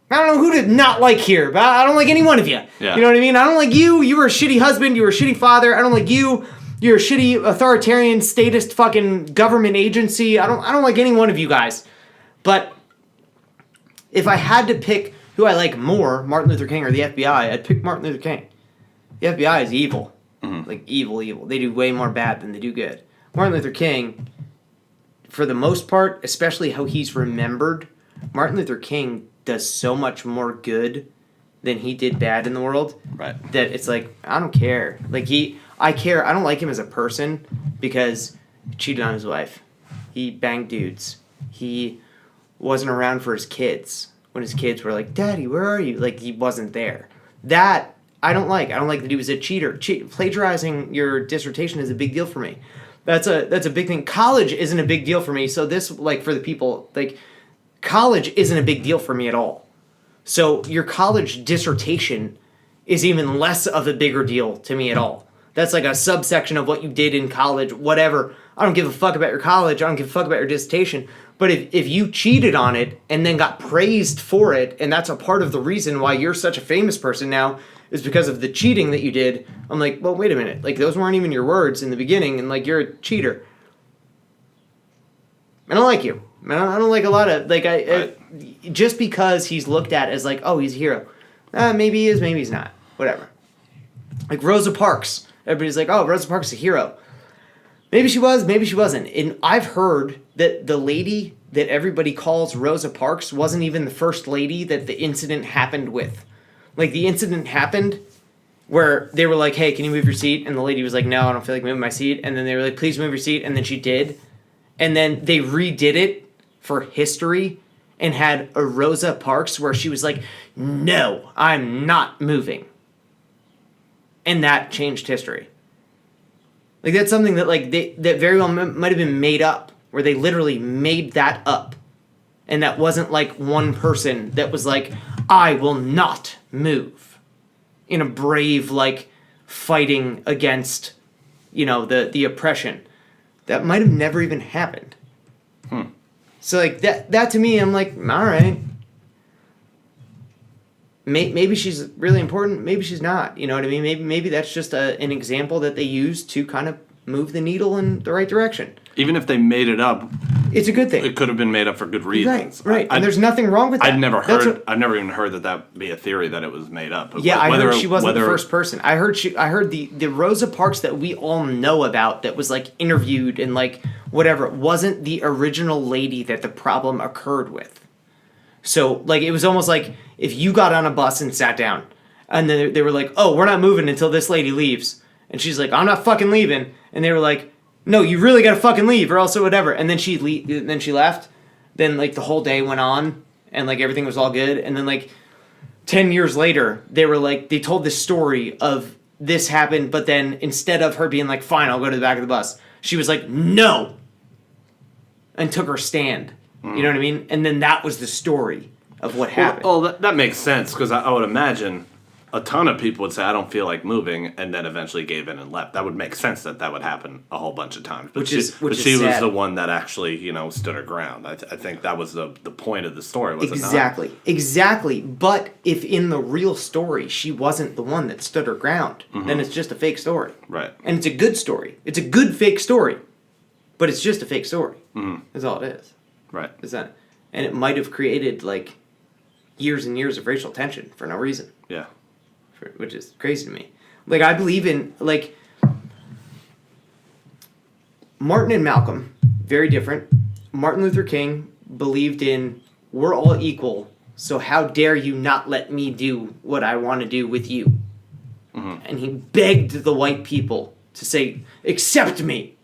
I don't know who to not like here, but I don't like any one of you. Yeah. You know what I mean? I don't like you. You were a shitty husband. You were a shitty father. I don't like you. You're a shitty authoritarian statist fucking government agency. I don't like any one of you guys. But if I had to pick who I like more, Martin Luther King or the FBI, I'd pick Martin Luther King. The FBI is evil. Mm-hmm. Like, evil. They do way more bad than they do good. Martin Luther King, for the most part, especially how he's remembered, Martin Luther King does so much more good than he did bad in the world. Right. That it's like, I don't care. Like, I care. I don't like him as a person because he cheated on his wife. He banged dudes. He wasn't around for his kids when his kids were like, Daddy, where are you? Like, he wasn't there. That I don't like. I don't like that he was a cheater. Plagiarizing your dissertation is a big deal for me. That's a big thing. College isn't a big deal for me. So this, like, for the people, like, college isn't a big deal for me at all. So your college dissertation is even less of a bigger deal to me at all. That's like a subsection of what you did in college, whatever. I don't give a fuck about your college. I don't give a fuck about your dissertation. But if you cheated on it and then got praised for it, and that's a part of the reason why you're such a famous person now, is because of the cheating that you did, I'm like, well, wait a minute. Like, those weren't even your words in the beginning, and, like, you're a cheater. I don't like you. I don't like a lot of, like, just because he's looked at as, like, oh, he's a hero. Maybe he is, maybe he's not. Whatever. Like, Rosa Parks. Everybody's like, oh, Rosa Parks is a hero. Maybe she was, maybe she wasn't. And I've heard that the lady that everybody calls Rosa Parks wasn't even the first lady that the incident happened with. Like, the incident happened where they were like, hey, can you move your seat? And the lady was like, no, I don't feel like moving my seat. And then they were like, please move your seat. And then she did. And then they redid it for history and had a Rosa Parks where she was like, no, I'm not moving. And that changed history. Like, that's something that, like, that very well might have been made up, where they literally made that up. And that wasn't, like, one person that was like, I will not move. In a brave, like, fighting against, the oppression. That might have never even happened. So, like, that to me, I'm like, all right. Maybe she's really important. Maybe she's not. You know what I mean? Maybe that's just an example that they use to kind of move the needle in the right direction. Even if they made it up, it's a good thing. It could have been made up for good reasons. Right. And there's nothing wrong with that. I've never even heard that be a theory that it was made up. Yeah, I heard she wasn't the first person. I heard the Rosa Parks that we all know about that was, like, interviewed and, like, whatever, wasn't the original lady that the problem occurred with. So, like, it was almost like if you got on a bus and sat down, and then they were like, oh, we're not moving until this lady leaves. And she's like, I'm not fucking leaving. And they were like, no, you really gotta fucking leave, or else whatever. And then she left. Then, like, the whole day went on, and, like, everything was all good. And then, like, 10 years later, they were like, they told this story of this happened, but then instead of her being like, fine, I'll go to the back of the bus, she was like, no! And took her stand. You know what I mean? And then that was the story of what happened. Well, that makes sense, because I would imagine a ton of people would say, I don't feel like moving, and then eventually gave in and left. That would make sense that would happen a whole bunch of times. But she was the one that actually, stood her ground. I think that was the point of the story, was it not? Exactly. But if in the real story she wasn't the one that stood her ground, then it's just a fake story. Right. And it's a good story. It's a good fake story. But it's just a fake story. That's all it is. Right. And it might have created, like, years and years of racial tension for no reason. Yeah. Which is crazy to me. Like, I believe in, like, Martin and Malcolm, very different. Martin Luther King believed in we're all equal, so how dare you not let me do what I want to do with you? Mm-hmm. And he begged the white people to say, accept me.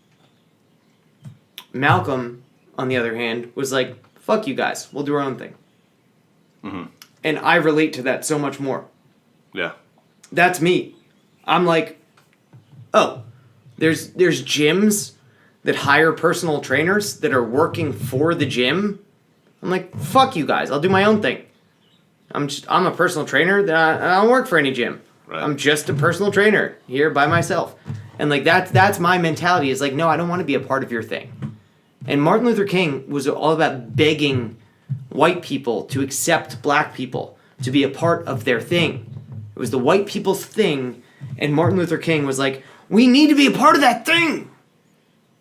Malcolm, on the other hand, was like, fuck you guys, we'll do our own thing. Mm-hmm. And I relate to that so much more. Yeah. That's me. I'm like, oh, there's gyms that hire personal trainers that are working for the gym. I'm like, fuck you guys, I'll do my own thing. I'm a personal trainer. I don't work for any gym. Right. I'm just a personal trainer here by myself. And like that's my mentality is like, no, I don't want to be a part of your thing. And Martin Luther King was all about begging white people to accept black people to be a part of their thing. It was the white people's thing, and Martin Luther King was like, we need to be a part of that thing.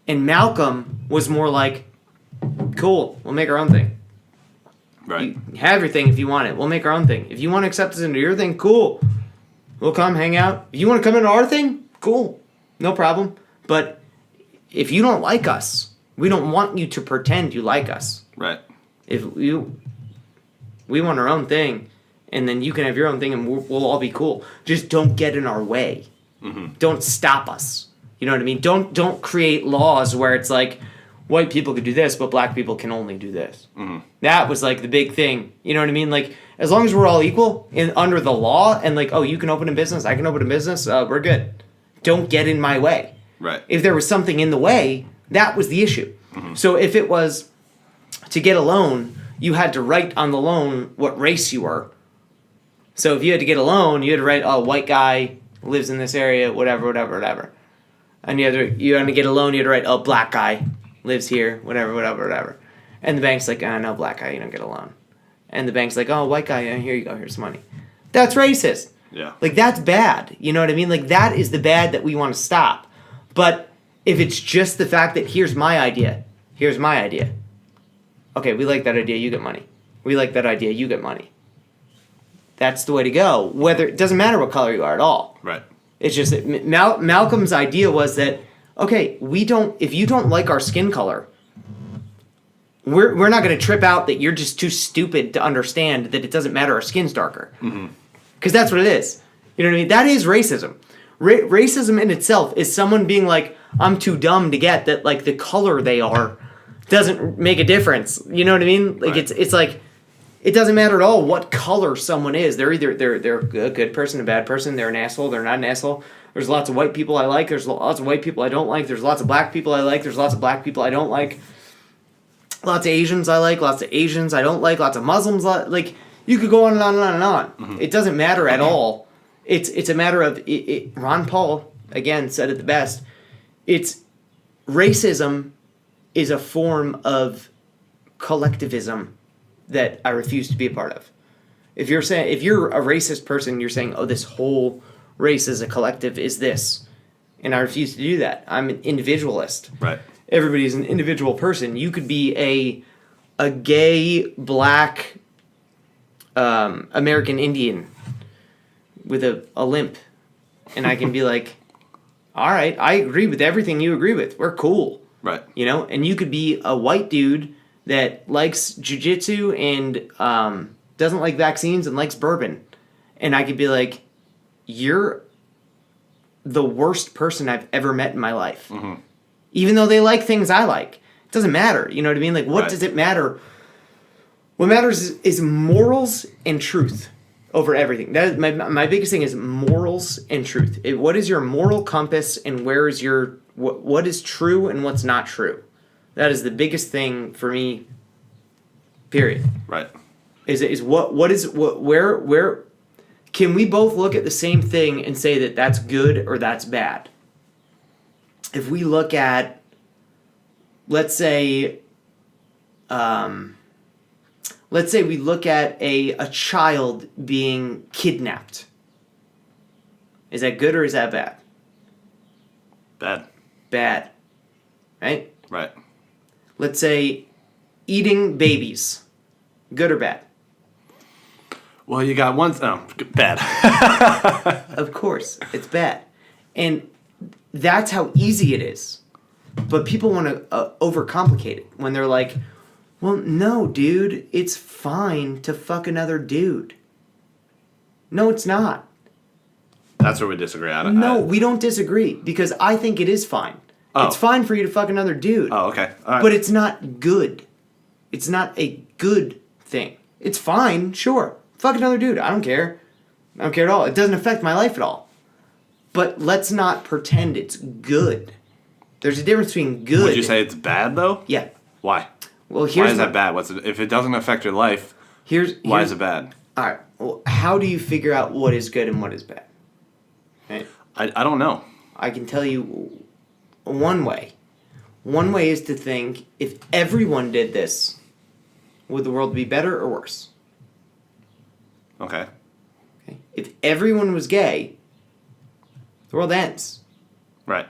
And Malcolm was more like, cool, we'll make our own thing. Right. You have your thing if you want it. We'll make our own thing. If you want to accept us into your thing, cool. We'll come hang out. If you want to come into our thing, cool. No problem. But if you don't like us, we don't want you to pretend you like us. Right. If we want our own thing, and then you can have your own thing, and we'll all be cool. Just don't get in our way. Mm-hmm. Don't stop us. You know what I mean? Don't create laws where it's like white people could do this, but black people can only do this. Mm-hmm. That was like the big thing. You know what I mean? Like as long as we're all equal under the law, and like, oh, you can open a business, I can open a business, we're good. Don't get in my way. Right. If there was something in the way, that was the issue. Mm-hmm. So if it was to get a loan, you had to write on the loan what race you were. So if you had to get a loan, you had to write, oh, white guy lives in this area, whatever. And you had to get a loan, you had to write, oh, black guy lives here, whatever. And the bank's like, oh, no, black guy, you don't get a loan. And the bank's like, oh, white guy, here you go, here's some money. That's racist. Yeah. Like, that's bad. You know what I mean? Like, that is the bad that we want to stop. But if it's just the fact that here's my idea. Okay, we like that idea, you get money. We like that idea, you get money. That's the way to go. Whether it doesn't matter what color you are at all. Right. It's just that Malcolm's idea was that, okay, if you don't like our skin color, we're not going to trip out that you're just too stupid to understand that it doesn't matter our skin's darker. Mm-hmm. Because that's what it is. You know what I mean? That is racism. Racism in itself is someone being like, I'm too dumb to get that like the color they are doesn't make a difference. You know what I mean? Like right. It's like it doesn't matter at all what color someone is. They're either they're a good person, a bad person, they're an asshole, they're not an asshole. There's lots of white people I like, there's lots of white people I don't like, there's lots of black people I like, there's lots of black people I don't like. Lots of Asians I like, lots of Asians I don't like, lots of Muslims like you could go on and on and on and on. Mm-hmm. It doesn't matter at all. It's a matter of Ron Paul again said it the best. It's racism is a form of collectivism that I refuse to be a part of. If you're a racist person, you're saying, oh, this whole race as a collective is this. And I refuse to do that. I'm an individualist. Right. Everybody's an individual person. You could be a gay, black, American Indian with a limp. And I can be like, all right, I agree with everything you agree with. We're cool. Right. You know? And you could be a white dude that likes jiu-jitsu and doesn't like vaccines and likes bourbon. And I could be like, you're the worst person I've ever met in my life. Mm-hmm. Even though they like things I like. It doesn't matter. You know what I mean? Like, what does it matter? What matters is morals and truth over everything. That is my biggest thing is morals and truth. What is your moral compass and where is your... What is true and what's not true? That is the biggest thing for me, period. Right. Where can we both look at the same thing and say that that's good or that's bad? If we look at, let's say we look at a child being kidnapped. Is that good or is that bad? Bad. Bad. Right? Right. Let's say eating babies. Good or bad? Well, you got one... Oh, bad. Of course, it's bad. And that's how easy it is. But people want to overcomplicate it when they're like, well, no, dude, it's fine to fuck another dude. No, it's not. That's where we disagree. No, we don't disagree because I think it is fine. Oh. It's fine for you to fuck another dude. Oh, okay. All right. But it's not good. It's not a good thing. It's fine, sure. Fuck another dude. I don't care. I don't care at all. It doesn't affect my life at all. But let's not pretend it's good. There's a difference between good. Would you say it's bad though? Yeah. Why? Well, here's why is that bad? If it doesn't affect your life, why is it bad? All right. Well, how do you figure out what is good and what is bad? Right? I don't know. I can tell you one way. One way is to think if everyone did this, would the world be better or worse? Okay. If everyone was gay, the world ends. Right.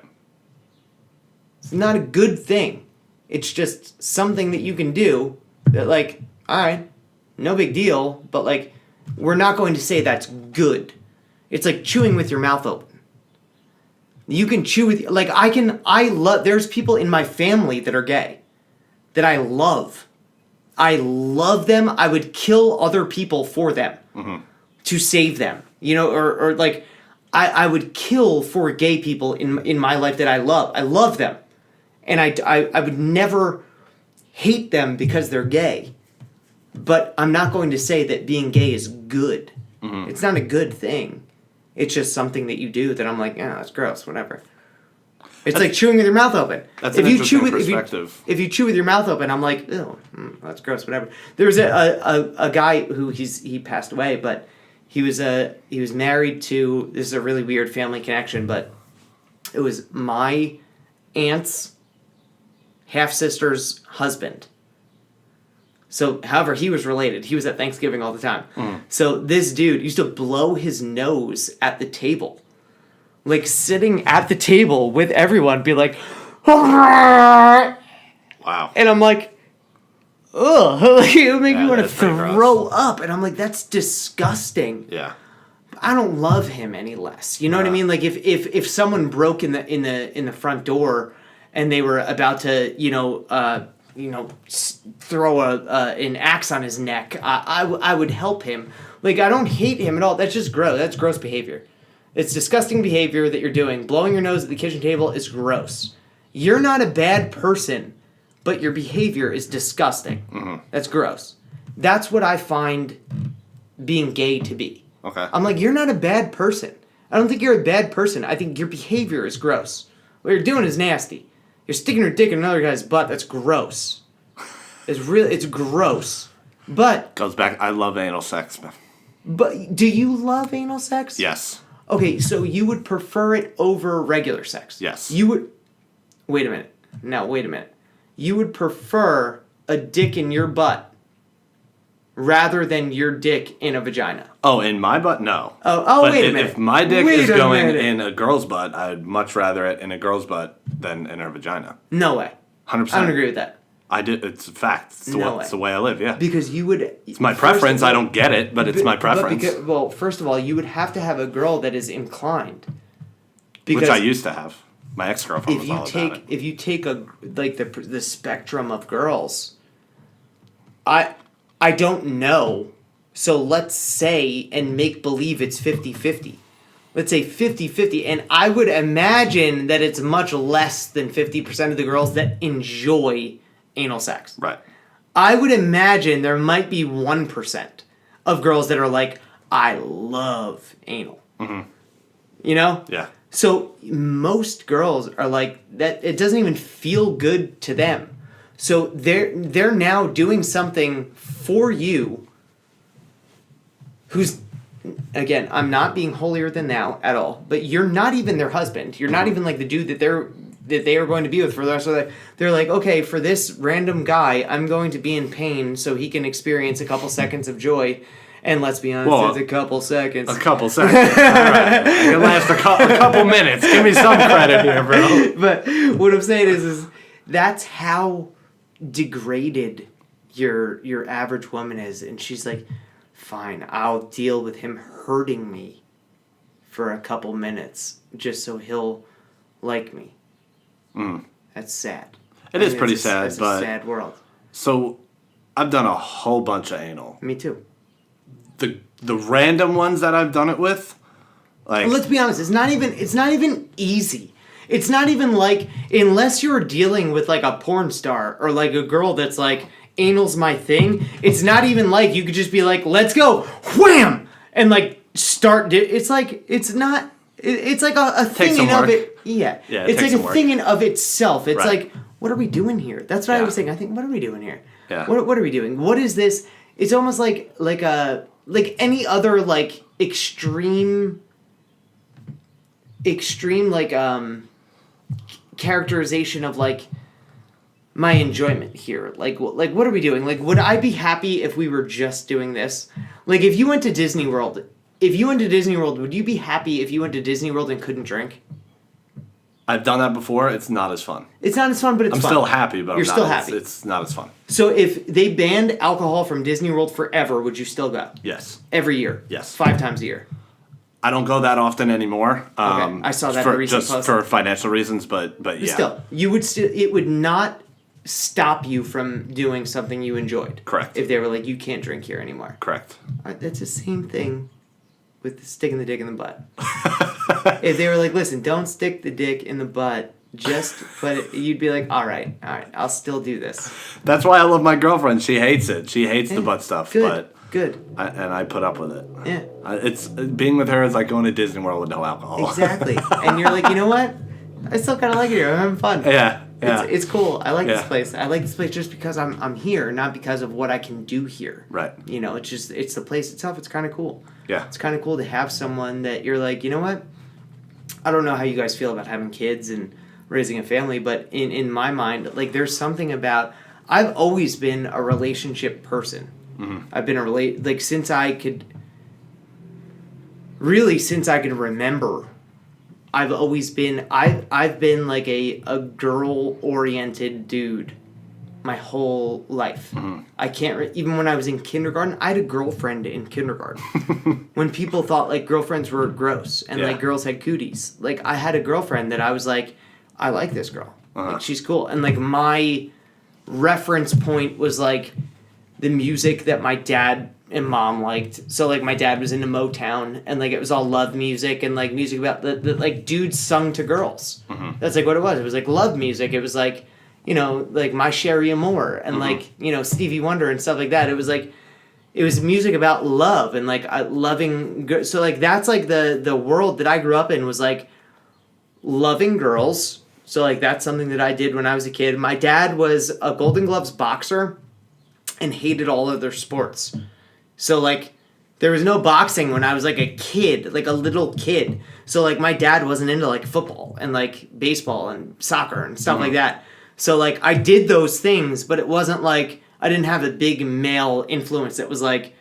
It's not a good thing. It's just something that you can do that, like, all right, no big deal, but, like, we're not going to say that's good. It's like chewing with your mouth open. You can chew with, like, there's people in my family that are gay that I love. I love them. I would kill other people for them to save them, you know, or like, I would kill for gay people in my life that I love. I love them. And I would never hate them because they're gay. But I'm not going to say that being gay is good. Mm-hmm. It's not a good thing. It's just something that you do that I'm like, yeah, that's gross, whatever. It's like chewing with your mouth open. That's an interesting perspective. If you chew with your mouth open, I'm like, ew, that's gross, whatever. There's a guy who he passed away, but he was married to, this is a really weird family connection, but it was my aunt's half-sister's husband. So, however, he was related. He was at Thanksgiving all the time. So this dude used to blow his nose at the table. Like, sitting at the table with everyone, be like, wow. And I'm like, ugh. It would make me want to throw up. And I'm like, that's disgusting. Yeah. I don't love him any less. You know what I mean? Like, if someone broke in the front door and they were about to, throw an axe on his neck, I would help him. Like, I don't hate him at all. That's just gross. That's gross behavior. It's disgusting behavior that you're doing. Blowing your nose at the kitchen table is gross. You're not a bad person, but your behavior is disgusting. Mm-hmm. That's gross. That's what I find being gay to be. Okay. I'm like, you're not a bad person. I don't think you're a bad person. I think your behavior is gross. What you're doing is nasty. You're sticking your dick in another guy's butt. That's gross. It's gross. But goes back. I love anal sex, man. But do you love anal sex? Yes. Okay, so you would prefer it over regular sex? Yes. You would. Wait a minute. No, wait a minute. You would prefer a dick in your butt rather than your dick in a vagina? Oh, in my butt? No. Oh, but wait a minute. If my dick is going in a girl's butt, I'd much rather it in a girl's butt than in her vagina. No way. 100%. I don't agree with that. I do. It's a fact. It's the way I live, yeah. Because you would... It's my preference. I don't get it, but it's my preference. Well, first of all, you would have to have a girl that is inclined. Which I used to have. My ex-girlfriend was all about it. If you take the spectrum of girls, I don't know. So let's say and make believe it's 50-50. Let's say 50-50. And I would imagine that it's much less than 50% of the girls that enjoy anal sex. Right. I would imagine there might be 1% of girls that are like, I love anal. Mm-hmm. You know? Yeah. So most girls are like that. It doesn't even feel good to them. So they're now doing something for you. Who's, again, I'm not being holier than thou at all. But you're not even their husband. You're not even like the dude that they are going to be with for the rest of their life. They're like, okay, for this random guy, I'm going to be in pain so he can experience a couple seconds of joy. And let's be honest, it's a couple seconds. A couple seconds. All right. It lasts a couple minutes. Give me some credit here, bro. But what I'm saying is that's how degraded your average woman is. And she's like, fine, I'll deal with him hurting me for a couple minutes just so he'll like me. Mm. That's sad. It is pretty sad, It's but a sad world. so I've done a whole bunch of anal. Me too. The random ones that I've done it with, like, Let's be honest. It's not even easy. It's not even like, unless you're dealing with like a porn star or like a girl that's like, anal's my thing. It's not even like you could just be like, let's go, wham, and like start. It's like it's not. It's like a thing in of it. Yeah. It's like a thing in of itself. It's like, what are we doing here? That's what I was thinking. I think, what are we doing here? Yeah. What are we doing? What is this? It's almost like any other like extreme like characterization of like my enjoyment here. Like what are we doing? Like, would I be happy if we were just doing this? Like, if you went to Disney World, would you be happy if you went to Disney World and couldn't drink? I've done that before. It's not as fun. It's not as fun, but it's fun. I'm still happy, but you're still happy. It's not as fun. So if they banned alcohol from Disney World forever, would you still go? Yes. Every year? Yes. 5 times a year? I don't go that often anymore. Okay. I saw that in a recent just post. for financial reasons, but yeah. It would not stop you from doing something you enjoyed. Correct. If they were like, you can't drink here anymore. Correct. That's the same thing with sticking the dick in the butt. If they were like, listen, don't stick the dick in the butt, but you'd be like, all right, I'll still do this. That's why I love my girlfriend. She hates it. She hates the butt stuff. Good. And I put up with it. Yeah. It's being with her is like going to Disney World with no alcohol. Exactly. And you're like, you know what? I still kind of like it here. I'm having fun. Yeah. It's cool. I like this place. I like this place just because I'm here, not because of what I can do here. Right. You know, it's the place itself. It's kind of cool. Yeah. It's kind of cool to have someone that you're like, you know what? I don't know how you guys feel about having kids and raising a family, but in my mind, like, there's something about, I've always been a relationship person. Mm-hmm. I've been since I could remember. I've been like a girl oriented dude my whole life. Mm-hmm. I can't even when I was in kindergarten, I had a girlfriend in kindergarten. When people thought like girlfriends were gross and like girls had cooties, like I had a girlfriend that I was like, I like this girl. Uh-huh. Like, she's cool. And like my reference point was like the music that my dad and mom liked. So like my dad was into Motown and like it was all love music and like music about the like dudes sung to girls. Mm-hmm. That's like what it was. It was like love music. It was like, you know, like My Sherry Amore and like, you know, Stevie Wonder and stuff like that. It was like, it was music about love and like loving. So like that's like the world that I grew up in was like loving girls. So like that's something that I did when I was a kid. My dad was a Golden Gloves boxer and hated all other sports. So like there was no boxing when I was like a kid, like a little kid. So like my dad wasn't into like football and like baseball and soccer and stuff like that. So like I did those things, but it wasn't like I didn't have a big male influence that was like,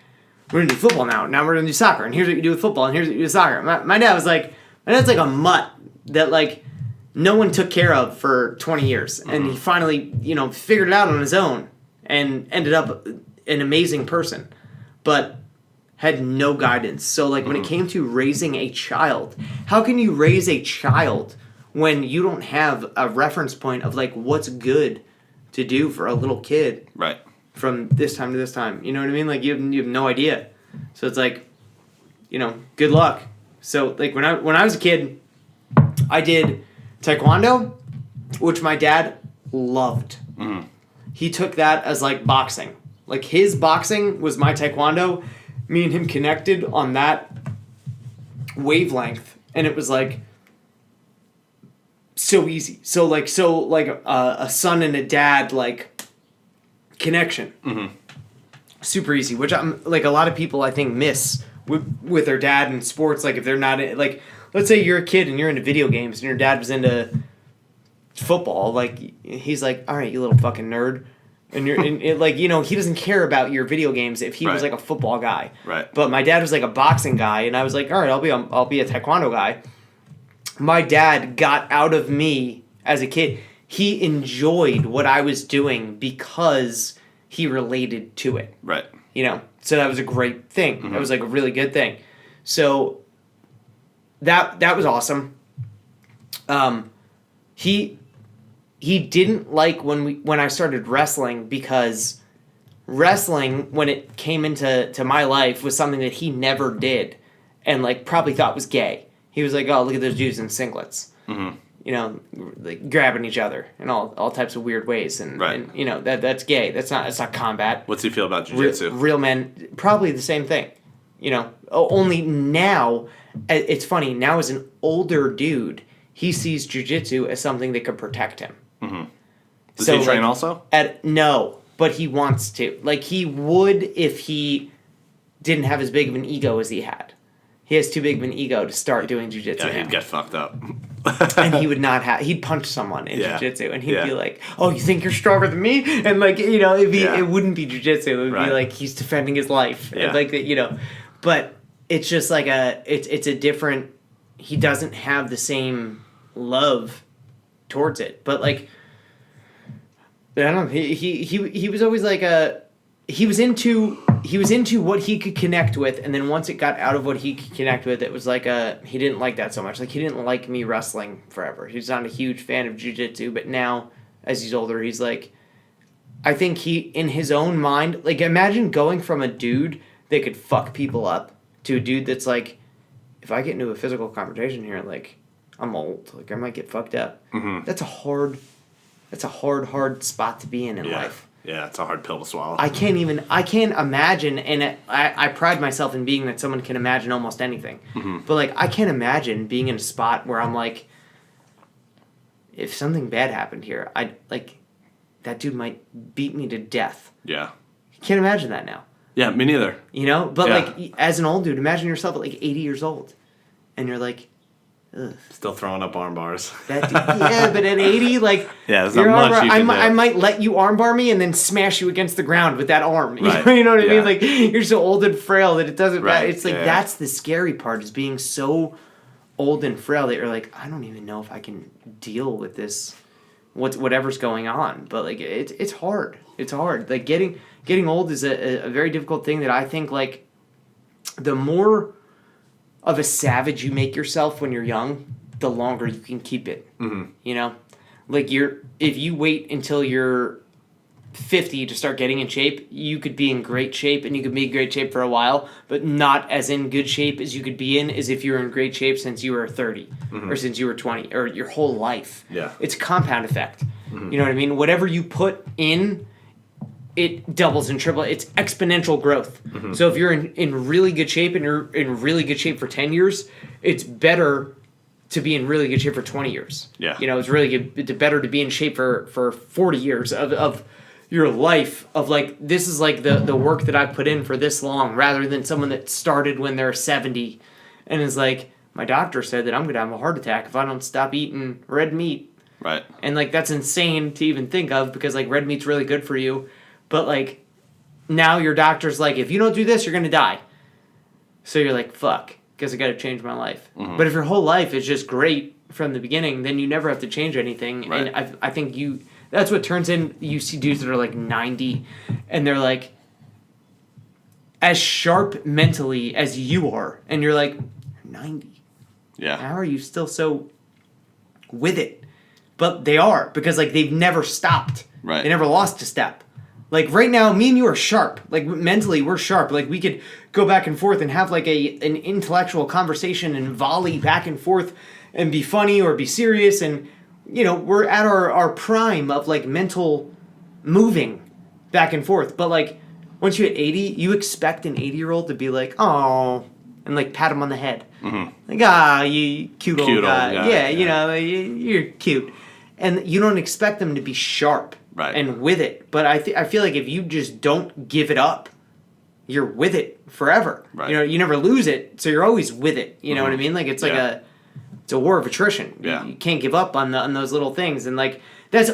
we're gonna do football now. Now we're gonna do soccer, and here's what you do with football, and here's what you do with soccer. My dad's like a mutt that like no one took care of for 20 years, and he finally, you know, figured it out on his own and ended up an amazing person, but had no guidance. So like when it came to raising a child, how can you raise a child when you don't have a reference point of like what's good to do for a little kid, right? From this time to this time, you know what I mean? Like you have no idea. So it's like, you know, good luck. So like when I was a kid, I did taekwondo, which my dad loved. Mm-hmm. He took that as like boxing. Like his boxing was my taekwondo. Me and him connected on that wavelength, and it was like so easy. So like a son and a dad like connection. Mm-hmm. Super easy, which I'm like a lot of people I think miss with their dad in sports. Like if they're not like, let's say you're a kid and you're into video games and your dad was into football, like he's like, all right, you little fucking nerd. And you're like, you know, he doesn't care about your video games if he was like a football guy. Right. But my dad was like a boxing guy, and I was like, all right, I'll be a taekwondo guy. My dad got out of me as a kid. He enjoyed what I was doing because he related to it. Right. You know, so that was a great thing. Mm-hmm. That was like a really good thing. So that was awesome. he didn't like when I started wrestling, because wrestling, when it came into my life, was something that he never did, and like probably thought was gay. He was like, "Oh, look at those dudes in singlets, you know, like grabbing each other in all types of weird ways, and you know that's gay. That's not combat." What's he feel about jiu-jitsu? Real men, probably the same thing. You know, only now, it's funny, now as an older dude, he sees jiu-jitsu as something that could protect him. Does he train also? No, but he wants to. Like, he would if he didn't have as big of an ego as he had. He has too big of an ego to start doing jiu-jitsu Yeah, now. he'd get fucked up. And he would not have... He'd punch someone in jiu-jitsu, and he'd Yeah. be like, "Oh, you think you're stronger than me?" And, like, you know, it wouldn't be jiu-jitsu. It would be like he's defending his life. Yeah. Like, you know... But it's just like it's a different... He doesn't have the same love towards it. But, like... I don't know. He was always like a... He was into what he could connect with, and then once it got out of what he could connect with, it was like he didn't like that so much. Like, he didn't like me wrestling forever. He's not a huge fan of jiu-jitsu, but now, as he's older, he's like... I think he, in his own mind... Like, imagine going from a dude that could fuck people up to a dude that's like, if I get into a physical confrontation here, like, I'm old. Like, I might get fucked up. That's a hard spot to be in life. Yeah, it's a hard pill to swallow. I can't imagine, and I pride myself in being that someone can imagine almost anything. But, like, I can't imagine being in a spot where I'm like, if something bad happened here, that dude might beat me to death. Yeah. Can't imagine that now. Yeah, me neither. You know? But, like, as an old dude, imagine yourself at, like, 80 years old. And you're like, ugh. Still throwing up arm bars. But at 80, like... Yeah, there's not much you can do. I might let you armbar me and then smash you against the ground with that arm. Right. You know what I mean? Like, you're so old and frail that it doesn't matter. Right. It's like, that's the scary part, is being so old and frail that you're like, I don't even know if I can deal with this, whatever's going on. But, like, it's hard. It's hard. Like, getting old is a very difficult thing that I think, like, the more of a savage you make yourself when you're young, the longer you can keep it. You know? Like, if you wait until you're 50 to start getting in shape, you could be in great shape, and you could be in great shape for a while, but not as in good shape as you could be in as if you were in great shape since you were 30 or since you were 20 or your whole life. Yeah. It's a compound effect. You know what I mean? Whatever you put in, it doubles and triples. It's exponential growth. So if you're in really good shape and you're in really good shape for 10 years, it's better to be in really good shape for 20 years. Yeah. You know, it's really good. It's better to be in shape for 40 years of your life, of like, this is like the work that I've put in for this long, rather than someone that started when they're 70 and is like, my doctor said that I'm going to have a heart attack if I don't stop eating red meat. Right. And, like, that's insane to even think of, because, like, red meat's really good for you. But, like, now your doctor's like, if you don't do this, you're going to die. So you're like, fuck, guess I got to change my life. But if your whole life is just great from the beginning, then you never have to change anything. Right. And I think that's what turns in, you see dudes that are, like, 90, and they're, like, as sharp mentally as you are. And you're like, 90. Yeah. How are you still so with it? But they are, because, like, they've never stopped. Right. They never lost a step. Like, right now, me and you are sharp. Like, mentally, we're sharp. Like, we could go back and forth and have, like, an intellectual conversation and volley back and forth and be funny or be serious. And, you know, we're at our prime of, like, mental moving back and forth. But, like, once you hit 80, you expect an 80-year-old to be like, oh, and, like, pat him on the head. Like, you cute old guy. Yeah, you know, you're cute. And you don't expect them to be sharp and with it. But I feel like if you just don't give it up, you're with it forever. Right. You know, you never lose it, so you're always with it. You know what I mean? Like, it's like it's a war of attrition. Yeah. You can't give up on those little things. And, like, that's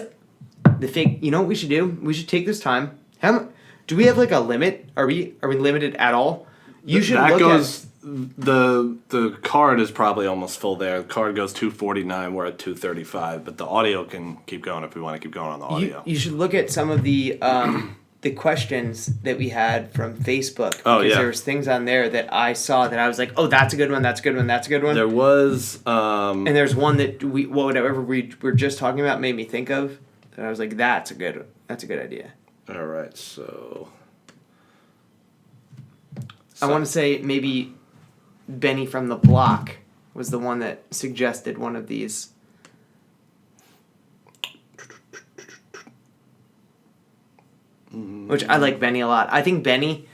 the thing. You know what we should do? We should take this time. Do we have, like, a limit? Are we limited at all? You should that look goes. The card is probably almost full there. The card goes 249. We're at 235, but the audio can keep going if we want to keep going on the audio. You should look at some of the the questions that we had from Facebook. Oh, because yeah. there was things on there that I saw that I was like, oh, that's a good one, that's a good one, that's a good one. There was... And there's one that whatever we were just talking about made me think of. And I was like, that's a good idea. All right, so... I want to say maybe Benny from the Block was the one that suggested one of these. Which I like Benny a lot. I think Benny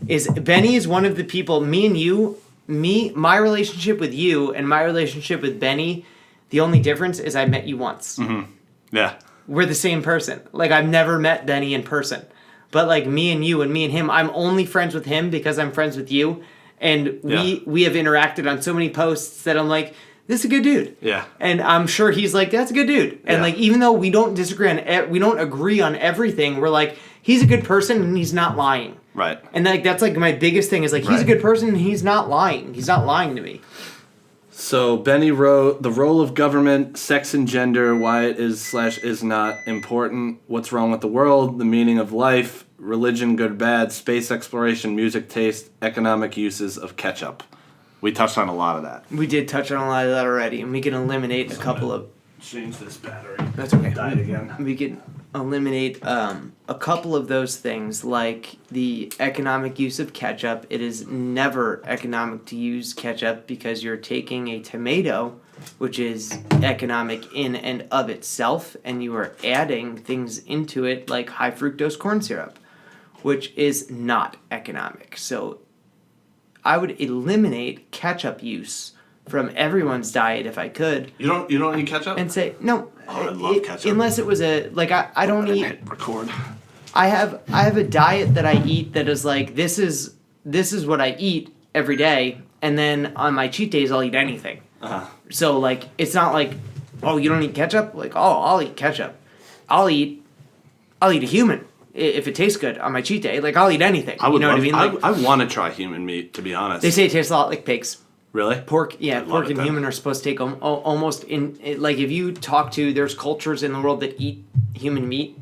is one of the people, my relationship with you and my relationship with Benny, the only difference is I met you once. Mm-hmm. Yeah. We're the same person. Like, I've never met Benny in person. But, like, me and you and me and him, I'm only friends with him because I'm friends with you. And we have interacted on so many posts that I'm like, this is a good dude. Yeah. And I'm sure he's like, that's a good dude. And, like, even though we don't we don't agree on everything, we're like, he's a good person and he's not lying. Right. And, like, that's, like, my biggest thing is, like, he's a good person and he's not lying. He's not lying to me. So Benny wrote, the role of government, sex and gender, why it is/is not important, what's wrong with the world, the meaning of life, religion, good, bad, space exploration, music taste, economic uses of ketchup. We touched on a lot of that. We did touch on a lot of that already, and we can eliminate a couple of... Change this battery. That's okay. Died again. We can eliminate a couple of those things, like the economic use of ketchup. It is never economic to use ketchup because you're taking a tomato, which is economic in and of itself, and you are adding things into it like high fructose corn syrup, which is not economic. So I would eliminate ketchup use from everyone's diet if I could. You don't eat ketchup? And say, no. Oh, I love ketchup. Unless it was I don't eat... Hit record. I have a diet that I eat that is like, this is what I eat every day, and then on my cheat days I'll eat anything. Uh-huh. So, like, it's not like, oh, you don't eat ketchup? Like, oh, I'll eat ketchup. I'll eat a human if it tastes good on my cheat day. Like, I'll eat anything. You know what I mean? Like, I want to try human meat, to be honest. they say it tastes a lot like pigs. Really? Pork, yeah, love pork it and then. human are supposed to take almost like if you talk to, there's cultures in the world that eat human meat,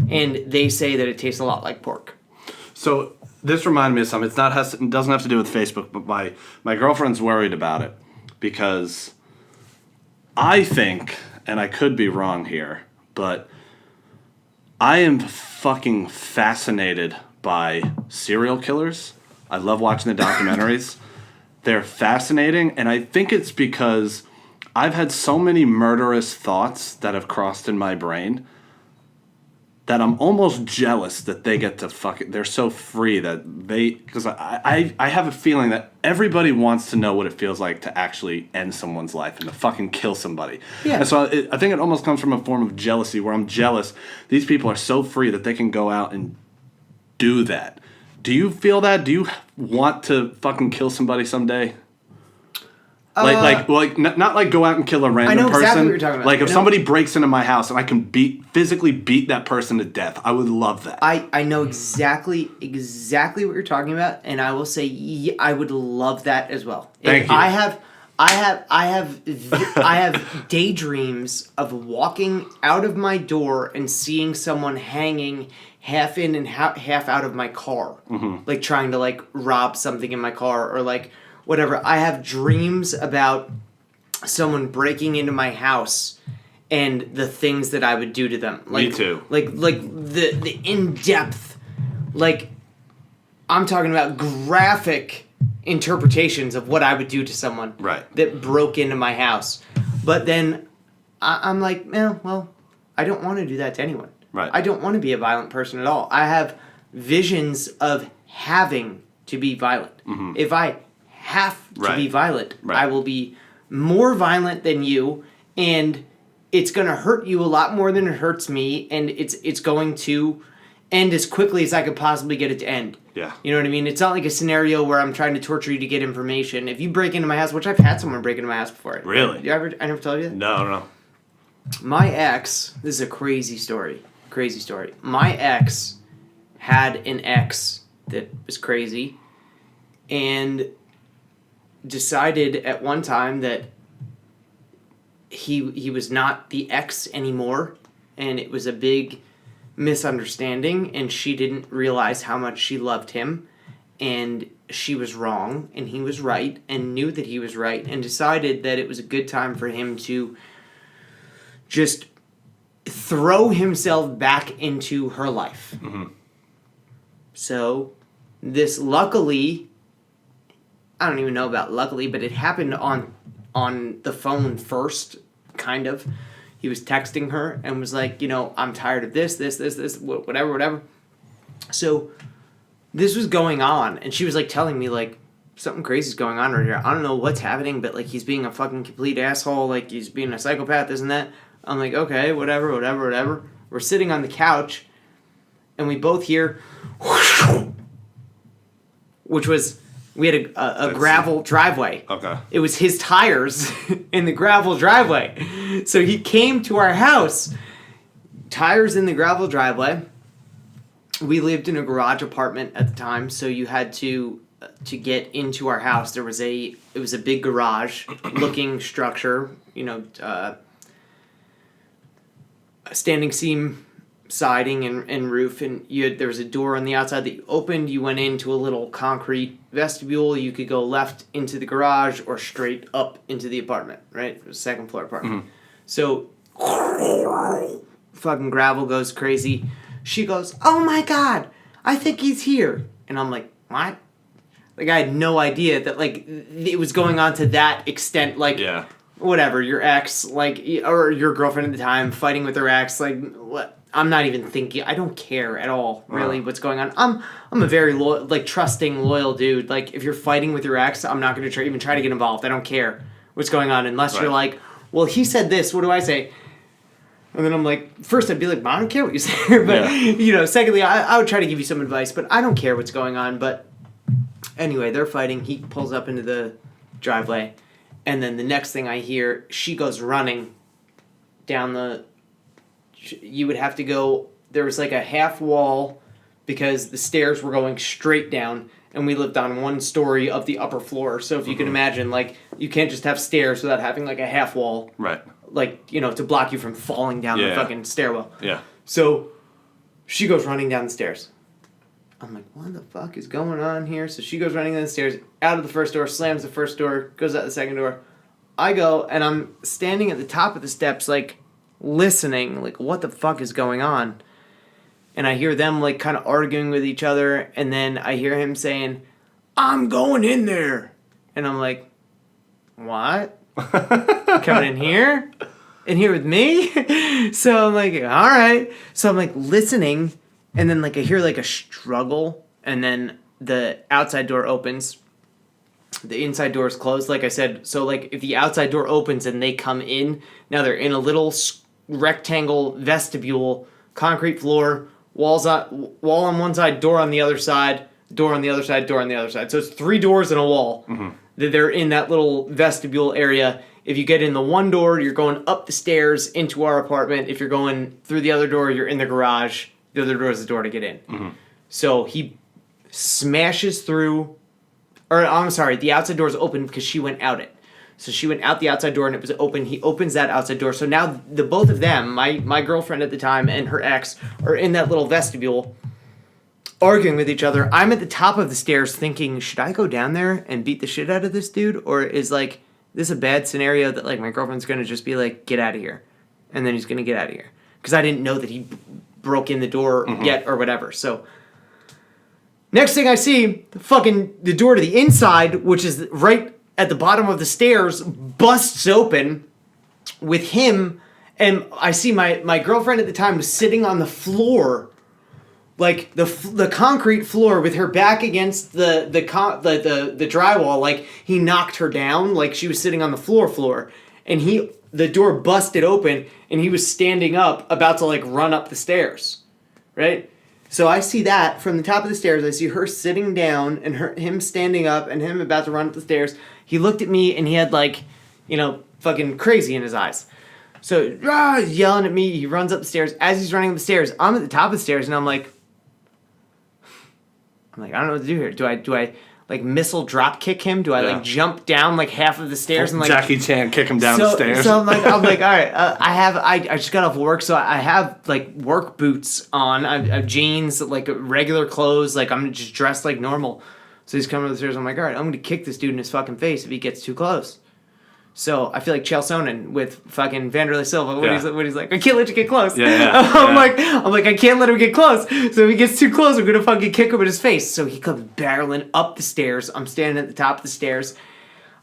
and they say that it tastes a lot like pork. So this reminded me of something. It doesn't have to do with Facebook, but my girlfriend's worried about it because I think, and I could be wrong here, but I am fucking fascinated by serial killers. I love watching the documentaries. They're fascinating, and I think it's because I've had so many murderous thoughts that have crossed in my brain that I'm almost jealous that they get to they're so free that because I have a feeling that everybody wants to know what it feels like to actually end someone's life and to fucking kill somebody. Yeah. And so I think it almost comes from a form of jealousy where I'm jealous these people are so free that they can go out and do that. Do you feel that? Do you want to fucking kill somebody someday? Not like go out and kill a random person. I know exactly what you're talking about. Like if somebody breaks into my house and I can physically beat that person to death, I would love that. I know exactly what you're talking about, and I will say I would love that as well. Thank you. I have daydreams of walking out of my door and seeing someone hanging half in and half out of my car, like trying to like rob something in my car or like whatever. I have dreams about someone breaking into my house and the things that I would do to them. Like, me too. Like the in-depth, like I'm talking about graphic interpretations of what I would do to someone that broke into my house. But then I'm like, well, I don't want to do that to anyone. Right. I don't want to be a violent person at all. I have visions of having to be violent. Mm-hmm. If I have to be violent, I will be more violent than you, and it's going to hurt you a lot more than it hurts me, and it's going to end as quickly as I could possibly get it to end. Yeah. You know what I mean? It's not like a scenario where I'm trying to torture you to get information. If you break into my house, which I've had someone break into my house before. Really? I never told you that? No. My ex, this is a crazy story. My ex had an ex that was crazy and decided at one time that he was not the ex anymore, and it was a big misunderstanding, and she didn't realize how much she loved him, and she was wrong, and he was right, and knew that he was right, and decided that it was a good time for him to just throw himself back into her life. Mm-hmm. So, this luckily, I don't even know about luckily, but it happened on the phone first, kind of. He was texting her and was like, I'm tired of this, whatever. So, this was going on, and she was, like, telling me, like, something crazy's going on right here. I don't know what's happening, but, like, he's being a fucking complete asshole, like, he's being a psychopath, this and that. I'm like, okay, whatever. We're sitting on the couch, and we both hear, which was, we had a gravel driveway. Okay. It was his tires in the gravel driveway. So he came to our house, tires in the gravel driveway. We lived in a garage apartment at the time, so you had to get into our house. It was a big garage looking structure, standing seam siding and roof, and there was a door on the outside that you opened. You went into a little concrete vestibule. You could go left into the garage or straight up into the apartment, right? It was a second floor apartment. Mm-hmm. So fucking gravel goes crazy. She goes, "Oh my God, I think he's here." And I'm like, "What?" Like, I had no idea that, like, it was going on to that extent. Like, yeah. Whatever, your ex, like, or your girlfriend at the time, fighting with her ex, like, what? I'm not even thinking. I don't care at all, really, what's going on. I'm a very trusting, loyal dude. Like, if you're fighting with your ex, I'm not going to even try to get involved. I don't care what's going on unless you're like, well, he said this. What do I say? And then I'm like, first I'd be like, I don't care what you say. But, secondly, I would try to give you some advice, but I don't care what's going on. But anyway, they're fighting. He pulls up into the driveway. And then the next thing I hear, she goes running down you would have to go, there was like a half wall because the stairs were going straight down, and we lived on one story of the upper floor. So if you can imagine, like, you can't just have stairs without having like a half wall. Right. Like, to block you from falling down the fucking stairwell. Yeah. So she goes running down the stairs. I'm like, what the fuck is going on here? So she goes running down the stairs, out of the first door, slams the first door, goes out the second door. I go, and I'm standing at the top of the steps, like, listening, like, what the fuck is going on? And I hear them, like, kind of arguing with each other, and then I hear him saying, "I'm going in there." And I'm like, what? Coming in here? In here with me? So I'm like, all right. So I'm, like, listening. And then, like, I hear, like, a struggle, and then the outside door opens. The inside door is closed, like I said. So, like, if the outside door opens and they come in, now they're in a little rectangle vestibule, concrete floor, wall on one side, door on the other side, door on the other side, door on the other side. So it's 3 doors and a wall. Mm-hmm. They're in that little vestibule area. If you get in the one door, you're going up the stairs into our apartment. If you're going through the other door, you're in the garage. The other door is the door to get in. Mm-hmm. So he smashes through, or I'm sorry, the outside door is open because she went out it. So she went out the outside door and it was open. He opens that outside door. So now the both of them, my girlfriend at the time and her ex, are in that little vestibule arguing with each other. I'm at the top of the stairs thinking, should I go down there and beat the shit out of this dude? Or is, like, this a bad scenario that, like, my girlfriend's going to just be like, get out of here. And then he's going to get out of here. Because I didn't know that he broke in the door yet or whatever. So next thing I see, the door to the inside, which is right at the bottom of the stairs, busts open with him, and I see my girlfriend at the time was sitting on the floor, like the concrete floor, with her back against the drywall, like he knocked her down, like she was sitting on the floor, and the door busted open, and he was standing up, about to, like, run up the stairs, right? So I see that from the top of the stairs. I see her sitting down, and him standing up, and him about to run up the stairs. He looked at me, and he had, like, fucking crazy in his eyes. So, he's yelling at me. He runs up the stairs. As he's running up the stairs, I'm at the top of the stairs, and I'm like, I don't know what to do here. Do I like missile drop kick him? Do I like jump down like half of the stairs and like Jackie Chan kick him down the stairs? So I'm like, all right. I just got off work, so I have like work boots on. I have jeans, like regular clothes. Like I'm just dressed like normal. So he's coming up the stairs. I'm like, all right, I'm gonna kick this dude in his fucking face if he gets too close. So I feel like Chael Sonnen with fucking Vanderlei Silva when he's like, I can't let you get close. I'm like, I can't let him get close. So if he gets too close, I'm gonna fucking kick him in his face. So he comes barreling up the stairs. I'm standing at the top of the stairs.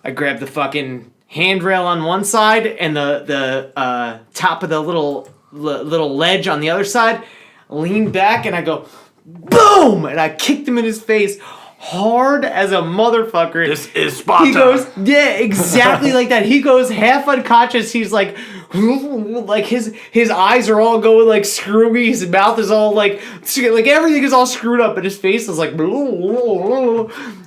I grab the fucking handrail on one side and the top of the little ledge on the other side. Lean back and I go, boom! And I kicked him in his face. Hard as a motherfucker. This is Sparta. He goes, yeah, exactly like that. He goes half unconscious. He's like his eyes are all going like screwy. His mouth is all like everything is all screwed up, and his face is like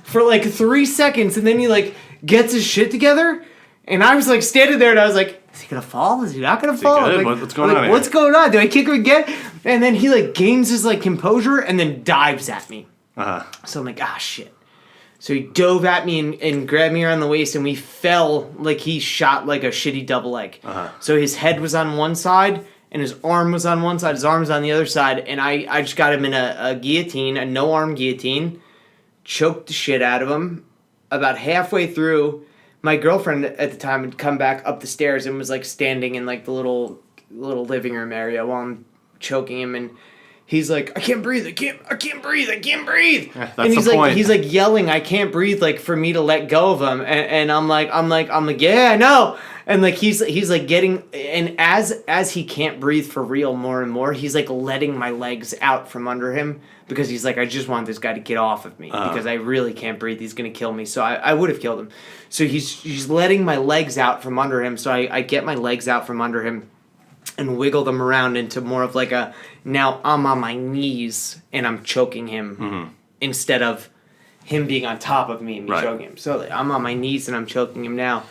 for like 3 seconds, and then he like gets his shit together. And I was like standing there, and I was like, is he gonna fall? Is he not gonna fall? Like, what's going on here? What's going on? Do I kick him again? And then he like gains his like composure, and then dives at me. So I'm like, shit. So he dove at me and grabbed me around the waist, and we fell like he shot like a shitty double leg. So his head was on one side, and his arm was on one side, his arm was on the other side, and I just got him in a guillotine, a no-arm guillotine, choked the shit out of him. About halfway through, my girlfriend at the time had come back up the stairs and was like standing in like the little living room area while I'm choking him, and he's like, I can't breathe. I can't breathe. That's and he's the like, point. he's like yelling, I can't breathe, like for me to let go of him. And I'm like, yeah, I know. And like he's like getting, and as he can't breathe for real more and more, he's like letting my legs out from under him because he's like, I just want this guy to get off of me because I really can't breathe. He's gonna kill me. So I would have killed him. So he's letting my legs out from under him. So I get my legs out from under him and wiggle them around into more of like a, now I'm on my knees and I'm choking him instead of him being on top of me and me choking him. So I'm on my knees and I'm choking him now.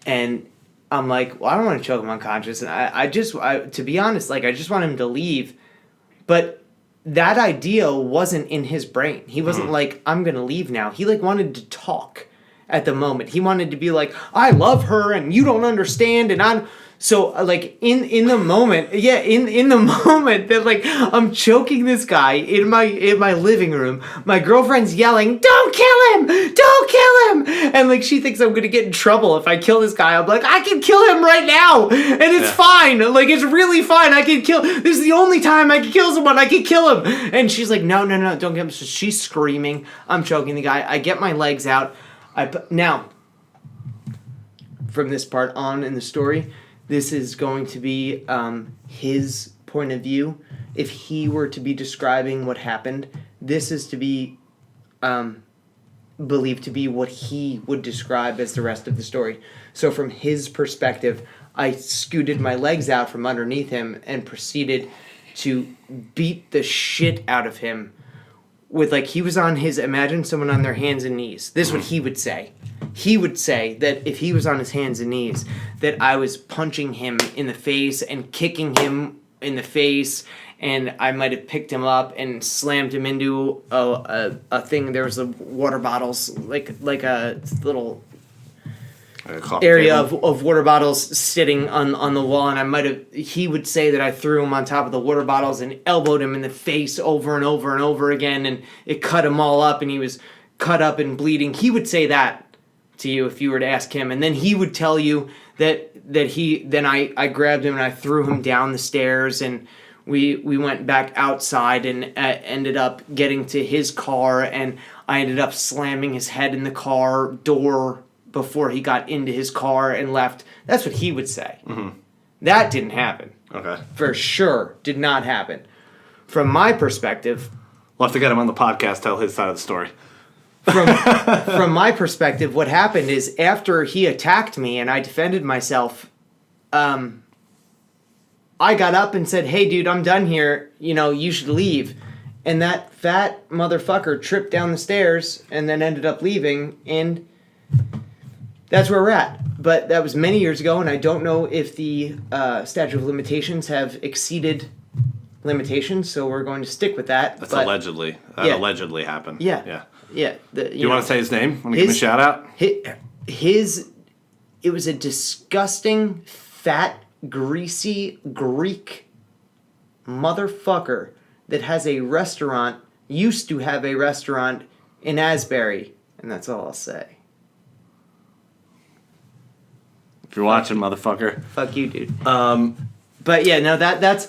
And I'm like, well, I don't want to choke him unconscious. And I to be honest, like I just want him to leave. But that idea wasn't in his brain. He wasn't like, I'm going to leave now. He like wanted to talk at the moment. He wanted to be like, I love her and you don't understand and I'm... So like in the moment, in the moment that like I'm choking this guy in my living room, my girlfriend's yelling, "Don't kill him! Don't kill him!" And like she thinks I'm gonna get in trouble if I kill this guy. I'm like, I can kill him right now, and it's fine. Like it's really fine. I can kill. This is the only time I can kill someone. I can kill him. And she's like, no, don't kill him. So she's screaming. I'm choking the guy. I get my legs out. Now, from this part on in the story. This is going to be his point of view. If he were to be describing what happened, this is to be believed to be what he would describe as the rest of the story. So from his perspective, I scooted my legs out from underneath him and proceeded to beat the shit out of him with, like, he was on his, imagine someone on their hands and knees. This is what he would say. He would say that if he was on his hands and knees, that I was punching him in the face and kicking him in the face, and I might have picked him up and slammed him into a thing. There was the water bottles, like a little area of water bottles sitting on the wall, and he would say that I threw him on top of the water bottles and elbowed him in the face over and over and over again, and it cut him all up, and he was cut up and bleeding. He would say that to you if you were to ask him, and then he would tell you that I grabbed him and I threw him down the stairs, and we went back outside and ended up getting to his car, and I ended up slamming his head in the car door before he got into his car and left. That's what he would say. Mm-hmm. That didn't happen. Okay. For sure, did not happen. From my perspective... We'll have to get him on the podcast, tell his side of the story. From my perspective, what happened is after he attacked me and I defended myself, I got up and said, hey, dude, I'm done here. You should leave. And that fat motherfucker tripped down the stairs and then ended up leaving, and that's where we're at. But that was many years ago, and I don't know if the statute of limitations have exceeded limitations, so we're going to stick with that. That's allegedly. That allegedly happened. Yeah. Yeah. You want to say his name? Want to give him a shout out? It was a disgusting, fat, greasy Greek motherfucker that used to have a restaurant in Asbury, and that's all I'll say. If you're watching, motherfucker. Fuck you, dude. But yeah, no, that's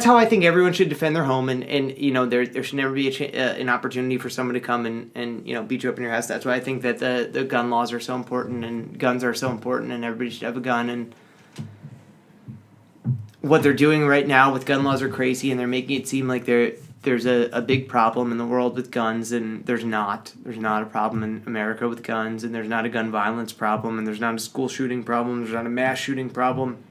how I think everyone should defend their home, and you know there should never be an opportunity for someone to come and you know beat you up in your house. That's why I think that the gun laws are so important and guns are so important, and everybody should have a gun. And what they're doing right now with gun laws are crazy, and they're making it seem like there's a big problem in the world with guns, and there's not. There's not a problem in America with guns, and there's not a gun violence problem, and there's not a school shooting problem, there's not a mass shooting problem.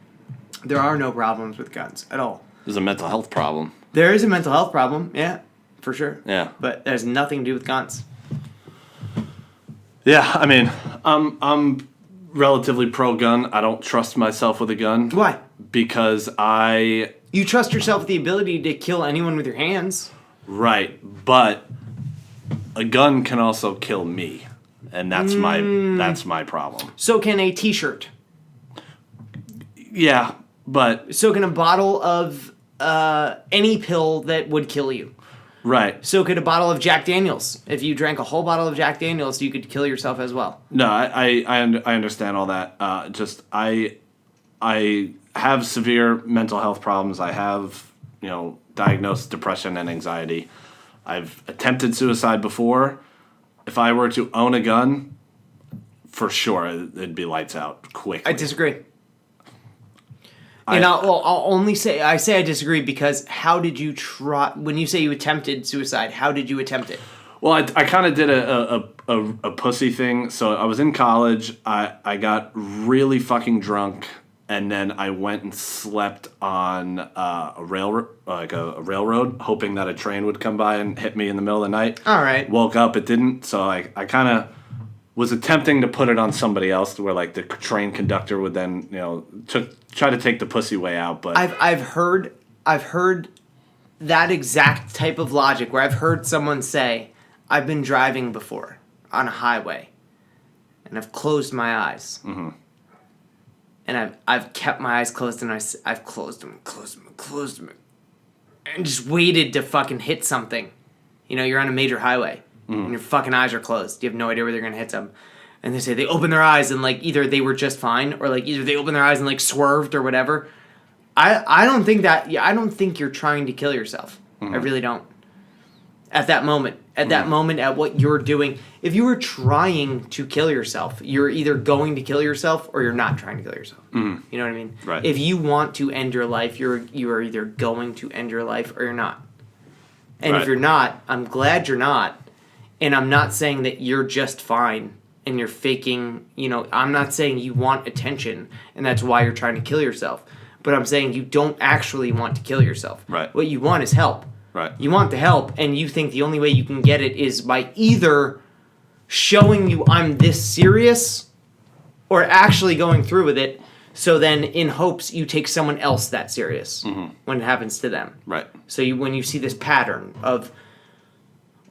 There are no problems with guns at all. There's a mental health problem. There is a mental health problem, yeah, for sure. Yeah. But that has nothing to do with guns. Yeah, I mean, I'm relatively pro-gun. I don't trust myself with a gun. Why? Because You trust yourself with the ability to kill anyone with your hands. Right, but a gun can also kill me, and that's my problem. So can a T-shirt. Yeah, but So can a bottle of any pill that would kill you. right. So could a bottle of Jack Daniels. If you drank a whole bottle of Jack Daniels, you could kill yourself as well. No, I understand all that. Just I have severe mental health problems. I have, diagnosed depression and anxiety. I've attempted suicide before. If I were to own a gun, for sure, it'd be lights out quickly. I disagree. And I'll only say I disagree because how did you try, when you say you attempted suicide, how did you attempt it? Well, I kind of did a pussy thing. So I was in college. I got really fucking drunk, and then I went and slept on a railroad, hoping that a train would come by and hit me in the middle of the night. All right. Woke up, it didn't. So I kind of was attempting to put it on somebody else, where like the train conductor would then try to take the pussy way out. But I've heard that exact type of logic where I've heard someone say, I've been driving before on a highway, and I've closed my eyes, and I've kept my eyes closed, and I've closed them, and just waited to fucking hit something. You're on a major highway. And your fucking eyes are closed. You have no idea where they're going to hit something. And they say they open their eyes and, either they were just fine or, either they opened their eyes and, swerved or whatever. I don't think that... Yeah, I don't think you're trying to kill yourself. I really don't. At that moment. At what you're doing. If you were trying to kill yourself, you're either going to kill yourself or you're not trying to kill yourself. You know what I mean? Right. If you want to end your life, you are either going to end your life or you're not. And if you're not, I'm glad you're not. And I'm not saying that you're just fine and you're faking, I'm not saying you want attention and that's why you're trying to kill yourself. But I'm saying you don't actually want to kill yourself. Right. What you want is help. Right. You want the help, and you think the only way you can get it is by either showing you I'm this serious or actually going through with it, so then in hopes you take someone else that serious when it happens to them. Right. So when you see this pattern of,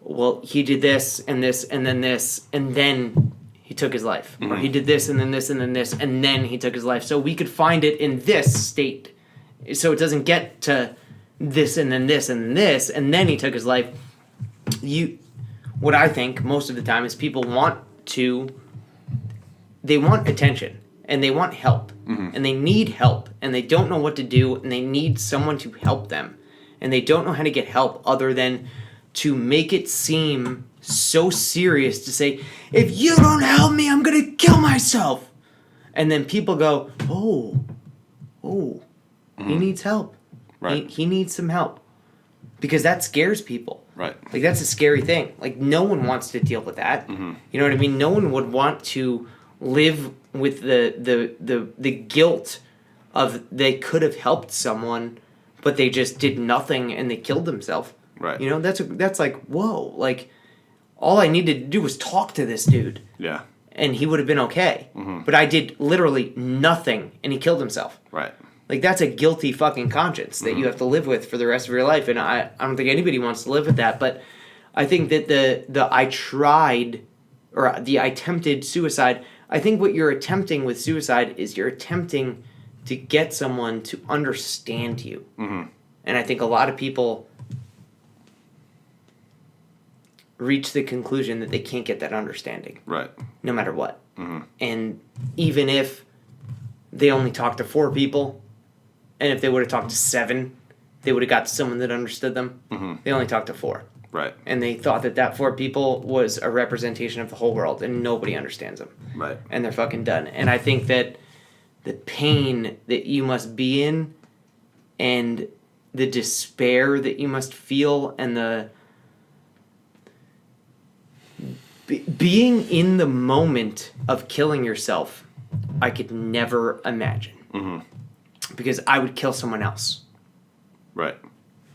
well, he did this, and then he took his life. Or he did this, and then this, and then this, and then he took his life. So we could find it in this state. So it doesn't get to this, and then this, and then this, and then he took his life. What I think most of the time is people they want attention, and they want help, and they need help, and they don't know what to do, and they need someone to help them. And they don't know how to get help other than to make it seem so serious to say, if you don't help me, I'm going to kill myself. And then people go, he needs help. Right. He needs some help. Because that scares people. Right. That's a scary thing. No one wants to deal with that. You know what I mean? No one would want to live with the guilt of they could have helped someone, but they just did nothing and they killed themselves. Right. That's whoa. All I needed to do was talk to this dude. Yeah. And he would have been okay. But I did literally nothing and he killed himself. Right. That's a guilty fucking conscience that you have to live with for the rest of your life. And I don't think anybody wants to live with that. But I think that the I tried or the I attempted suicide, I think what you're attempting with suicide is you're attempting to get someone to understand you. Mm-hmm. And I think a lot of people reach the conclusion that they can't get that understanding. Right. No matter what. Mm-hmm. And even if they only talked to 4 people, and if they would have talked to 7, they would have got to someone that understood them. Mm-hmm. They only talked to 4. Right. And they thought that 4 people was a representation of the whole world, and nobody understands them. Right. And they're fucking done. And I think that the pain that you must be in, and the despair that you must feel, and the being in the moment of killing yourself, I could never imagine. Mm-hmm. Because I would kill someone else. Right.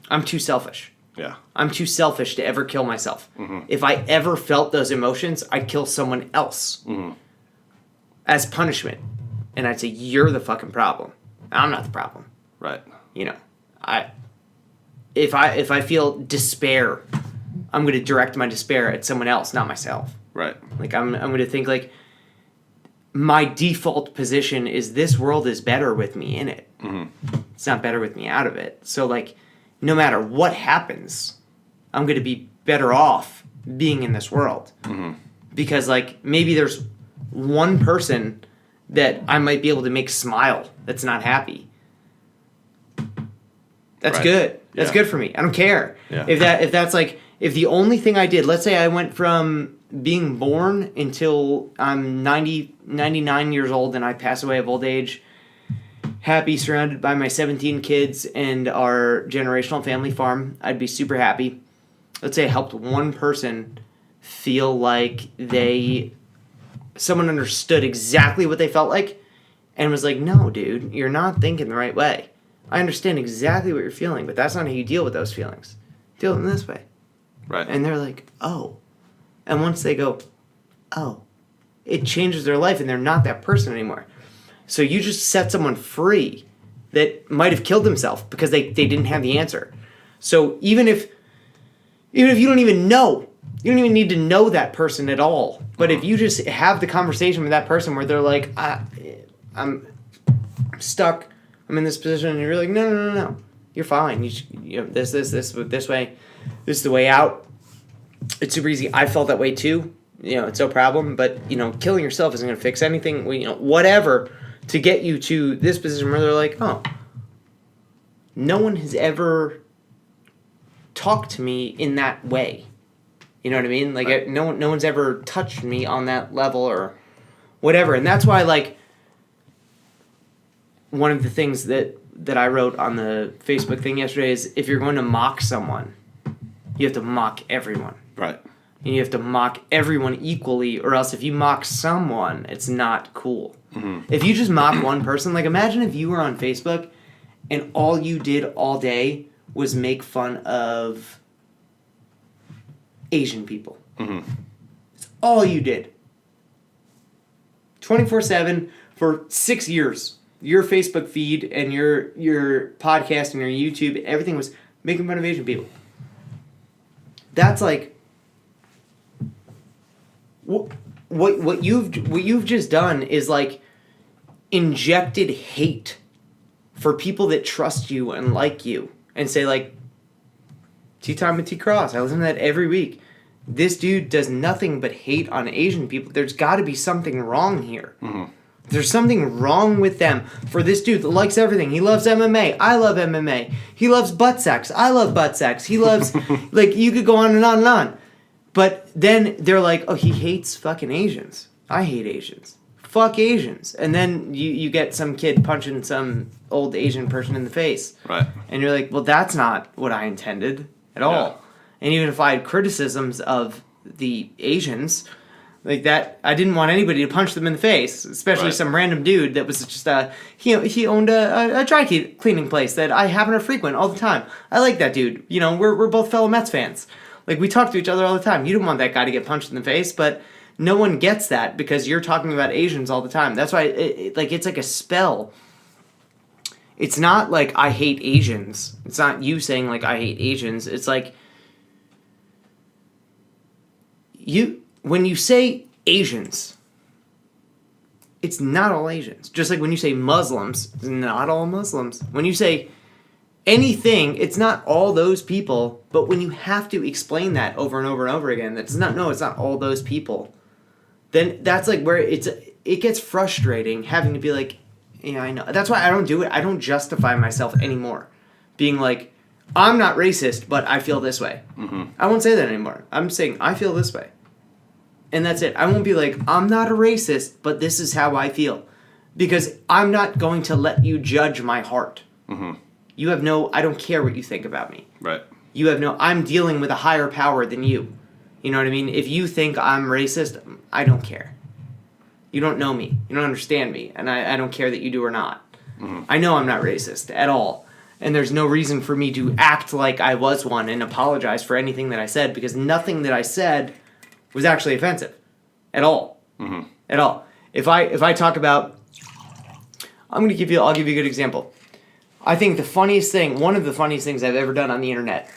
I'm too selfish. Yeah. I'm too selfish to ever kill myself. Mm-hmm. If I ever felt those emotions, I'd kill someone else as punishment. And I'd say, you're the fucking problem. I'm not the problem. Right. You know, if I feel despair, I'm going to direct my despair at someone else, not myself. Right. Like, I'm going to think, like, my default position is this world is better with me in it. Mm-hmm. It's not better with me out of it. So, like, no matter what happens, I'm going to be better off being in this world. Mm-hmm. Because, like, maybe there's one person that I might be able to make smile that's not happy. That's right. good. That's Yeah. good for me. I don't care. Yeah. If that's like, if the only thing I did, let's say I went from being born until I'm 99 years old and I pass away of old age, happy, surrounded by my 17 kids and our generational family farm, I'd be super happy. Let's say I helped one person feel like someone understood exactly what they felt like and was like, no, dude, you're not thinking the right way. I understand exactly what you're feeling, but that's not how you deal with those feelings. Deal with them this way. Right. And they're like, oh. And once they go, oh, it changes their life and they're not that person anymore. So you just set someone free that might have killed themselves because they didn't have the answer. So even if you don't even know, you don't even need to know that person at all. But if you just have the conversation with that person where they're like, I'm stuck, I'm in this position, and you're like, no, you're fine. You know, this way, this is the way out. It's super easy. I felt that way too. You know, it's no problem. But you know, killing yourself isn't going to fix anything. You know, whatever to get you to this position where they're like, oh, no one has ever talked to me in that way. You know what I mean? Like, right. no one's ever touched me on that level or whatever. And that's why, like, one of the things that I wrote on the Facebook thing yesterday is if you're going to mock someone, you have to mock everyone. Right. And you have to mock everyone equally, or else if you mock someone, it's not cool. Mm-hmm. If you just mock one person, like, imagine if you were on Facebook and all you did all day was make fun of Asian people. Mm-hmm. It's all you did. 24/7 for 6 years. Your Facebook feed and your podcast and your YouTube, everything was making fun of Asian people. That's like what you've just done is like injected hate for people that trust you and like you and say like, Tea Time with T Cross, I listen to that every week. This dude does nothing but hate on Asian people. There's got to be something wrong here. Mm-hmm. There's something wrong with them. For this dude that likes everything. He loves MMA. I love MMA. He loves butt sex. I love butt sex. He loves, like, you could go on and on and on. But then they're like, oh, he hates fucking Asians. I hate Asians. Fuck Asians. And then you get some kid punching some old Asian person in the face. Right. And you're like, well, that's not what I intended at all. Yeah. And even if I had criticisms of the Asians, like that, I didn't want anybody to punch them in the face, especially right. some random dude that was just he owned a dry cleaning place that I happen to frequent all the time. I like that dude. You know, we're both fellow Mets fans. Like, we talk to each other all the time. You don't want that guy to get punched in the face, but no one gets that because you're talking about Asians all the time. That's why it's like a spell. It's not like I hate Asians. It's not you saying like I hate Asians. It's like when you say Asians, it's not all Asians. Just like when you say Muslims, it's not all Muslims. When you say anything, it's not all those people. But when you have to explain that over and over and over again, it's not all those people. Then that's like where it gets frustrating having to be like, yeah, I know. That's why I don't do it. I don't justify myself anymore. Being like, I'm not racist, but I feel this way. Mm-hmm. I won't say that anymore. I'm saying I feel this way. And that's it. I won't be like, I'm not a racist, but this is how I feel. Because I'm not going to let you judge my heart. Mm-hmm. You have I don't care what you think about me. Right. You have I'm dealing with a higher power than you. You know what I mean? If you think I'm racist, I don't care. You don't know me. You don't understand me. And I don't care that you do or not. Mm-hmm. I know I'm not racist at all. And there's no reason for me to act like I was one and apologize for anything that I said, because nothing that I said was actually offensive at all. Mm-hmm. At all. If I talk about, I'll give you a good example. I think one of the funniest things I've ever done on the internet.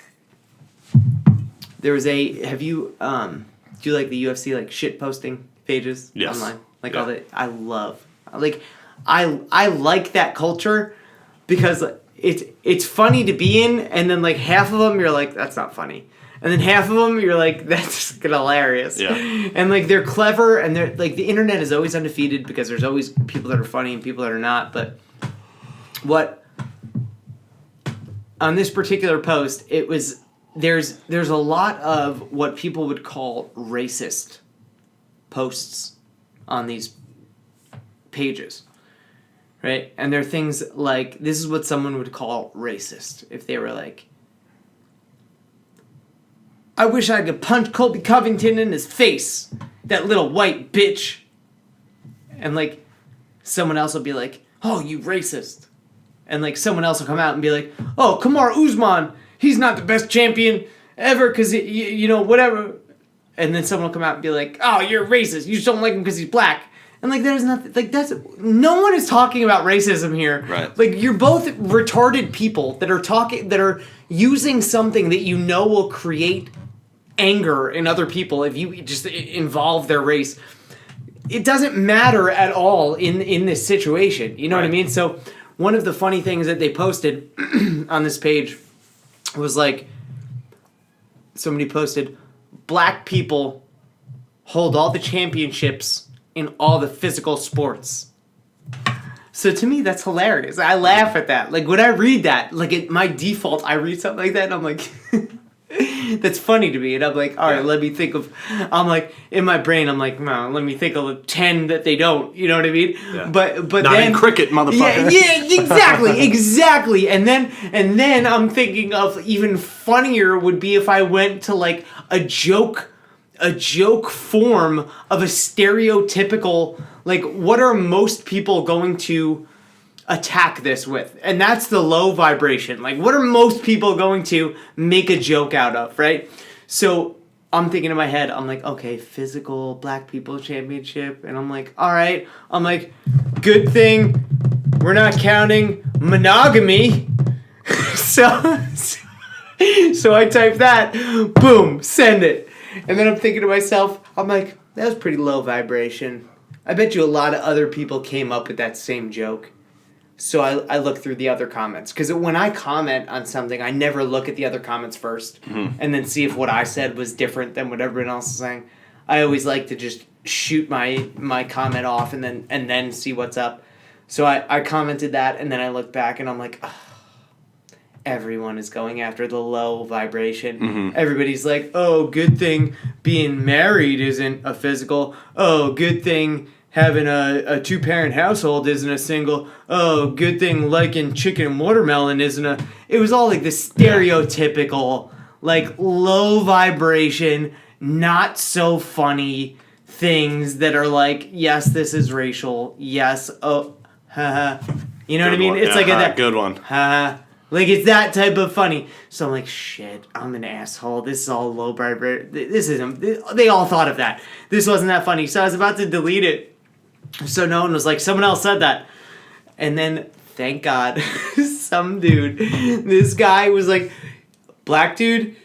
There was do you like the UFC like shit posting pages online? Like all the I like that culture because it's funny to be in, and then like half of them you're like, that's not funny. And then half of them you're like, that's hilarious. Yeah. And like they're clever, and they're like, the internet is always undefeated because there's always people that are funny and people that are not. But what on this particular post, it was there's a lot of what people would call racist posts on these pages. Right? And there are things like, this is what someone would call racist if they were like, I wish I could punch Colby Covington in his face, that little white bitch. And like, someone else will be like, oh, you racist. And like, someone else will come out and be like, oh, Kamaru Usman, he's not the best champion ever because, whatever. And then someone will come out and be like, oh, you're racist. You just don't like him because he's black. And like, there's nothing, like, no one is talking about racism here. Right. Like, you're both retarded people that are using something that will create anger in other people if you just involve their race. It doesn't matter at all in this situation. You know what I mean? So one of the funny things that they posted on this page was like, somebody posted, black people hold all the championships in all the physical sports. So to me, that's hilarious. I laugh at that. Like, when I read that, like, my default, I read something like that, and I'm like, that's funny to me. And I'm like, all right, let me think of, I'm like, in my brain, I'm like, no, let me think of the 10 that they don't. You know what I mean? Yeah. But not then, in cricket, motherfucker. Yeah, exactly. And then I'm thinking of even funnier would be if I went to like a joke form of a stereotypical, like, what are most people going to attack this with? And that's the low vibration. Like, what are most people going to make a joke out of, right? So I'm thinking in my head, I'm like, okay, physical black people championship. And I'm like, all right. I'm like, good thing we're not counting monogamy. So I type that, boom, send it. And then I'm thinking to myself, I'm like, that was pretty low vibration. I bet you a lot of other people came up with that same joke. So I look through the other comments. Because when I comment on something, I never look at the other comments first. Mm-hmm. And then see if what I said was different than what everyone else is saying. I always like to just shoot my comment off and then see what's up. So I commented that, and then I look back and I'm like, oh, everyone is going after the low vibration. Mm-hmm. Everybody's like, oh, good thing being married isn't a physical. Oh, good thing having a two-parent household isn't a single. Oh, good thing liking chicken and watermelon isn't a... It was all like the stereotypical, like, low vibration, not so funny things that are like, yes, this is racial. Yes, oh, haha. You know what I mean? It's like a good one. Haha. Like, it's that type of funny. So I'm like, shit, I'm an asshole. This is all low vibration. This isn't... They all thought of that. This wasn't that funny. So I was about to delete it. So no one was like, someone else said that. And then, thank God, some dude, this guy was like, black dude,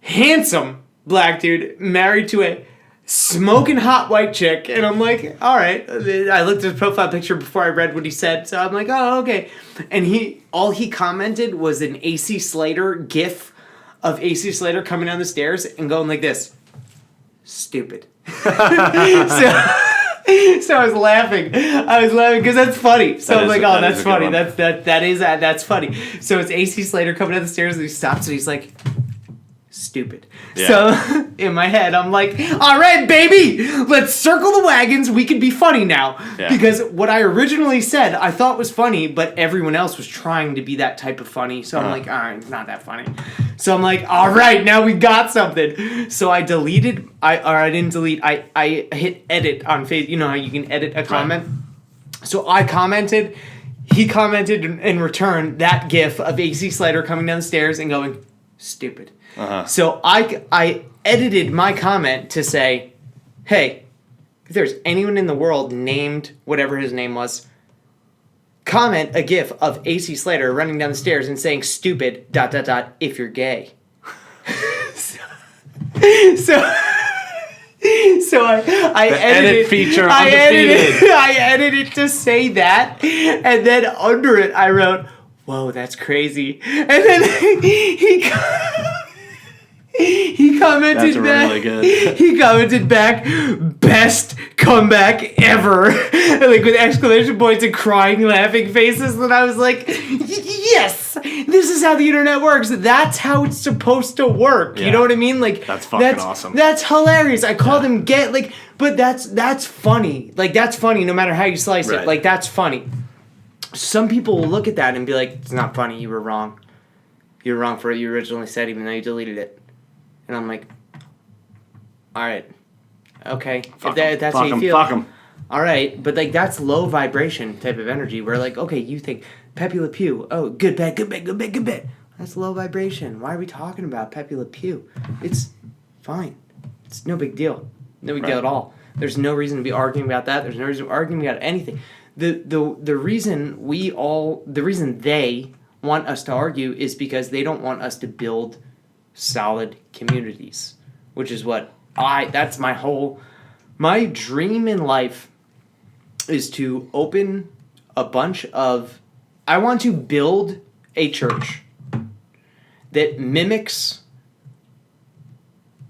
handsome black dude, married to smoking hot white chick, and I'm like, all right. I looked at his profile picture before I read what he said, so I'm like, oh, okay. And all he commented was an AC Slater gif of AC Slater coming down the stairs and going like this, stupid. So I was laughing. Because that's funny. So I'm like, oh, that's funny. That's funny. So it's AC Slater coming down the stairs and he stops and he's like, stupid. Yeah. So in my head, I'm like, all right, baby, let's circle the wagons. We can be funny now. Yeah. Because what I originally said, I thought was funny, but everyone else was trying to be that type of funny. So I'm like, all right, it's not that funny. So I'm like, all right, now we got something. So I didn't delete. I hit edit on Facebook. You know how you can edit a comment? Right. So I commented. He commented in return that gif of AC Slater coming down the stairs and going, stupid. Uh-huh. So I edited my comment to say, hey, if there's anyone in the world named whatever his name was, comment a gif of AC Slater running down the stairs and saying stupid ... if you're gay. So I edited feature I edited to say that, and then under it I wrote, whoa, that's crazy. And then he commented back. Really good. He commented back, best comeback ever, like with exclamation points and crying, laughing faces. And I was like, yes, this is how the internet works. That's how it's supposed to work. Yeah. You know what I mean? Like that's fucking awesome. That's hilarious. I called him gay, like, but that's funny. Like that's funny no matter how you slice it. Like that's funny. Some people will look at that and be like, it's not funny. You were wrong. You were wrong for what you originally said, even though you deleted it. And I'm like, all right, okay. If that's how you feel. Fuck him. All right, but like that's low vibration type of energy. Where like, okay, you think Pepe Le Pew, oh, good bad. That's low vibration. Why are we talking about Pepe Le Pew? It's fine. It's no big deal. No big deal at all. There's no reason to be arguing about that. There's no reason to be arguing about anything. The reason they want us to argue is because they don't want us to build solid communities, which is what that's my dream in life is to open I want to build a church that mimics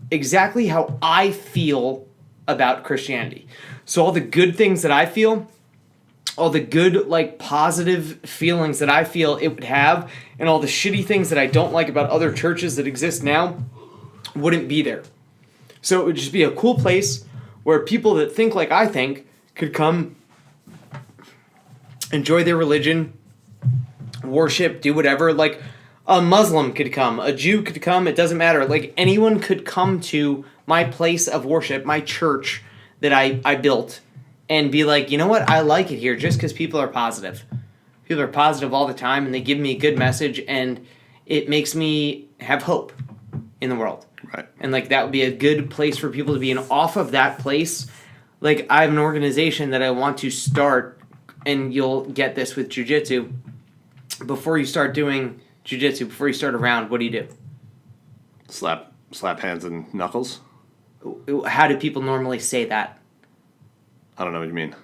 exactly how I feel about Christianity. So all the good things that I feel, all the good, like, positive feelings that I feel it would have, and all the shitty things that I don't like about other churches that exist now wouldn't be there. So it would just be a cool place where people that think like I think could come, enjoy their religion, worship, do whatever. Like, a Muslim could come, a Jew could come, it doesn't matter. Like, anyone could come to my place of worship, my church that I built, and be like, you know what, I like it here just because people are positive. People are positive all the time, and they give me a good message, and it makes me have hope in the world. Right. And, like, that would be a good place for people to be. And off of that place, like, I have an organization that I want to start, and you'll get this with jiu-jitsu. Before you start doing jiu-jitsu, before you start a round, what do? Slap hands and knuckles? How do people normally say that? I don't know what you mean.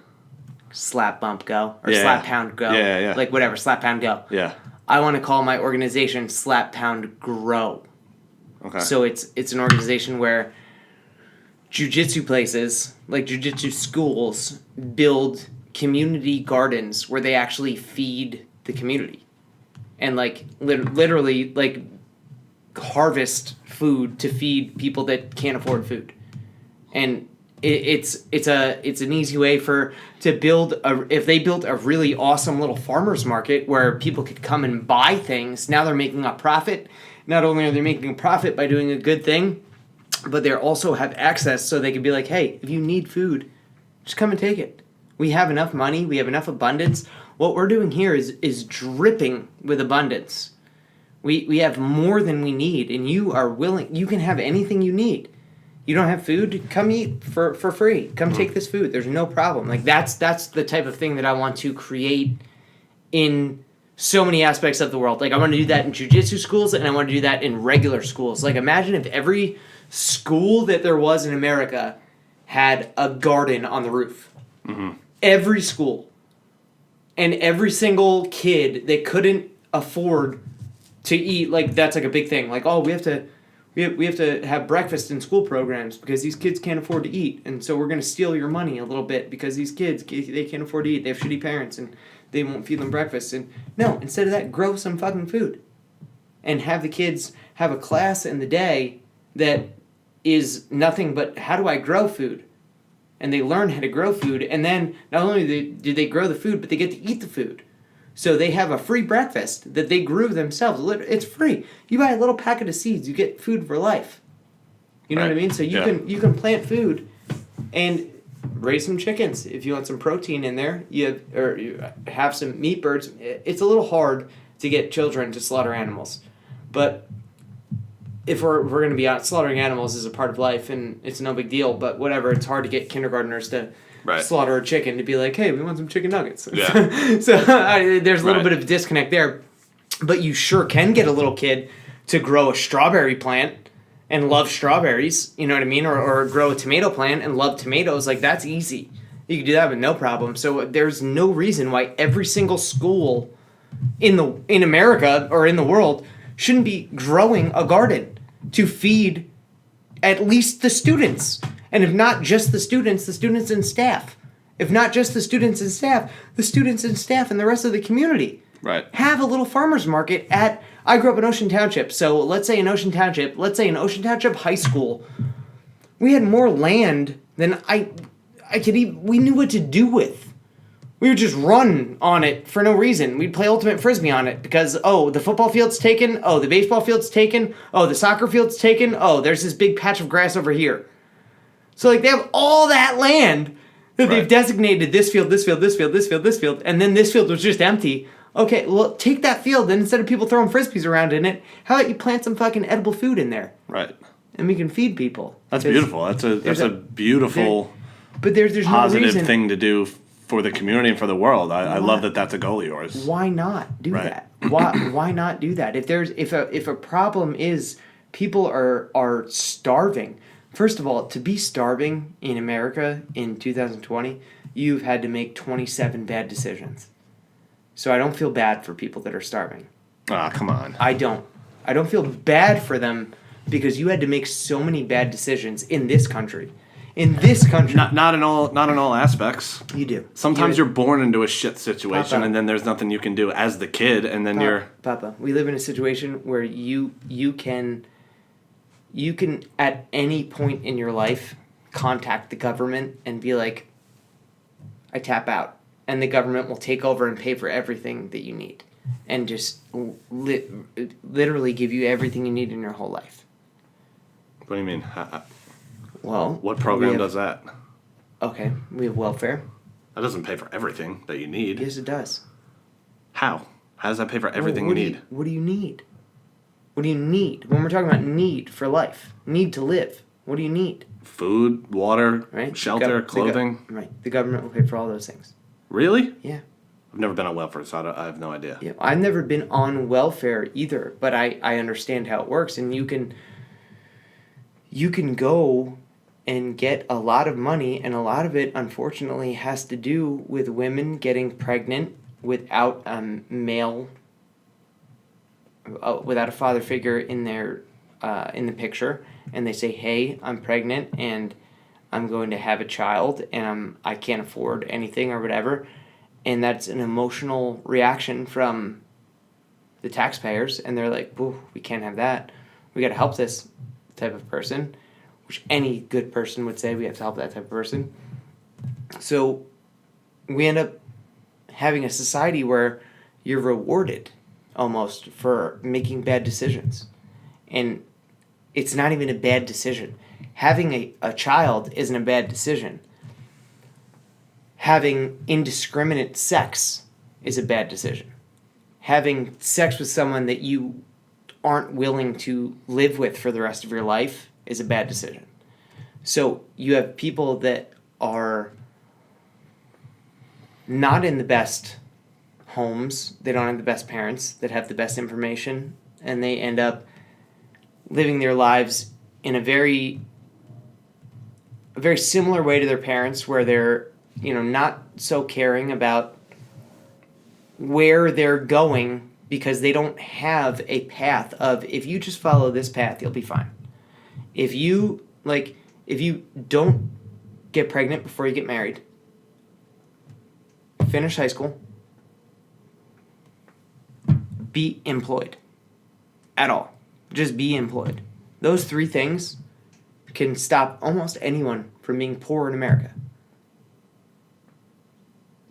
Slap, bump, go. Or slap, pound, go. Yeah. Like, whatever. Slap, pound, go. Yeah. I want to call my organization Slap, Pound, Grow. Okay. So it's an organization where jiu-jitsu places, like jiu-jitsu schools, build community gardens where they actually feed the community. And, like, literally, like, harvest food to feed people that can't afford food. And it's an easy way to build if they built a really awesome little farmers market where people could come and buy things. Now they're making a profit. Not only are they making a profit by doing a good thing, but they also have access so they can be like, hey, if you need food, just come and take it. We have enough money. We have enough abundance. What we're doing here is dripping with abundance. We have more than we need, and you are willing. You can have anything you need. You don't have food? Come eat for free. Come take this food. There's no problem. Like, that's the type of thing that I want to create in so many aspects of the world. Like, I want to do that in jiu-jitsu schools, and I want to do that in regular schools. Like, imagine if every school that there was in America had a garden on the roof. Every school. And every single kid that couldn't afford to eat, like, that's like a big thing. Like, oh, we have to have breakfast in school programs because these kids can't afford to eat. And so we're going to steal your money a little bit because these kids, they can't afford to eat. They have shitty parents and they won't feed them breakfast. And no, instead of that, grow some fucking food. And have the kids have a class in the day that is nothing but how do I grow food? And they learn how to grow food. And then not only do they grow the food, but they get to eat the food. So they have a free breakfast that they grew themselves. It's free. You buy a little packet of seeds, you get food for life. You know what I mean? So you can plant food and raise some chickens if you want some protein in there. You have some meat birds. It's a little hard to get children to slaughter animals, but if we're going to be out, slaughtering animals is a part of life and it's no big deal. But whatever, it's hard to get kindergartners to slaughter a chicken to be like, hey, we want some chicken nuggets. Yeah. So there's a little bit of a disconnect there, but you sure can get a little kid to grow a strawberry plant and love strawberries, you know what I mean? Or grow a tomato plant and love tomatoes. Like, that's easy. You can do that with no problem. So there's no reason why every single school in America or in the world shouldn't be growing a garden to feed at least the students. And if not just the students and staff. If not just the students and staff, the students and staff and the rest of the community. Right. Have a little farmer's market I grew up in Ocean Township, so let's say in Ocean Township High School, we had more land than I could even, we knew what to do with. We would just run on it for no reason. We'd play ultimate frisbee on it because, oh, the football field's taken, oh, the baseball field's taken, oh, the soccer field's taken, oh, there's this big patch of grass over here. So, like, they have all that land that they've designated this field, and then this field was just empty. Okay, well, take that field, and instead of people throwing frisbees around in it, how about you plant some fucking edible food in there? Right. And we can feed people. That's beautiful. That's a beautiful, but there's positive no reason thing to do for the community and for the world. I love that that's a goal of yours. Why not do that? Why not do that? If a problem is people are starving. First of all, to be starving in America in 2020, you've had to make 27 bad decisions. So I don't feel bad for people that are starving. Ah, come on. I don't feel bad for them because you had to make so many bad decisions in this country. In this country. Not in all aspects. You do. Sometimes you're born into a shit situation, Papa. and then there's nothing you can do as the kid, and then you're... Papa, we live in a situation where you can at any point in your life contact the government and be like, I tap out. And the government will take over and pay for everything that you need. And just literally give you everything you need in your whole life. What do you mean? Well, what program does that? Okay, we have welfare. That doesn't pay for everything that you need. Yes, it does. How? How does that pay for everything you need? What do you need? What do you need? When we're talking about need for life, need to live, what do you need? Food, water, right? Shelter, clothing. Right. The government will pay for all those things. Really? Yeah. I've never been on welfare, so I have no idea. Yeah, I've never been on welfare either, but I understand how it works, and you can go and get a lot of money, and a lot of it, unfortunately, has to do with women getting pregnant without without a father figure in the picture, and they say, "Hey, I'm pregnant, and I'm going to have a child, and I can't afford anything or whatever," and that's an emotional reaction from the taxpayers, and they're like, "Boo, we can't have that. We got to help this type of person," which any good person would say we have to help that type of person. So we end up having a society where you're rewarded almost for making bad decisions, and it's not even a bad decision. Having a child isn't a bad decision. Having indiscriminate sex is a bad decision. Having sex with someone that you aren't willing to live with for the rest of your life is a bad decision. So you have people that are not in the best homes, they don't have the best parents that have the best information, and they end up living their lives in a very a very similar way to their parents, where they're, not so caring about where they're going because they don't have a path of, if you just follow this path, you'll be fine. If you don't get pregnant before you get married, finish high school, be employed at all. Just be employed. Those 3 things can stop almost anyone from being poor in America.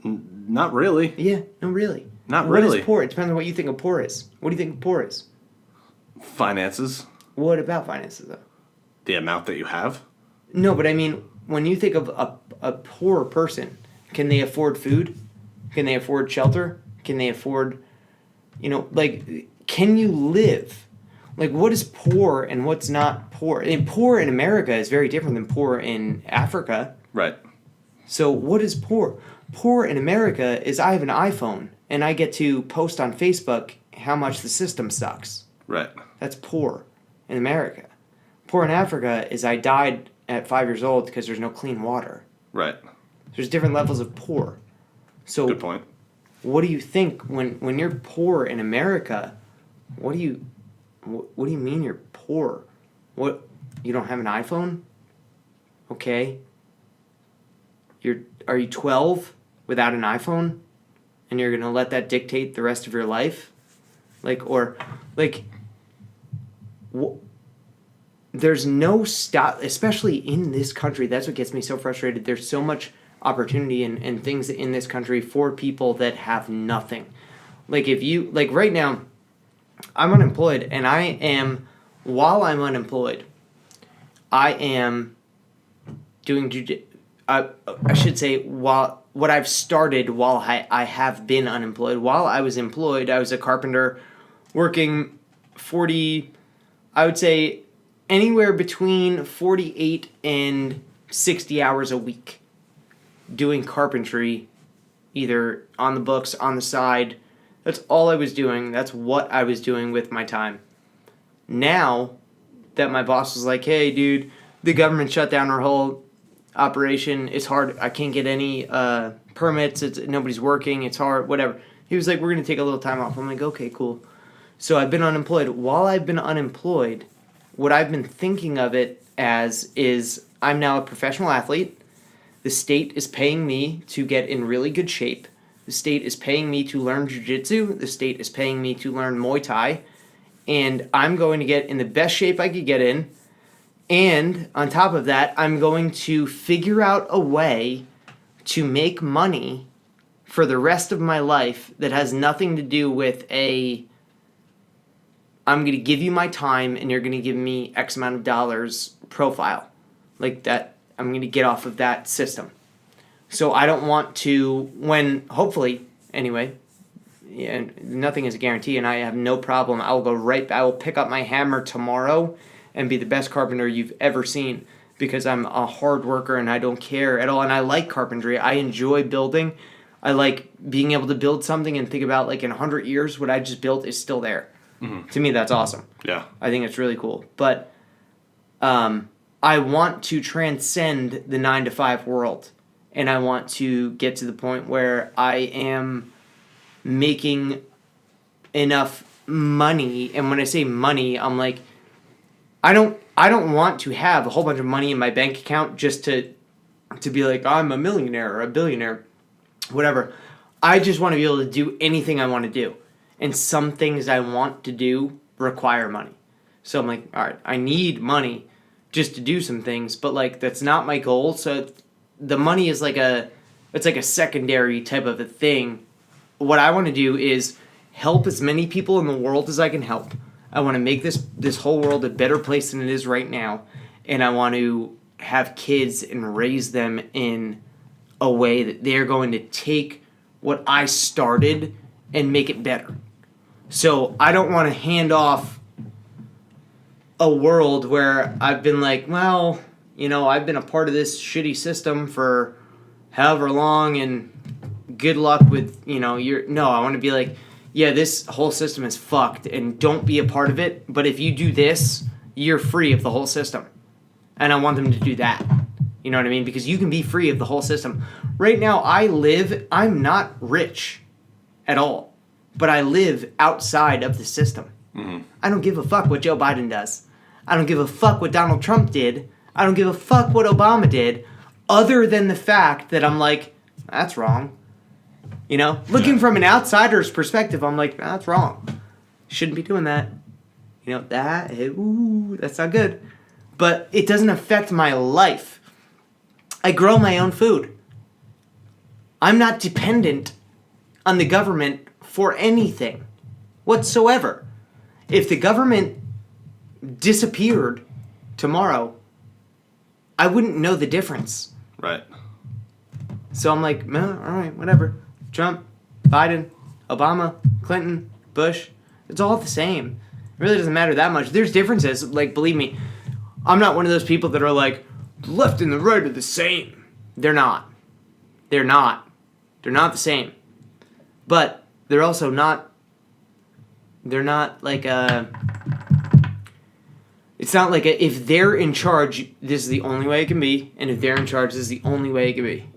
Not really. Yeah, no, really. Not What really. is poor? It depends on what you think of poor is. What do you think poor is? Finances. What about finances, though? The amount that you have. No, but I mean, when you think of a poor person, can they afford food? Can they afford shelter? Can they afford, can you live? Like, what is poor and what's not poor? And poor in America is very different than poor in Africa. Right. So what is poor? Poor in America is I have an iPhone and I get to post on Facebook how much the system sucks. Right. That's poor in America. Poor in Africa is I died at 5 years old because there's no clean water. Right. There's different levels of poor. So Good point. what do you think when you're poor in America? What do you mean you're poor? What, you don't have an iPhone? Okay. Are you 12 without an iPhone? And you're going to let that dictate the rest of your life? There's no stop, especially in this country. That's what gets me so frustrated. There's so much opportunity and things in this country for people that have nothing. Right now, I'm unemployed, and while I'm unemployed, I am doing I should say, what I've started while I have been unemployed. While I was employed, I was a carpenter working 40, I would say anywhere between 48 and 60 hours a week doing carpentry, either on the books, on the side. That's all I was doing. That's what I was doing with my time. Now that my boss was like, hey, dude, the government shut down our whole operation. It's hard. I can't get any permits. Nobody's working. It's hard, whatever. He was like, we're going to take a little time off. I'm like, okay, cool. So I've been unemployed. While I've been unemployed, what I've been thinking of it as is I'm now a professional athlete. The state is paying me to get in really good shape. The state is paying me to learn jiu-jitsu. The state is paying me to learn Muay Thai. And I'm going to get in the best shape I could get in. And on top of that, I'm going to figure out a way to make money for the rest of my life that has nothing to do with I'm going to give you my time and you're going to give me X amount of dollars profile. Like that, I'm going to get off of that system. So I don't want to, hopefully, anyway, yeah, nothing is a guarantee, and I have no problem. I will pick up my hammer tomorrow and be the best carpenter you've ever seen because I'm a hard worker and I don't care at all. And I like carpentry. I enjoy building. I like being able to build something and think about, like, in 100 years, what I just built is still there. Mm-hmm. To me, that's awesome. Yeah. I think it's really cool. But I want to transcend the 9-to-5 world. And I want to get to the point where I am making enough money. And when I say money, I'm like, I don't want to have a whole bunch of money in my bank account just to be like, I'm a millionaire or a billionaire, whatever. I just want to be able to do anything I want to do. And some things I want to do require money. So I'm like, all right, I need money just to do some things, but like that's not my goal. So the money is like a secondary type of a thing. What I want to do is help as many people in the world as I can help. I want to make this whole world a better place than it is right now. And I want to have kids and raise them in a way that they're going to take what I started and make it better. So I don't want to hand off a world where I've been like, well, I've been a part of this shitty system for however long and good luck with, I want to be like, yeah, this whole system is fucked and don't be a part of it. But if you do this, you're free of the whole system. And I want them to do that. You know what I mean? Because you can be free of the whole system. Right now, I'm not rich at all, but I live outside of the system. I don't give a fuck what Joe Biden does. I don't give a fuck what Donald Trump did. I don't give a fuck what Obama did, other than the fact that I'm like, that's wrong. You know? Looking from an outsider's perspective, I'm like, that's wrong. Shouldn't be doing that. You know, that's not good. But it doesn't affect my life. I grow my own food. I'm not dependent on the government for anything whatsoever. If the government disappeared tomorrow, I wouldn't know the difference. Right. So I'm like, all right, whatever. Trump, Biden, Obama, Clinton, Bush, it's all the same. It really doesn't matter that much. There's differences. Like, believe me, I'm not one of those people that are like, the left and the right are the same. They're not. They're not. They're not the same. But they're also not. They're not like it's not like if they're in charge, this is the only way it can be, and if they're in charge, this is the only way it can be.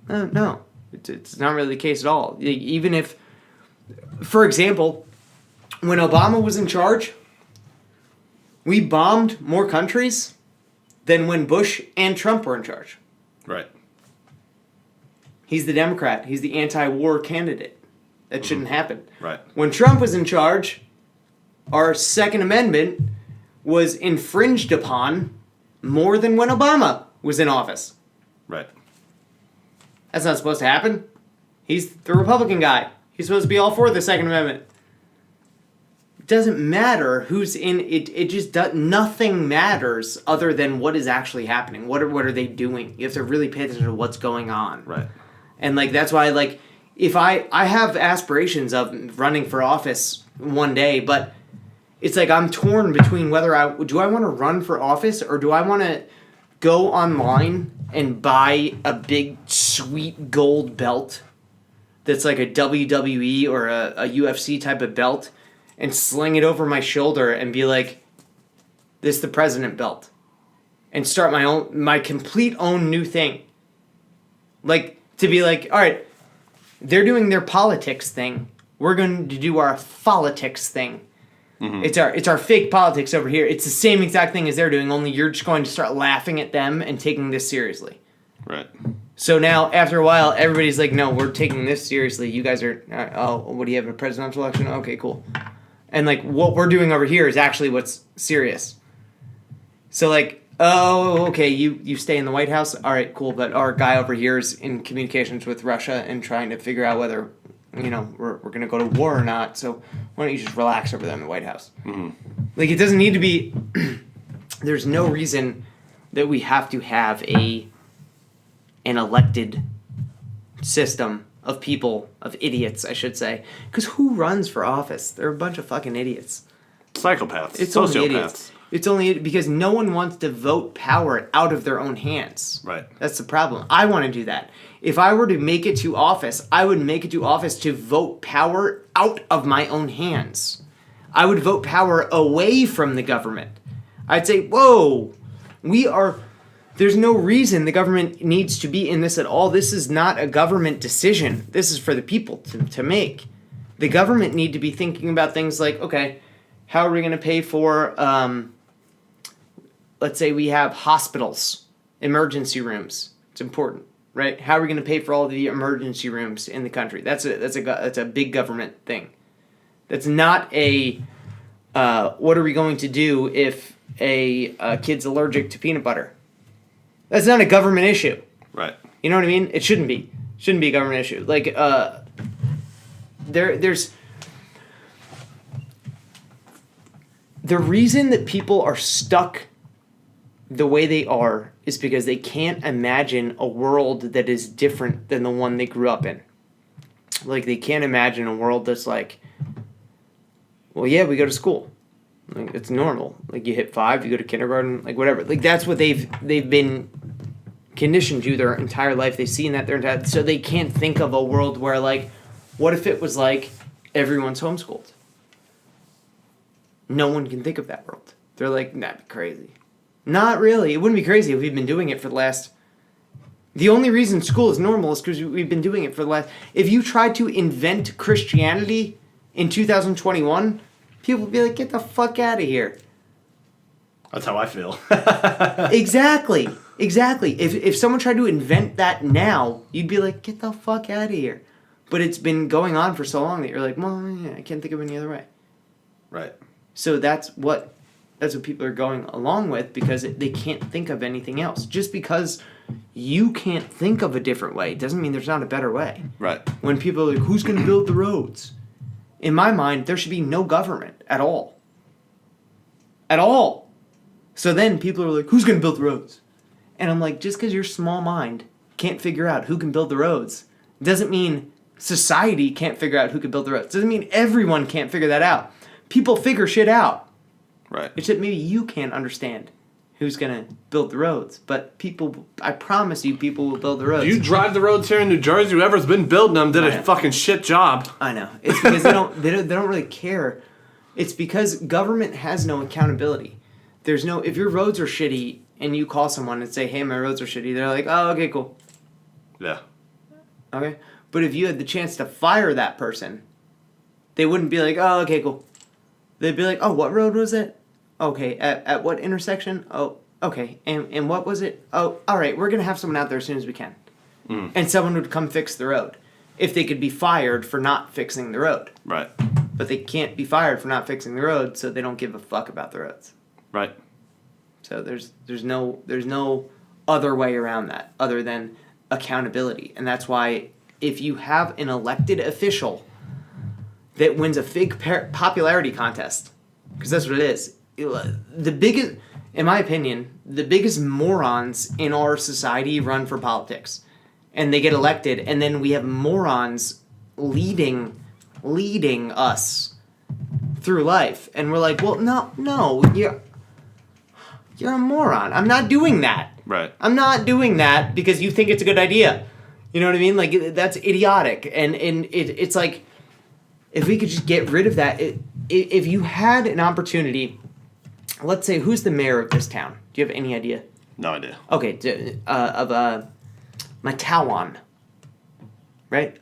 No, it's not really the case at all. Even if, for example, when Obama was in charge, we bombed more countries than when Bush and Trump were in charge. Right. He's the Democrat. He's the anti-war candidate. That shouldn't happen. Right. When Trump was in charge, our Second Amendment was infringed upon more than when Obama was in office. Right. That's not supposed to happen. He's the Republican guy. He's supposed to be all for the Second Amendment. It doesn't matter who's in it. It just does, nothing matters other than what is actually happening. What are they doing? You have to really pay attention to what's going on. Right. And like that's why like if I have aspirations of running for office one day, but it's like I'm torn between whether I want to run for office or do I want to go online and buy a big sweet gold belt that's like a WWE or a UFC type of belt and sling it over my shoulder and be like, this is the president belt, and start my complete own new thing. Like to be like, all right, they're doing their politics thing. We're going to do our politics thing. Mm-hmm. It's our fake politics over here. It's the same exact thing as they're doing, only you're just going to start laughing at them and taking this seriously. Right. So now, after a while, everybody's like, no, we're taking this seriously. You guys are, what do you have, a presidential election? Okay, cool. And like, what we're doing over here is actually what's serious. So like, oh, okay, you stay in the White House? All right, cool, but our guy over here is in communications with Russia and trying to figure out whether, you know, we're going to go to war or not, so why don't you just relax over there in the White House? Mm-hmm. Like, it doesn't need to be... There's no reason that we have to have an elected system of people, of idiots, I should say. Because who runs for office? They're a bunch of fucking idiots. Psychopaths. It's Sociopaths. only idiots. It's only because no one wants to vote power out of their own hands. Right. That's the problem. I want to do that. If I were to make it to office, I would make it to office to vote power out of my own hands. I would vote power away from the government. I'd say, whoa, there's no reason the government needs to be in this at all. This is not a government decision. This is for the people to make. The government need to be thinking about things like, okay, how are we going to pay for, let's say we have hospitals, emergency rooms. It's important, right? How are we going to pay for all the emergency rooms in the country? That's a big government thing. That's not a, what are we going to do if a kid's allergic to peanut butter? That's not a government issue. Right. You know what I mean? It shouldn't be. Shouldn't be a government issue. Like, there's... The reason that people are stuck the way they are is because they can't imagine a world that is different than the one they grew up in. Like, they can't imagine a world that's like, well, yeah, we go to school. Like, it's normal. Like, you hit 5, you go to kindergarten, like, whatever. Like, that's what they've been conditioned to their entire life. They've seen that their entire... So they can't think of a world where, like, what if it was like everyone's homeschooled? No one can think of that world. They're like, that'd be crazy. Not really. It wouldn't be crazy if we've been doing it for the last The only reason school is normal is because we've been doing it for the last... If you tried to invent Christianity in 2021, people would be like, get the fuck out of here. That's how I feel. Exactly. If someone tried to invent that now, you'd be like, get the fuck out of here. But it's been going on for so long that you're like, well, yeah, I can't think of any other way. Right. So that's what people are going along with, because they can't think of anything else. Just because you can't think of a different way doesn't mean there's not a better way. Right. When people are like, who's going to build the roads? In my mind, there should be no government at all. At all. So then people are like, who's going to build the roads? And I'm like, just because your small mind can't figure out who can build the roads doesn't mean society can't figure out who can build the roads. Doesn't mean everyone can't figure that out. People figure shit out. Right. It's that maybe you can't understand who's going to build the roads. But people, I promise you, people will build the roads. You drive the roads here in New Jersey, whoever's been building them did a fucking shit job. I know. It's because they don't really care. It's because government has no accountability. There's no, if your roads are shitty and you call someone and say, hey, my roads are shitty, they're like, oh, okay, cool. Yeah. Okay? But if you had the chance to fire that person, they wouldn't be like, oh, okay, cool. They'd be like, oh, what road was it? Okay, at what intersection? Oh, okay. And what was it? Oh, all right, we're going to have someone out there as soon as we can. Mm. And someone would come fix the road. If they could be fired for not fixing the road. Right. But they can't be fired for not fixing the road, so they don't give a fuck about the roads. Right. So there's no other way around that other than accountability. And that's why if you have an elected official that wins a fake popularity contest, because that's what it is, the biggest, in my opinion, the biggest morons in our society run for politics. And they get elected, and then we have morons leading us through life. And we're like, well, no, you're a moron. I'm not doing that. Right. I'm not doing that because you think it's a good idea. You know what I mean? Like, that's idiotic. And it's like, if we could just get rid of that, if you had an opportunity, let's say, who's the mayor of this town? Do you have any idea? No idea. Okay, of Matawan, right?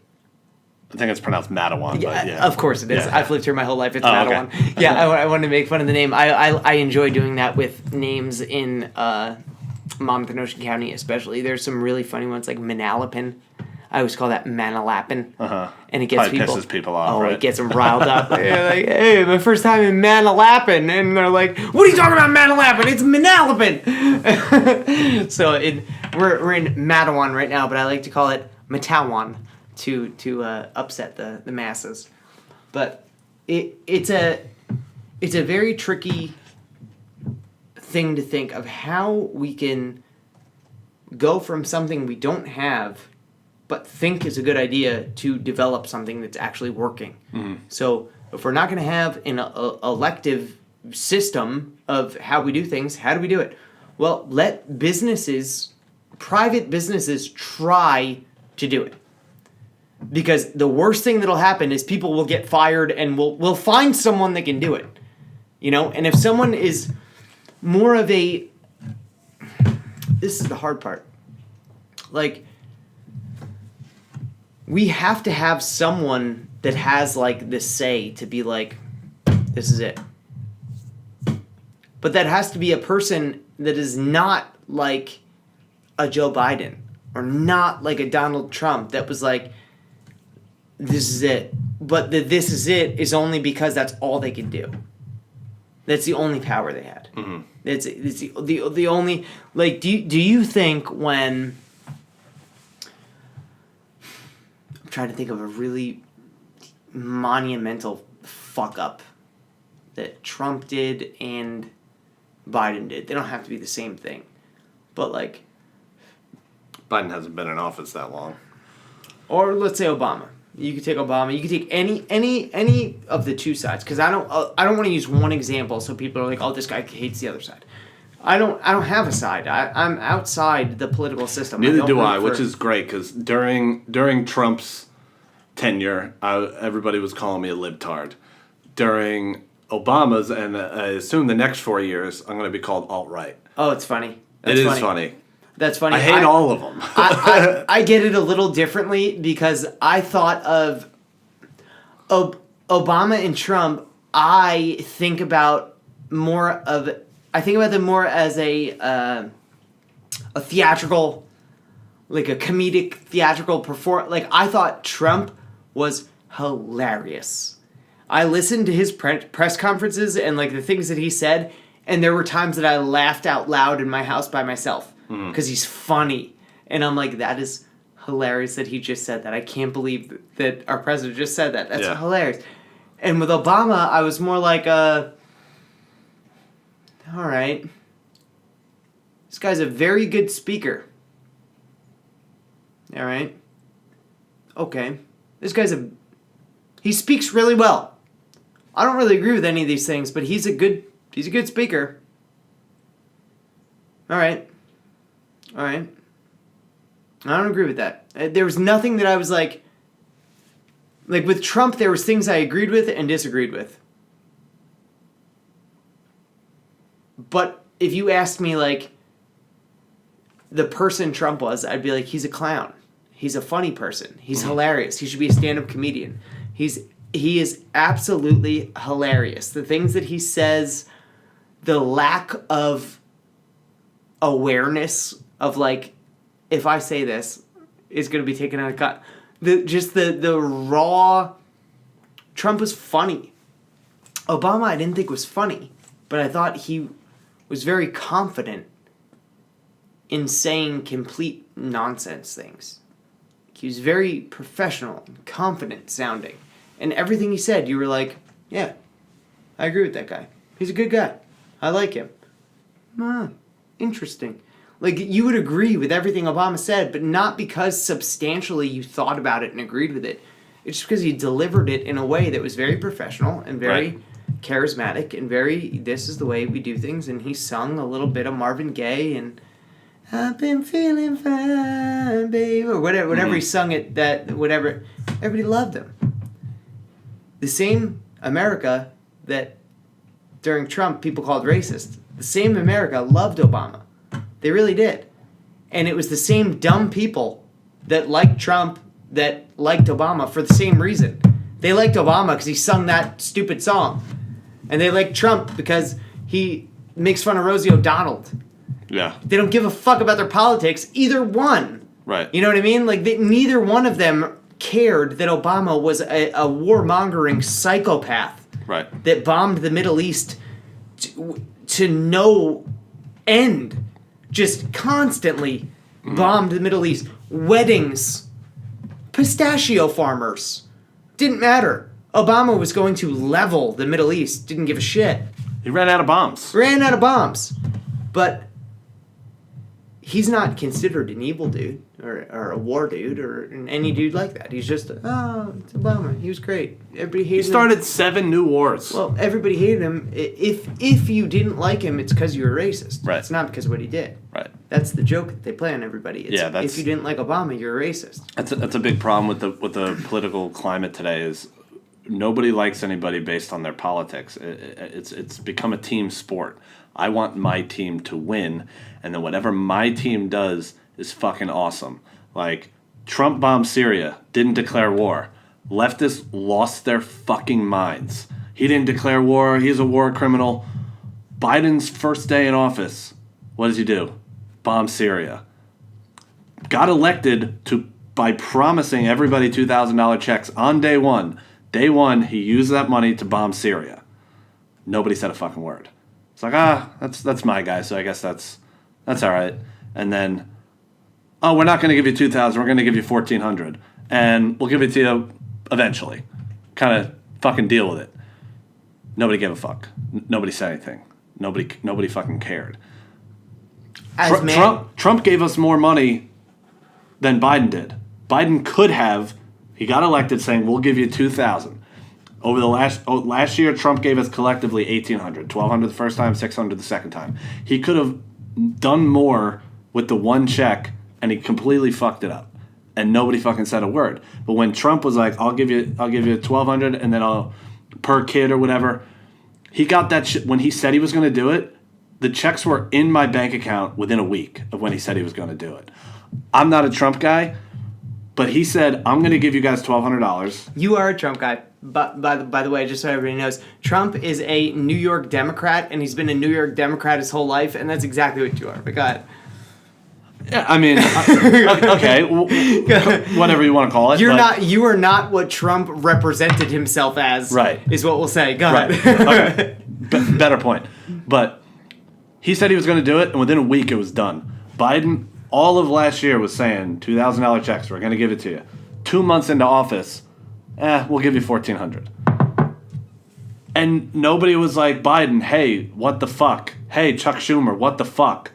I think it's pronounced Matawan. Yeah, but yeah. Of course it is. Yeah. I've lived here my whole life. It's Matawan. Okay. Yeah, I wanted to make fun of the name. I enjoy doing that with names in Monmouth and Ocean County, especially. There's some really funny ones like Manalapan. I always call that Manalapan. Uh-huh. And it gets probably pisses people off, right? It gets them riled up. They're like, hey, my first time in Manalapan. And they're like, what are you talking about, Manalapan? It's Manalapan. So we're in Matawan right now, but I like to call it Matawan to upset the masses. But it's a very tricky thing to think of how we can go from something we don't have but think is a good idea to develop something that's actually working. Mm-hmm. So if we're not going to have an elective system of how we do things, how do we do it? Well, let private businesses try to do it. Because the worst thing that'll happen is people will get fired and we'll find someone that can do it. You know, and if someone is more of a... This is the hard part. Like, we have to have someone that has, like, the say to be like, this is it. But that has to be a person that is not like a Joe Biden or not like a Donald Trump that was like, this is it. But the this is it is only because that's all they could do. That's the only power they had. Mm-hmm. It's the only, like, do you think when... I'm trying to think of a really monumental fuck up that Trump did and Biden did. They don't have to be the same thing. But, like... Biden hasn't been in office that long. Or let's say Obama. You could take Obama. You could take any of the two sides. Because I don't want to use one example so people are like, oh, this guy hates the other side. I don't have a side. I'm outside the political system. Neither do I, which is great because during Trump's tenure, everybody was calling me a libtard. During Obama's, and I assume the next 4 years, I'm going to be called alt-right. Oh, it's funny. It is funny. That's funny. I hate all of them. I get it a little differently because I thought of Obama and Trump. I think about them more as a theatrical, like a comedic theatrical perform. Like I thought Trump was hilarious. I listened to his press conferences and like the things that he said, and there were times that I laughed out loud in my house by myself because he's funny, and I'm like, that is hilarious that he just said that. I can't believe that our president just said that. That's hilarious. And with Obama, I was more like, all right, this guy's a very good speaker. All right, okay, he speaks really well. I don't really agree with any of these things, but he's a good speaker. All right. I don't agree with that. There was nothing that I was like with Trump, there was things I agreed with and disagreed with. But if you asked me like the person Trump was, I'd be like, he's a clown. He's a funny person. He's hilarious. He should be a stand-up comedian. He is absolutely hilarious. The things that he says, the lack of awareness of like, if I say this, it's going to be taken out of cut. The raw. Trump was funny. Obama I didn't think was funny, but I thought he was very confident in saying complete nonsense things. He was very professional and confident sounding. And everything he said, you were like, yeah, I agree with that guy. He's a good guy. I like him. Interesting. Like, you would agree with everything Obama said, but not because substantially you thought about it and agreed with it. It's just because he delivered it in a way that was very professional and very charismatic and very, this is the way we do things. And he sung a little bit of Marvin Gaye and I've been feeling fine, babe, or whatever he sung it, whatever. Everybody loved him. The same America that during Trump people called racist, the same America loved Obama. They really did. And it was the same dumb people that liked Trump that liked Obama for the same reason. They liked Obama because he sung that stupid song. And they liked Trump because he makes fun of Rosie O'Donnell. Yeah. They don't give a fuck about their politics, either one. Right. You know what I mean? Like, neither one of them cared that Obama was a warmongering psychopath. Right. That bombed the Middle East to no end. Just constantly bombed the Middle East. Weddings. Pistachio farmers. Didn't matter. Obama was going to level the Middle East. Didn't give a shit. He ran out of bombs. But he's not considered an evil dude or a war dude or any dude like that. He's just, it's Obama. He was great. Everybody hated him. He started 7 new wars. Well, everybody hated him. If you didn't like him, it's because you were racist. Right. It's not because of what he did. Right. That's the joke that they play on everybody. If you didn't like Obama, you're a racist. That's a big problem with the political climate today is nobody likes anybody based on their politics. It's become a team sport. I want my team to win, and then whatever my team does is fucking awesome. Like, Trump bombed Syria, didn't declare war. Leftists lost their fucking minds. He didn't declare war, he's a war criminal. Biden's first day in office, what does he do? Bomb Syria. Got elected by promising everybody $2,000 checks on day one. Day one, he used that money to bomb Syria. Nobody said a fucking word. It's like, that's my guy, so I guess that's all right. And then, we're not going to give you $2,000, we're going to give you $1,400. And we'll give it to you eventually. Kind of fucking deal with it. Nobody gave a fuck. Nobody said anything. Nobody fucking cared. Trump gave us more money than Biden did. Biden could have, he got elected saying, we'll give you $2,000. Over the last year, Trump gave us collectively $1,800, $1,200 the first time, $600 the second time. He could have done more with the one check, and he completely fucked it up, and nobody fucking said a word. But when Trump was like, "I'll give you $1,200, and then I'll per kid or whatever," he got that shit when he said he was going to do it. the checks were in my bank account within a week of when he said he was going to do it. I'm not a Trump guy, but he said, I'm going to give you guys $1,200. You are a Trump guy. But by the way, just so everybody knows, Trump is a New York Democrat, and he's been a New York Democrat his whole life, and that's exactly what you are. But go ahead. Yeah, I mean, okay, whatever you want to call it. You are not what Trump represented himself as. Right. Is what we'll say. Go ahead. Okay. Better point. But he said he was going to do it, and within a week it was done. Biden, all of last year, was saying $2,000 checks. We're going to give it to you. 2 months into office, we'll give you $1,400. And nobody was like, Biden, hey, what the fuck? Hey, Chuck Schumer, what the fuck?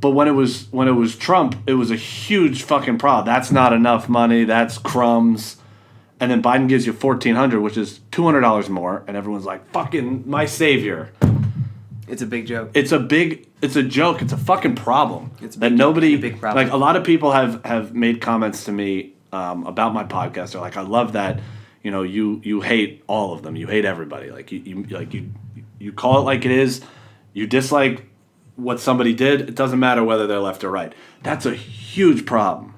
But when it was Trump, it was a huge fucking problem. That's not enough money. That's crumbs. And then Biden gives you $1,400, which is $200 more, and everyone's like, "Fucking my savior." It's a big joke. It's a joke. It's a fucking problem. It's a that big, nobody big problem. Like a lot of people have made comments to me about my podcast. They're like, "I love that, you hate all of them. You hate everybody. Like you call it like it is. You dislike what somebody did. It doesn't matter whether they're left or right." That's a huge problem.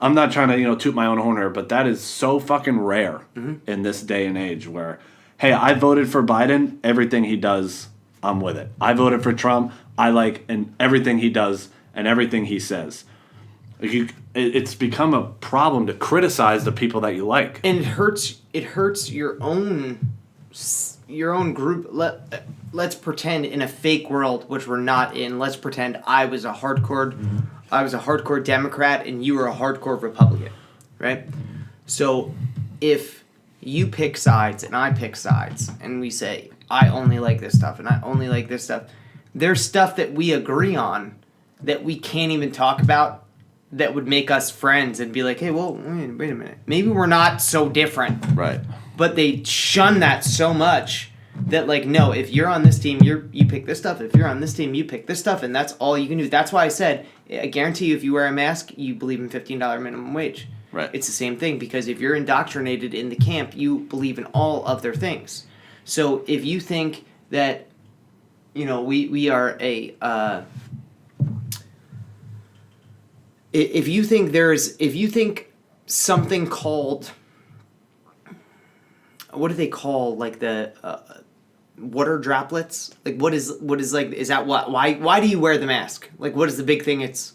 I'm not trying to, toot my own horn here, but that is so fucking rare in this day and age where, hey, I voted for Biden, everything he does, I'm with it. I voted for Trump, I like everything he does and everything he says. It's become a problem to criticize the people that you like. And it hurts your own group. Let's pretend in a fake world, which we're not in. Let's pretend I was a hardcore Democrat and you were a hardcore Republican, right? So if you pick sides and I pick sides and we say, I only like this stuff and I only like this stuff, there's stuff that we agree on that we can't even talk about that would make us friends and be like, hey, well, wait a minute. Maybe we're not so different. Right. But they shun that so much that, like, no, if you're on this team, you pick this stuff. If you're on this team, you pick this stuff, and that's all you can do. That's why I said, I guarantee you, if you wear a mask, you believe in $15 minimum wage. Right. It's the same thing, because if you're indoctrinated in the camp, you believe in all of their things. So if you think that, we are a... if you think something called... What do they call, like, the water droplets? Like, what is like, is that what? Why do you wear the mask? Like, what is the big thing? It's...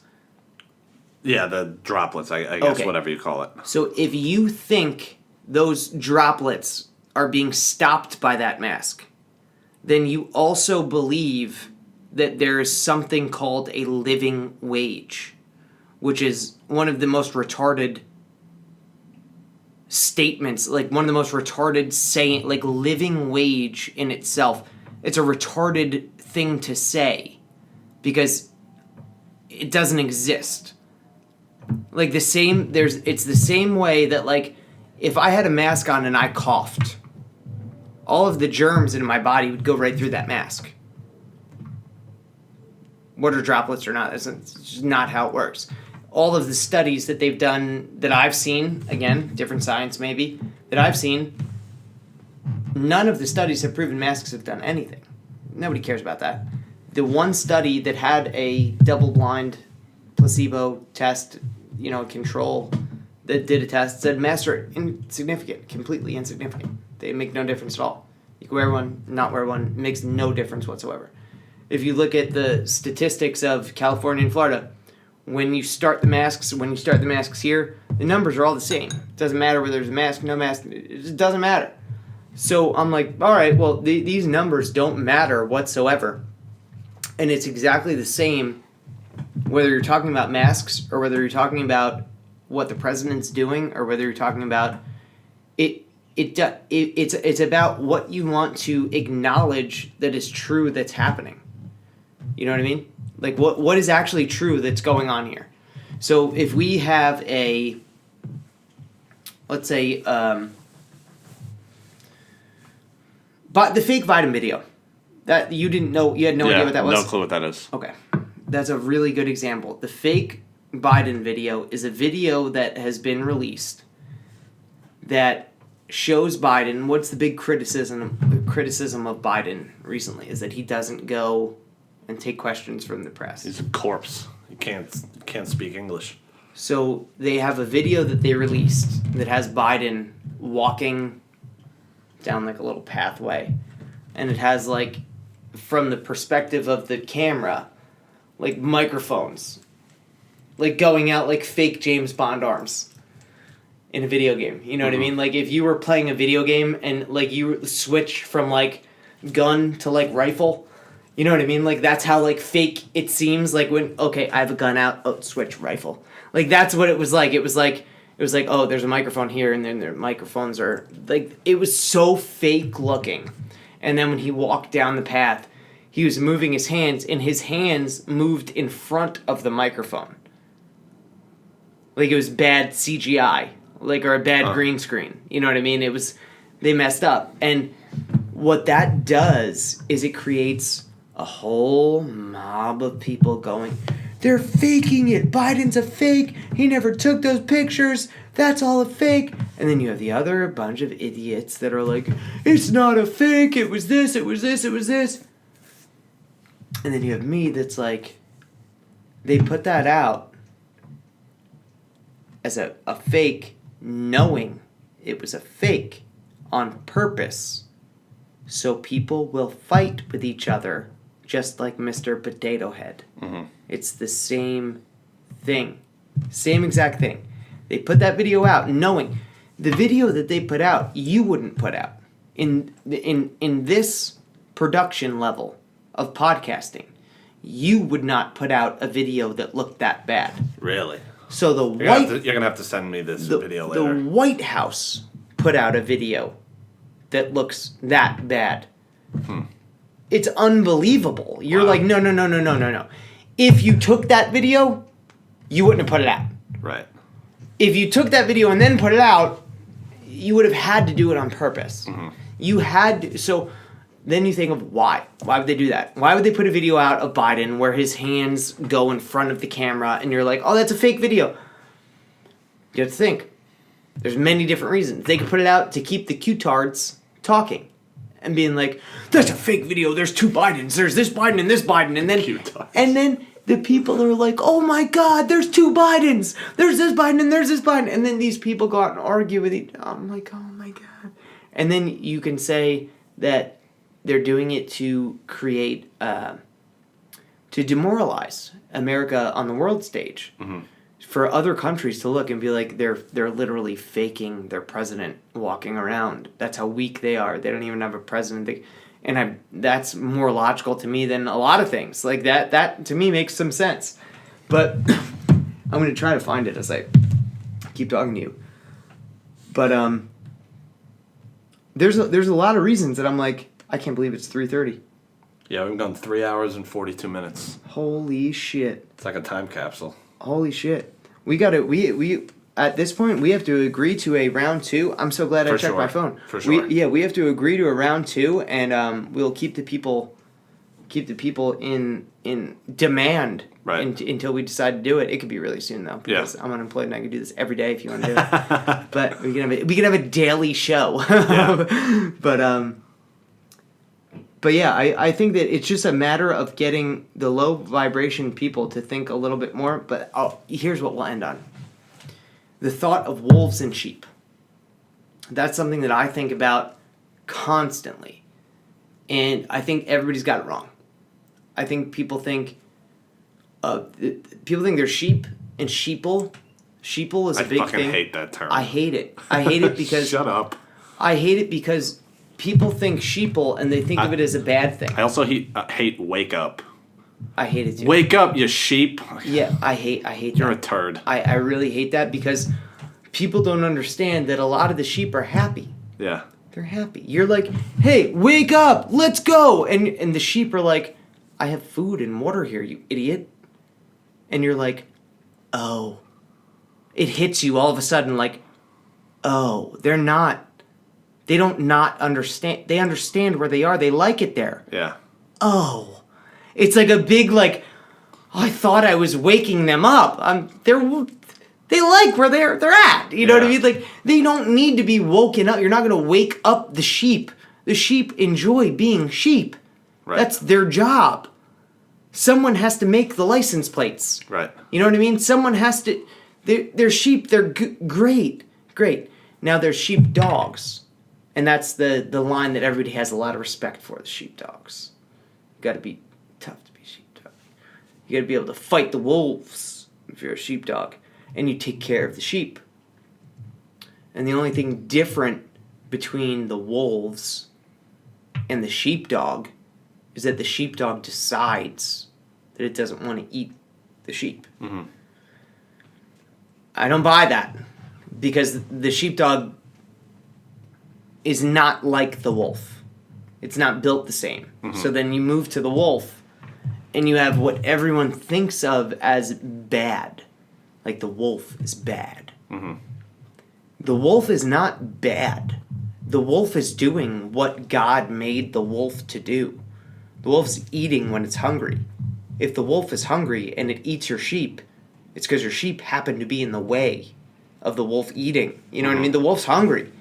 Yeah, the droplets, I guess, Okay. whatever you call it. So if you think those droplets are being stopped by that mask, then you also believe that there is something called a living wage, which is one of the most retarded statements, like one of the most retarded saying, like living wage in itself. It's a retarded thing to say because it doesn't exist. Like it's the same way that, like, if I had a mask on and I coughed, all of the germs in my body would go right through that mask. Water droplets or not, it's just not how it works. All of the studies that they've done, that I've seen, again, different science maybe, that I've seen, none of the studies have proven masks have done anything. Nobody cares about that. The one study that had a double-blind placebo test, control, that did a test, said masks are insignificant, completely insignificant. They make no difference at all. You can wear one, not wear one, makes no difference whatsoever. If you look at the statistics of California and Florida, when you start the masks here, the numbers are all the same. It doesn't matter whether there's a mask, no mask, it just doesn't matter. So I'm like, all right, well, these numbers don't matter whatsoever. And it's exactly the same whether you're talking about masks or whether you're talking about what the president's doing or whether you're talking about it. It's about what you want to acknowledge that is true that's happening. You know what I mean? Like, what is actually true that's going on here? So if we have let's say, but the fake Biden video that you didn't know, you had no idea what that was? No clue what that is. Okay. That's a really good example. The fake Biden video is a video that has been released that shows Biden. What's the big criticism of Biden recently is that he doesn't go and take questions from the press. He's a corpse. He can't speak English. So they have a video that they released that has Biden walking down like a little pathway, and it has like, from the perspective of the camera, like microphones, like going out like fake James Bond arms in a video game. You know what I mean? Like if you were playing a video game and like you switch from like gun to like rifle, you know what I mean? Like that's how like fake it seems. Like when, okay, I have a gun out, oh, switch rifle. Like that's what it was like. It was like, oh, there's a microphone here, and then their microphones are like, it was so fake looking. And then when he walked down the path, he was moving his hands, and his hands moved in front of the microphone. Like it was bad CGI, like, or a bad green screen. You know what I mean? It was, they messed up. And what that does is it creates a whole mob of people going, they're faking it. Biden's a fake. He never took those pictures. That's all a fake. And then you have the other bunch of idiots that are like, it's not a fake. It was this, it was this, it was this. And then you have me that's like, they put that out as a fake, knowing it was a fake on purpose. So people will fight with each other just like Mr. Potato Head. Mm-hmm. It's the same thing. Same exact thing. They put that video out knowing the video that they put out, you wouldn't put out. In this production level of podcasting, you would not put out a video that looked that bad. Really? So you're going to have to send me this video later. The White House put out a video that looks that bad. It's unbelievable. You're like, no. If you took that video, you wouldn't have put it out. Right. If you took that video and then put it out, you would have had to do it on purpose. Mm-hmm. You had to, so then you think of why. Why would they do that? Why would they put a video out of Biden where his hands go in front of the camera and you're like, oh, that's a fake video? You have to think. There's many different reasons. They could put it out to keep the Q-tards talking and being like, that's a fake video. There's two Bidens. There's this Biden and this Biden. And then the people are like, oh my God, there's two Bidens. There's this Biden and there's this Biden. And then these people go out and argue with each other. I'm like, oh my God. And then you can say that they're doing it to create, to demoralize America on the world stage. Mm-hmm. For other countries to look and be like, they're literally faking their president walking around. That's how weak they are. They don't even have a president. That's more logical to me than a lot of things. Like that to me makes some sense. But I'm going to try to find it as I keep talking to you. But there's a lot of reasons that I'm like, I can't believe it's 3:30. Yeah, we've gone 3 hours and 42 minutes. Holy shit. It's like a time capsule. Holy shit. We at this point we have to agree to a round 2. I'm so glad I checked my phone. For sure. We have to agree to a round 2, and we'll keep the people in demand until we decide to do it. It could be really soon though, because I'm unemployed and I can do this every day if you want to do it. But we can have a daily show. Yeah. But yeah, I think that it's just a matter of getting the low vibration people to think a little bit more. But here's what we'll end on. The thought of wolves and sheep. That's something that I think about constantly. And I think everybody's got it wrong. I think people think they're sheep and sheeple. Sheeple is a big thing. I fucking hate that term. I hate it. I hate it because... Shut up. I hate it because... people think sheeple and they think of it as a bad thing. I also hate wake up. I hate it too. Wake up, you sheep. Yeah, I hate that. You're a turd. I really hate that because people don't understand that a lot of the sheep are happy. Yeah. They're happy. You're like, hey, wake up, let's go. And the sheep are like, I have food and water here, you idiot. And you're like, oh. It hits you all of a sudden like, oh, they're not. They don't not understand. They understand where they are. They like it there. Yeah. Oh. It's like a big, like, I thought I was waking them up. They like where they're at. You know what I mean? Like, they don't need to be woken up. You're not going to wake up the sheep. The sheep enjoy being sheep. Right. That's their job. someone has to make the license plates. Right. You know what I mean? Someone has to. They're sheep. They're great. Now there's sheep dogs, and that's the line that everybody has a lot of respect for. The sheep dogs. You got to be tough to be a sheepdog. You got to be able to fight the wolves if you're a sheepdog, and you take care of the sheep. And the only thing different between the wolves and the sheepdog is that the sheepdog decides that it doesn't want to eat the sheep. Mm-hmm. I don't buy that because the sheepdog is not like the wolf. It's not built the same. Mm-hmm. So then you move to the wolf and you have what everyone thinks of as bad. Like the wolf is bad. Mm-hmm. The wolf is not bad. The wolf is doing what God made the wolf to do. The wolf's eating when it's hungry. If the wolf is hungry and it eats your sheep, it's because your sheep happen to be in the way of the wolf eating. You know what I mean? The wolf's hungry.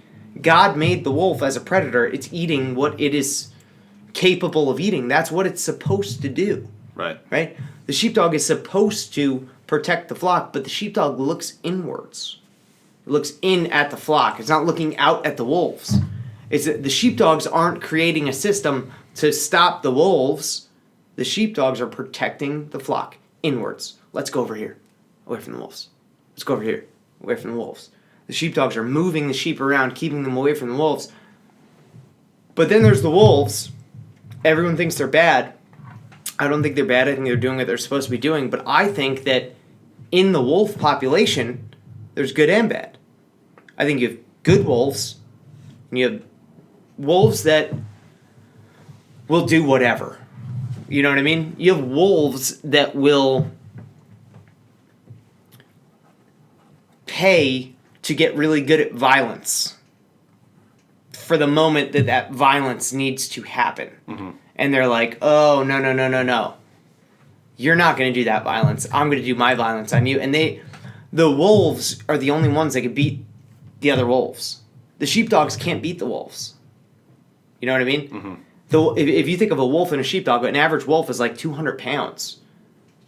God made the wolf as a predator. It's eating what it is capable of eating. That's what it's supposed to do. Right? The sheepdog is supposed to protect the flock, but the sheepdog looks inwards. It looks in at the flock. It's not looking out at the wolves. It's that the sheepdogs aren't creating a system to stop the wolves. The sheepdogs are protecting the flock inwards. Let's go over here, away from the wolves. Let's go over here, away from the wolves. The sheepdogs are moving the sheep around, keeping them away from the wolves. But then there's the wolves. Everyone thinks they're bad. I don't think they're bad. I think they're doing what they're supposed to be doing. But I think that in the wolf population, there's good and bad. I think you have good wolves, and you have wolves that will do whatever. You know what I mean? You have wolves that will pay to get really good at violence for the moment that violence needs to happen. Mm-hmm. And they're like, oh, no. You're not going to do that violence. I'm going to do my violence on you. And the wolves are the only ones that can beat the other wolves. The sheepdogs can't beat the wolves. You know what I mean? Mm-hmm. If you think of a wolf and a sheepdog, an average wolf is like 200 pounds.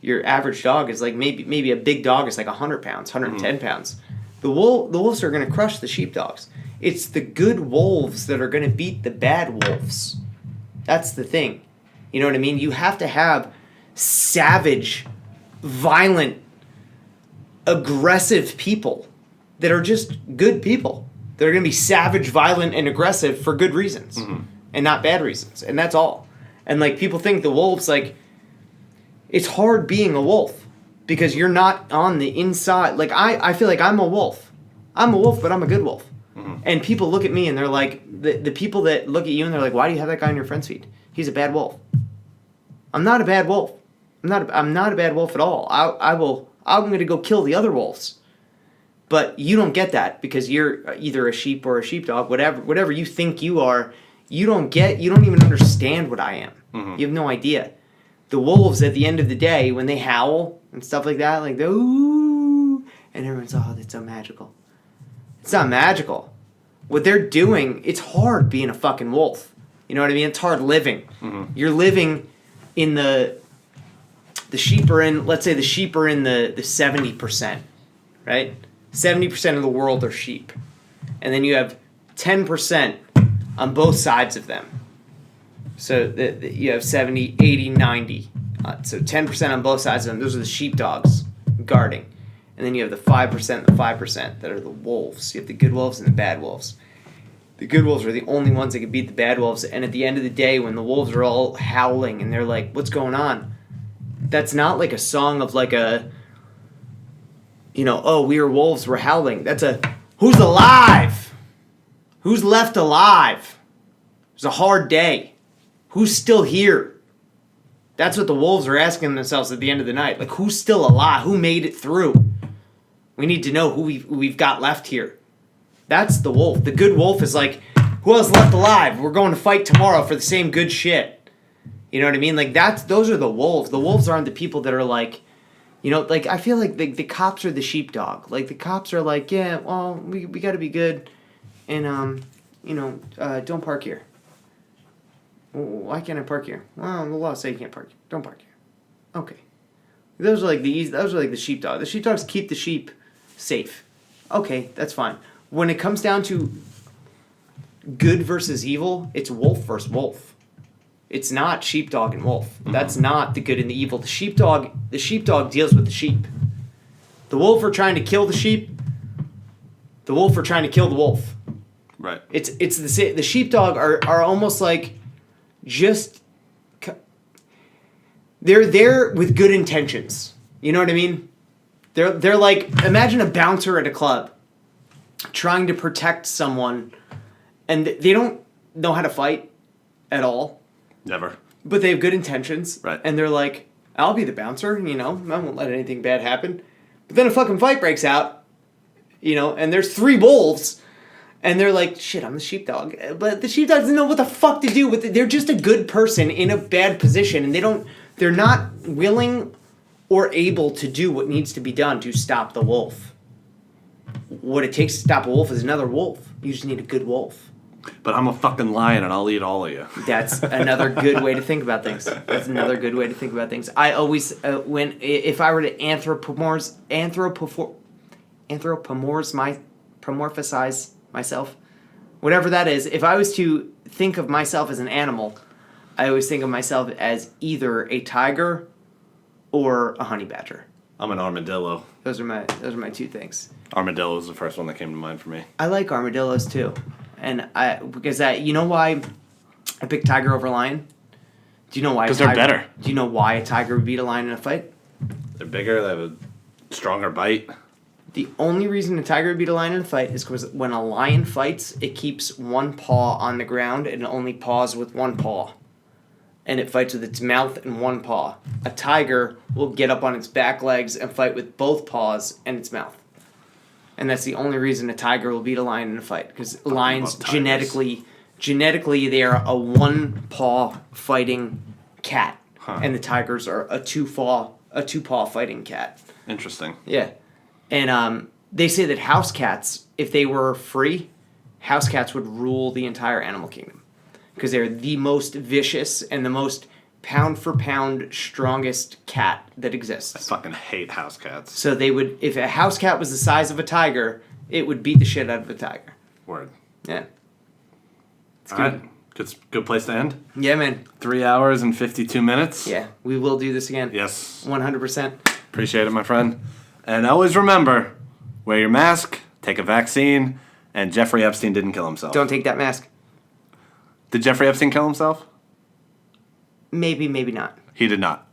Your average dog is like maybe a big dog is like 100 pounds, 110 mm-hmm. pounds. The wolves are going to crush the sheepdogs. It's the good wolves that are going to beat the bad wolves. That's the thing. You know what I mean? You have to have savage, violent, aggressive people that are just good people. They're going to be savage, violent, and aggressive for good reasons. Mm-hmm. And not bad reasons. And that's all. And like people think the wolves, like, it's hard being a wolf because you're not on the inside. Like I feel like I'm a wolf. I'm a wolf, but I'm a good wolf. Mm-hmm. And people look at me and they're like, the people that look at you and they're like, why do you have that guy on your friend's feed? He's a bad wolf. I'm not a bad wolf. I'm not a bad wolf at all. I'm going to go kill the other wolves. But you don't get that because you're either a sheep or a sheepdog, whatever you think you are. You don't even understand what I am. Mm-hmm. You have no idea. The wolves, at the end of the day, when they howl and stuff like that, like, ooh, and everyone's, oh, that's so magical. It's not magical. What they're doing, it's hard being a fucking wolf. You know what I mean? It's hard living. Mm-hmm. You're living in the sheep are in, let's say the sheep are in the 70%, right? 70% of the world are sheep. And then you have 10% on both sides of them. So you have 70, 80, 90. So 10% on both sides of them. Those are the sheepdogs guarding. And then you have the 5% and the 5% that are the wolves. You have the good wolves and the bad wolves. The good wolves are the only ones that can beat the bad wolves. And at the end of the day, when the wolves are all howling and they're like, what's going on? That's not like a song of like a, oh, we are wolves, we're howling. That's a, who's alive? Who's left alive? It's a hard day. Who's still here? That's what the wolves are asking themselves at the end of the night. Like, who's still alive? Who made it through? We need to know who we've got left here. That's the wolf. The good wolf is like, who else left alive? We're going to fight tomorrow for the same good shit. You know what I mean? Like, those are the wolves. The wolves aren't the people that are like, like, I feel like the cops are the sheepdog. Like, the cops are like, yeah, well, we got to be good. And, don't park here. Why can't I park here? Well, the law says you can't park here. Don't park here. Okay. Those are like the sheepdog. The sheepdogs keep the sheep safe. Okay, that's fine. When it comes down to good versus evil, it's wolf versus wolf. It's not sheepdog and wolf. That's not the good and the evil. The sheepdog deals with the sheep. The wolf are trying to kill the sheep. The wolf are trying to kill the wolf. Right. It's the sheepdog are almost like just they're there with good intentions. You know what I mean? They're like, imagine a bouncer at a club trying to protect someone, and they don't know how to fight at all. Never. But they have good intentions. Right. And they're like, I'll be the bouncer, I won't let anything bad happen. But then a fucking fight breaks out, and there's 3 wolves, and they're like, shit, I'm the sheepdog. But the sheepdog doesn't know what the fuck to do with it. They're just a good person in a bad position, and they're not willing or able to do what needs to be done to stop the wolf. What it takes to stop a wolf is another wolf. You just need a good wolf. But I'm a fucking lion and I'll eat all of you. That's another good way to think about things. I always, if I were to anthropomorphize myself, whatever that is, if I was to think of myself as an animal, I always think of myself as either a tiger or a honey badger. I'm an armadillo. Those are my 2 things. Armadillo was the first one that came to mind for me. I like armadillos too. And you know why I picked tiger over lion? Do you know why? Because they're better. Do you know why a tiger would beat a lion in a fight? They're bigger, they have a stronger bite. The only reason a tiger would beat a lion in a fight is because when a lion fights, it keeps one paw on the ground and it only paws with one paw. And it fights with its mouth and one paw. A tiger will get up on its back legs and fight with both paws and its mouth. And that's the only reason a tiger will beat a lion in a fight. Because lions genetically, they are a one-paw fighting cat. Huh. And the tigers are a two-paw fighting cat. Interesting. Yeah. And they say that house cats, if they were free, house cats would rule the entire animal kingdom. Because they're the most vicious and the most pound-for-pound strongest cat that exists. I fucking hate house cats. So they would, if a house cat was the size of a tiger, it would beat the shit out of a tiger. Word. Yeah. It's All good. right. Good place to end. Yeah, man. 3 hours and 52 minutes. Yeah, we will do this again. Yes. 100%. Appreciate it, my friend. And always remember, wear your mask, take a vaccine, and Jeffrey Epstein didn't kill himself. Don't take that mask. Did Jeffrey Epstein kill himself? Maybe, maybe not. He did not.